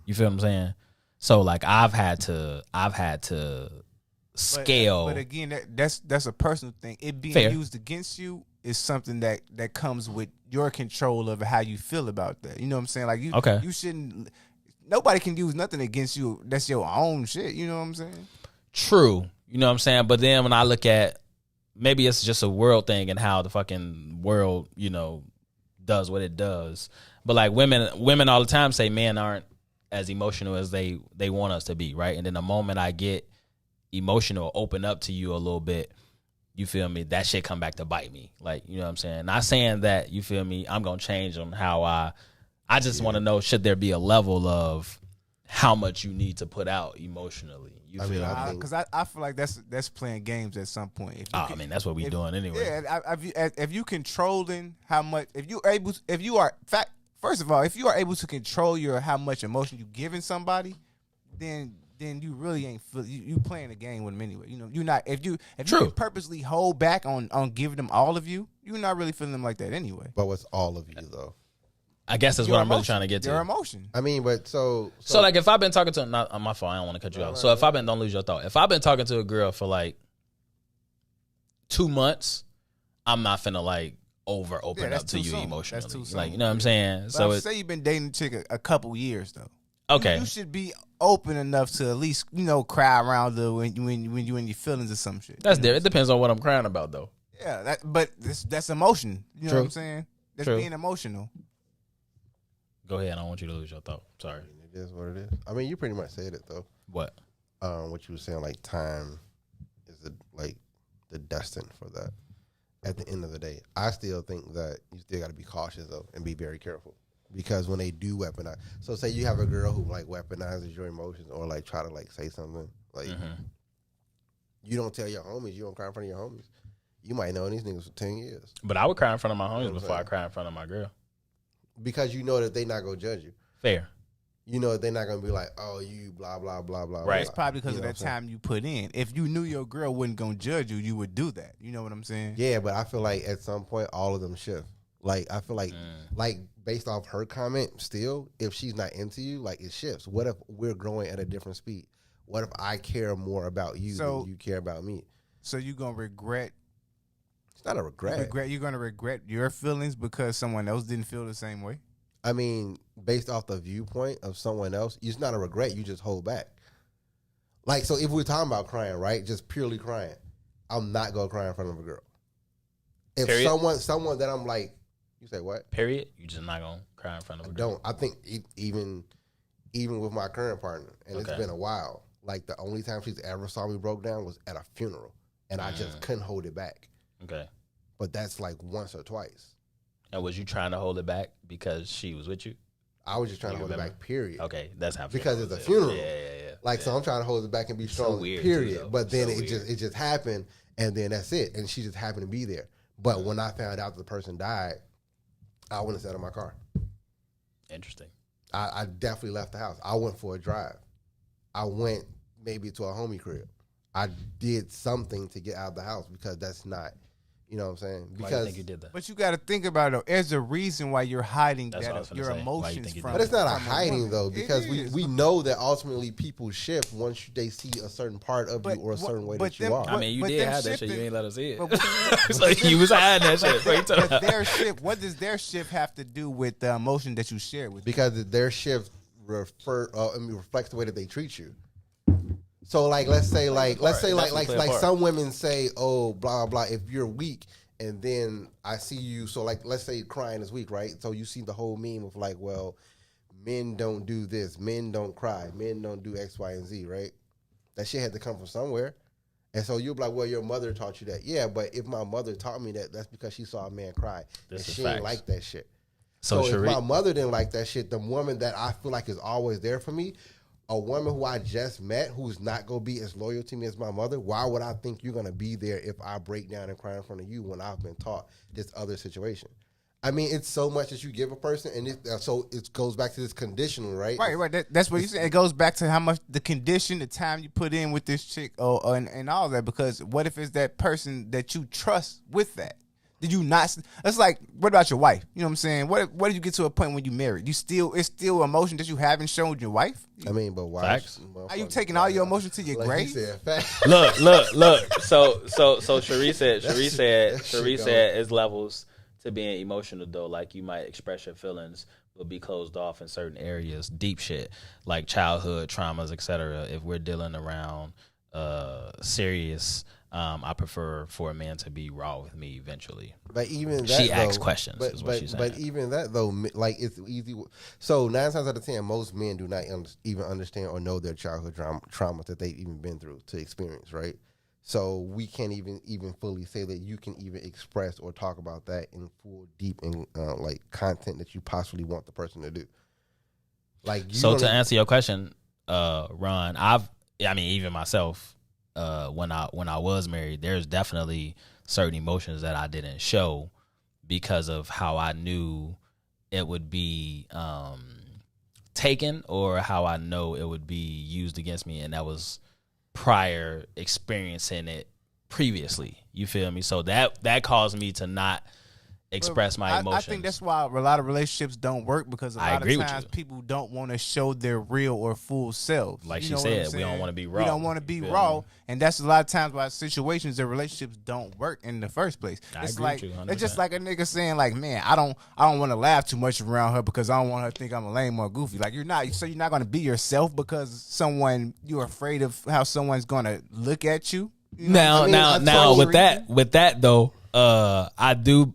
you feel what I'm saying? So like I've had to scale. But again, that's a personal thing. It being Fair. used against you is something that comes with your control of how you feel about that. You know what I'm saying? Like you shouldn't. Nobody can use nothing against you. That's your own shit. You know what I'm saying? True. You know what I'm saying? But then when I look at, maybe it's just a world thing and how the fucking world, you know, does what it does. But like women all the time say men aren't as emotional as they want us to be, right? And then the moment I get emotional, open up to you a little bit, you feel me, that shit come back to bite me. Like, you know what I'm saying? Not saying that, you feel me, I'm gonna change on how I just want to know, should there be a level of how much you need to put out emotionally? You feel me? Because I feel like that's playing games at some point. I mean, that's what we doing anyway. Yeah, if you controlling how much, if you are first of all, if you are able to control how much emotion you giving somebody, then you really ain't you playing a game with them anyway. You know, you're not if you can purposely hold back on giving them all of you, you're not really feeling them like that anyway. But what's all of you though? I guess that's what I'm really trying to get to. Your emotion. I mean, but so like if I've been talking to, not on my phone, I don't want to cut you off. So if I've been, don't lose your thought. If I've been talking to a girl for like 2 months, I'm not finna like open up to you emotionally. That's too soon. Like, you know what I'm saying? But so say you've been dating a chick a couple years though. Okay. You should be open enough to at least, you know, cry around her when you in your feelings or some shit. That's different. It depends on what I'm crying about though. Yeah, but that's emotion. You know what I'm saying? That's being emotional. Go ahead. I don't want you to lose your thought. Sorry. It is what it is. I mean, you pretty much said it though. What? What you were saying, like time is the destined for that. At the end of the day, I still think that you still got to be cautious though and be very careful because when they do weaponize, so say you have a girl who like weaponizes your emotions or like try to like say something like you don't tell your homies, you don't cry in front of your homies. You might know these niggas for 10 years. But I would cry in front of my homies before I cry in front of my girl. Because you know that they not gonna judge you. Fair. You know that they're not gonna be like, oh, you blah blah blah blah. Right. It's probably because of that time you put in. If you knew your girl wasn't gonna judge you, you would do that. You know what I'm saying? Yeah, but I feel like at some point all of them shift. Like I feel like based off her comment, still, if she's not into you, like it shifts. What if we're growing at a different speed? What if I care more about you than you care about me? So you gonna regret? It's not a regret. You're gonna regret your feelings because someone else didn't feel the same way. I mean, based off the viewpoint of someone else, it's not a regret. You just hold back. Like, so if we're talking about crying, right? Just purely crying, I'm not gonna cry in front of a girl. If Period. someone that I'm like, you say what? Period. You just not gonna cry in front of a girl. I think even with my current partner, and it's been a while. Like the only time she's ever saw me broke down was at a funeral, and I just couldn't hold it back. Okay. But that's like once or twice. And was you trying to hold it back because she was with you? I was just trying to hold it back, period. Okay, that's how. Because it's a funeral. Yeah. Like, so I'm trying to hold it back and be strong, weird, period. too, but then so it just happened, and then that's it. And she just happened to be there. But when I found out the person died, I went and sat in my car. Interesting. I definitely left the house. I went for a drive. I went maybe to a homie crib. I did something to get out of the house because that's not, you know what I'm saying? Because why do you think you did that? But you got to think about it, though. There's a reason why you're hiding That's what I was that gonna your say. Why you emotions think you from. did but it's not a from hiding woman. though, It because is. we know that ultimately people shift once they see a certain part of you or a certain way that you are. I mean, you But did them have that shit. shifting- You ain't let us see it. But- So you was hiding that shit. What you talking But about? their shift. What does their shift have to do with the emotion that you share with? Because their shift reflects the way that they treat you. So like, let's say like some women say, oh, blah, blah, if you're weak, and then I see you, so like, let's say crying is weak, right? So you see the whole meme of like, well, men don't do this, men don't cry, men don't do X, Y, and Z, right? That shit had to come from somewhere. And so you'll be like, well, your mother taught you that. Yeah, but if my mother taught me that, that's because she saw a man cry. This and is she facts. didn't like that shit. So So if Sheree- my mother didn't like that shit, the woman that I feel like is always there for me, a woman who I just met who's not going to be as loyal to me as my mother, why would I think you're going to be there if I break down and cry in front of you when I've been taught this other situation? I mean, it's so much that you give a person, and so it goes back to this conditional, right? Right. That's what you said. It goes back to how much the condition, the time you put in with this chick, and all that. Because what if it's that person that you trust with that? Did you not? It's like, what about your wife? You know what I'm saying? What did you get to a point when you married? It's still emotion that you haven't shown your wife. I mean, but why? Facts. Are you taking all your emotion to your grave? Look. So Sheree said it's levels to being emotional though. Like you might express your feelings, but be closed off in certain areas, deep shit like childhood traumas, etc. If we're dealing around serious, I prefer for a man to be raw with me eventually. But even that, she though, asks questions. But, is what she's saying. but even that though, like it's easy. So 9 times out of 10, most men do not even understand or know their childhood trauma that they've even been through to experience, right? So we can't even fully say that you can even express or talk about that in full, deep, and like content that you possibly want the person to do. Like, so to answer your question, Ron, even myself, when I was married, there's definitely certain emotions that I didn't show because of how I knew it would be taken or how I know it would be used against me, and that was prior experiencing it previously. You feel me? So that caused me to not express my emotions. I think that's why a lot of relationships don't work, because a lot agree of with times you. people don't want to show their real or full selves. Like You she know what I'm said, we don't saying? want to be raw. We don't want to be You feel raw, me? and that's a lot of times why situations and relationships don't work in the first place. I It's agree like with you, it's just 100%. like a nigga saying like, man, I don't want to laugh too much around her because I don't want her to think I'm a lame or goofy. Like you're not going to be yourself because you're afraid of how someone's going to look at you. You know what I'm saying? Now with that though, I do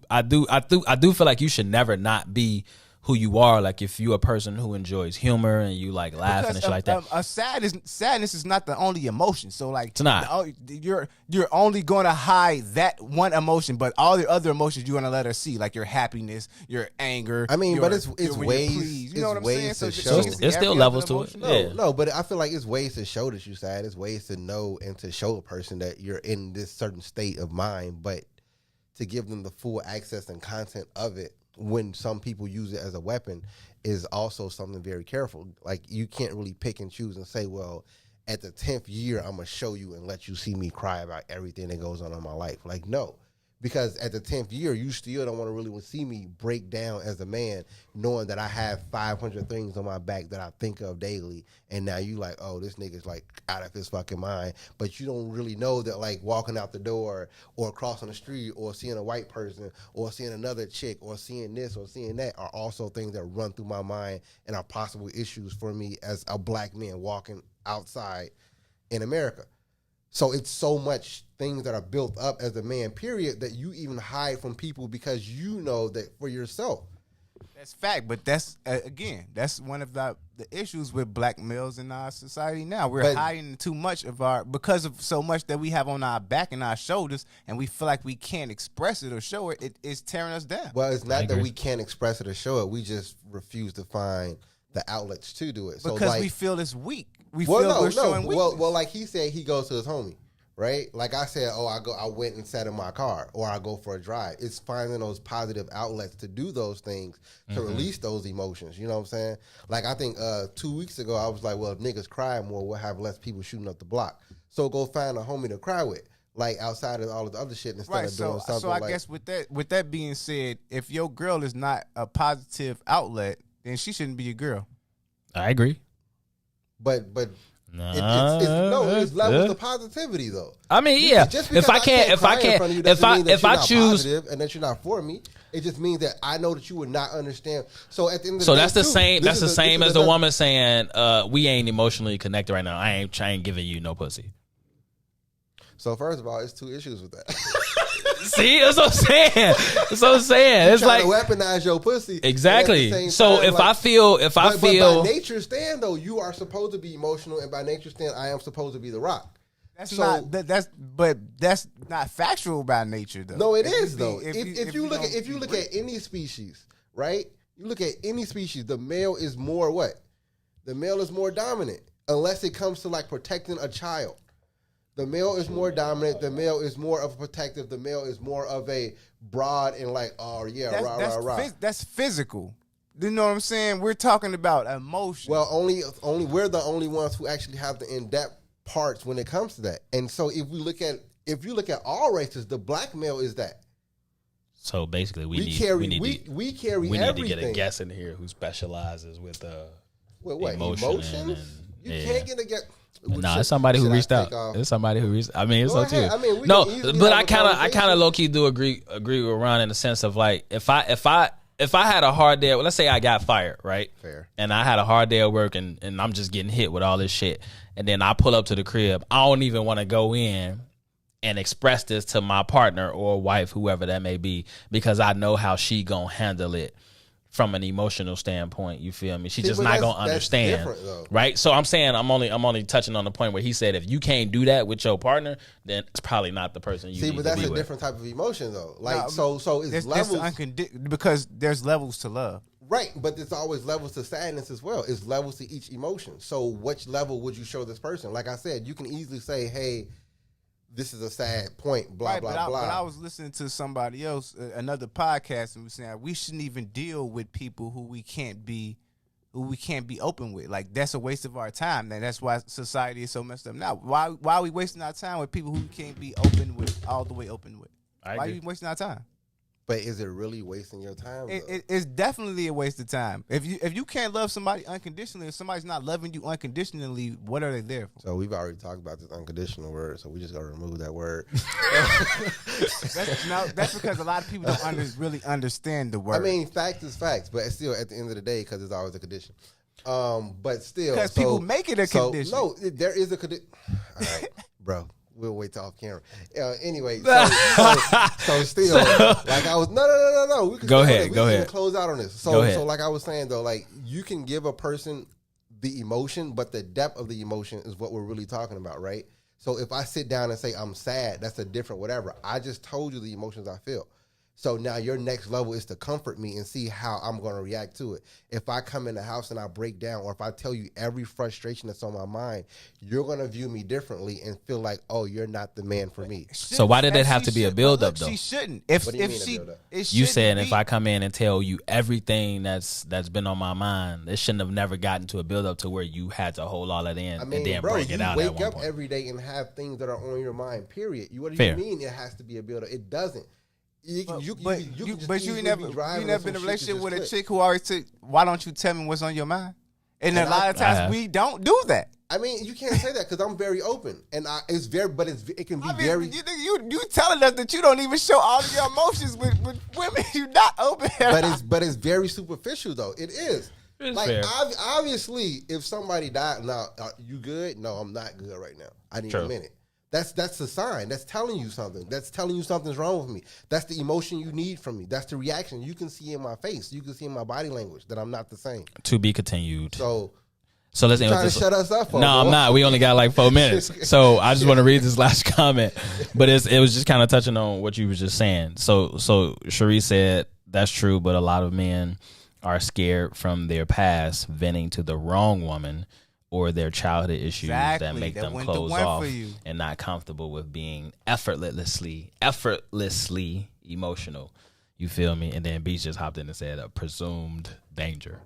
feel like you should never not be who you are. Like if you're a person who enjoys humor and you like laughing and shit like that. Sadness is not the only emotion. So like It's not. You're only going to hide that one emotion, but all the other emotions you're going to let her see, like your happiness, your anger. I mean, but it's when you're ways. pleased. You know what I'm ways saying? to So show. she can see It's still every levels other to it. emotion. Yeah. No, but I feel like it's ways to show that you're sad. It's ways to know and to show a person that you're in this certain state of mind, but to give them the full access and content of it when some people use it as a weapon is also something very careful. Like you can't really pick and choose and say, well, at the 10th year, I'm going to show you and let you see me cry about everything that goes on in my life. Like, no. Because at the 10th year, you still don't want to really see me break down as a man, knowing that I have 500 things on my back that I think of daily. And now you like, oh, this nigga's like out of his fucking mind. But you don't really know that like walking out the door or crossing the street or seeing a white person or seeing another chick or seeing this or seeing that are also things that run through my mind and are possible issues for me as a black man walking outside in America. So it's so much things that are built up as a man, period, that you even hide from people because you know that for yourself. That's fact, but that's again, that's one of the issues with black males in our society now. We're hiding too much of because of so much that we have on our back and our shoulders, and we feel like we can't express it or show it. It is tearing us down. Well, it's not that we can't express it or show it. We just refuse to find the outlets to do it. Because so like, we feel it's weak. We well, feel we're showing weakness. Well, like he said, he goes to his homie, right? Like I said, I went and sat in my car, or I go for a drive. It's finding those positive outlets to do those things, to release those emotions. You know what I'm saying? Like I think 2 weeks ago, I was like, well, if niggas cry more, we'll have less people shooting up the block. So go find a homie to cry with, like outside of all of the other shit, instead of doing something. So I guess with that being said, if your girl is not a positive outlet, then she shouldn't be your girl. I agree. But it's levels of positivity though. I mean, yeah. If I choose, and that you're not for me, it just means that I know that you would not understand. So at the end of the so day, that's the same. That's the same as the woman saying, "We ain't emotionally connected right now. I ain't giving you no pussy." So first of all, it's two issues with that. See, that's what I'm saying. That's what I'm saying. It's like to weaponize your pussy. Exactly. So if I feel, but by nature stand though, you are supposed to be emotional, and by nature stand, I am supposed to be the rock. That's not factual by nature though. No, it is though. If you look at any species, right? You look at any species, the male is more what? The male is more dominant, unless it comes to like protecting a child. The male is more dominant. The male is more of a protective. The male is more of a broad and like, oh yeah, rah. That's physical. You know what I'm saying? We're talking about emotion. Well, only we're the only ones who actually have the in-depth parts when it comes to that. And so if you look at all races, the black male is that. So basically, we need everything. to get a guest in here who specializes with emotions. You can't get a guest. Nah, it's somebody who reached out. It's somebody who reached. I mean, it's up to you. No, but I kind of low key do agree with Ron in the sense of like if I had a hard day, let's say I got fired, right? Fair. And I had a hard day at work, and I'm just getting hit with all this shit, and then I pull up to the crib. I don't even want to go in and express this to my partner or wife, whoever that may be, because I know how she gonna handle it from an emotional standpoint. You feel me? She's just not gonna understand, right? So I'm saying I'm only touching on the point where he said if you can't do that with your partner, then it's probably not the person you need to be with. But that's a different type of emotion though. Like so it's levels because there's levels to love. Right, but there's always levels to sadness as well. It's levels to each emotion. So which level would you show this person? Like I said, you can easily say, hey, this is a sad point, blah, blah, blah. But I was listening to somebody else, another podcast, and was saying we shouldn't even deal with people who we can't be open with. Like, that's a waste of our time. And that's why society is so messed up now. Why are we wasting our time with people who we can't be open with, all the way open with? Why are you wasting our time? But is it really wasting your time? It's definitely a waste of time. If you can't love somebody unconditionally, if somebody's not loving you unconditionally, what are they there for? So we've already talked about this unconditional word, so we just gotta remove that word. That's because a lot of people don't really understand the word. I mean, fact is facts, but it's still at the end of the day, because it's always a condition. But still, because people make it a condition. No, there is a condition. All right, bro. We'll wait till off camera. Anyway, so still, like I was, no. We can go ahead. Close out on this. So like I was saying though, like you can give a person the emotion, but the depth of the emotion is what we're really talking about, right? So if I sit down and say I'm sad, that's a different whatever. I just told you the emotions I feel. So now your next level is to comfort me and see how I'm going to react to it. If I come in the house and I break down, or if I tell you every frustration that's on my mind, you're going to view me differently and feel like, oh, you're not the man for me. So why did it have to be a build-up, though? She shouldn't. What do you mean a build-up? You said if I come in and tell you everything that's been on my mind, it shouldn't have never gotten to a build-up to where you had to hold all that in and then break it out at one point. You wake up every day and have things that are on your mind, period. What do you mean it has to be a build-up? It doesn't. But you never been in a relationship with a chick who always said, "Why don't you tell me what's on your mind?" And a lot of times we don't do that. I mean, you can't say that because I'm very open, and it can be very. You telling us that you don't even show all of your emotions with women. You're not open. But it's very superficial though. It is. It's like fair. Obviously, if somebody died, now you good? No, I'm not good right now. I need a minute. That's a sign. That's telling you something. That's telling you something's wrong with me. That's the emotion you need from me. That's the reaction you can see in my face. You can see in my body language that I'm not the same. To be continued. So let's end with this. Shut us up. No, I'm not. We only got like 4 minutes. So I just want to read this last comment. But it was just kind of touching on what you were just saying. So Cherie said that's true, but a lot of men are scared from their past venting to the wrong woman or their childhood issues that Exactly, make that them went to close one for off you. and not comfortable with being effortlessly emotional. You feel me? And then Beach just hopped in and said a presumed danger.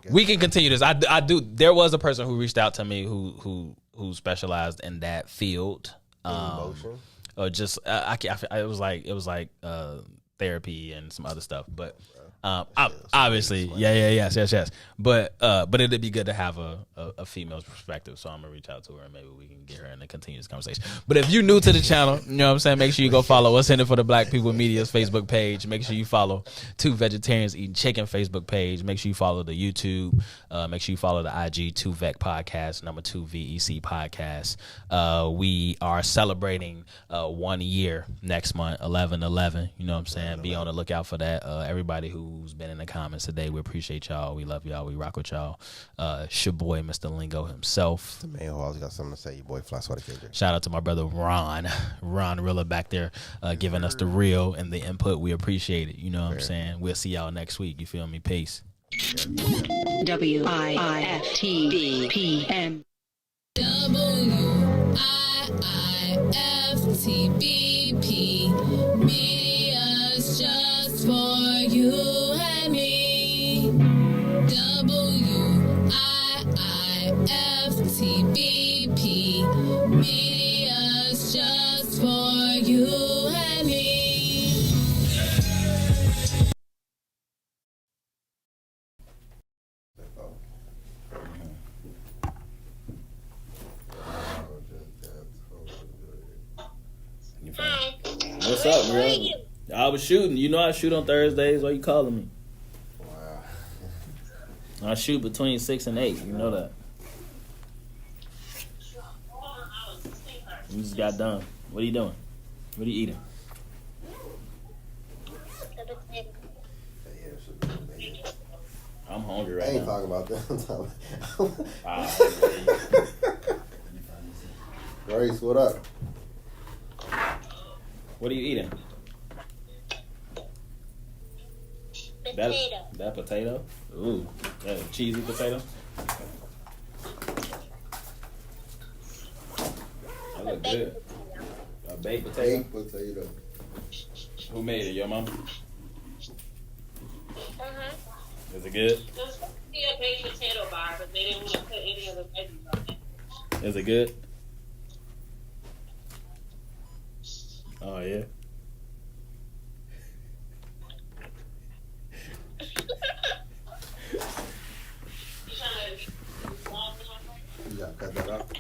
We can continue this. I do. There was a person who reached out to me who specialized in that field. Emotion. Or just it was like therapy and some other stuff, but obviously, yes. But it'd be good to have a female's perspective, so I'm gonna reach out to her and maybe we can get her in to continue this conversation. But if you're new to the channel, you know what I'm saying, make sure you go follow us in it for the Black People Media's Facebook page. Make sure you follow Two Vegetarians Eating Chicken Facebook page. Make sure you follow the YouTube. Make sure you follow the IG 2VEC podcast, number 2 VEC podcast. We are celebrating 1 year next month, 11/11. You know what I'm saying? Be on the lookout for that. Everybody who's been in the comments today, we appreciate y'all. We love y'all. We rock with y'all. It's your boy, Mr. Lingo himself. The man who always got something to say. Your boy Fly Sweater KJ. Shout out to my brother Ron Rilla back there, giving us the real and the input. We appreciate it. You know what I'm saying? We'll see y'all next week. You feel me? Peace. WIIFTBP. WIIFTBP. Media's just for you and me. WIIFTBP. Media's just for you and me. What's up, bro? I was shooting. You know I shoot on Thursdays. Why you calling me? Wow. I shoot between 6 and 8. You know that. You just got done. What are you doing? What are you eating? I'm hungry I right ain't now. talking about that. I'm talking Grace, what up? What are you eating? Potato. That potato? Ooh, that a cheesy potato? That look good. A baked potato? Baked potato. Who made it? Your mom? Uh-huh. Is it good? It was supposed to be a baked potato bar, but they didn't want to put any of the veggies on it. Is it good? Oh, yeah. You gotta cut that out.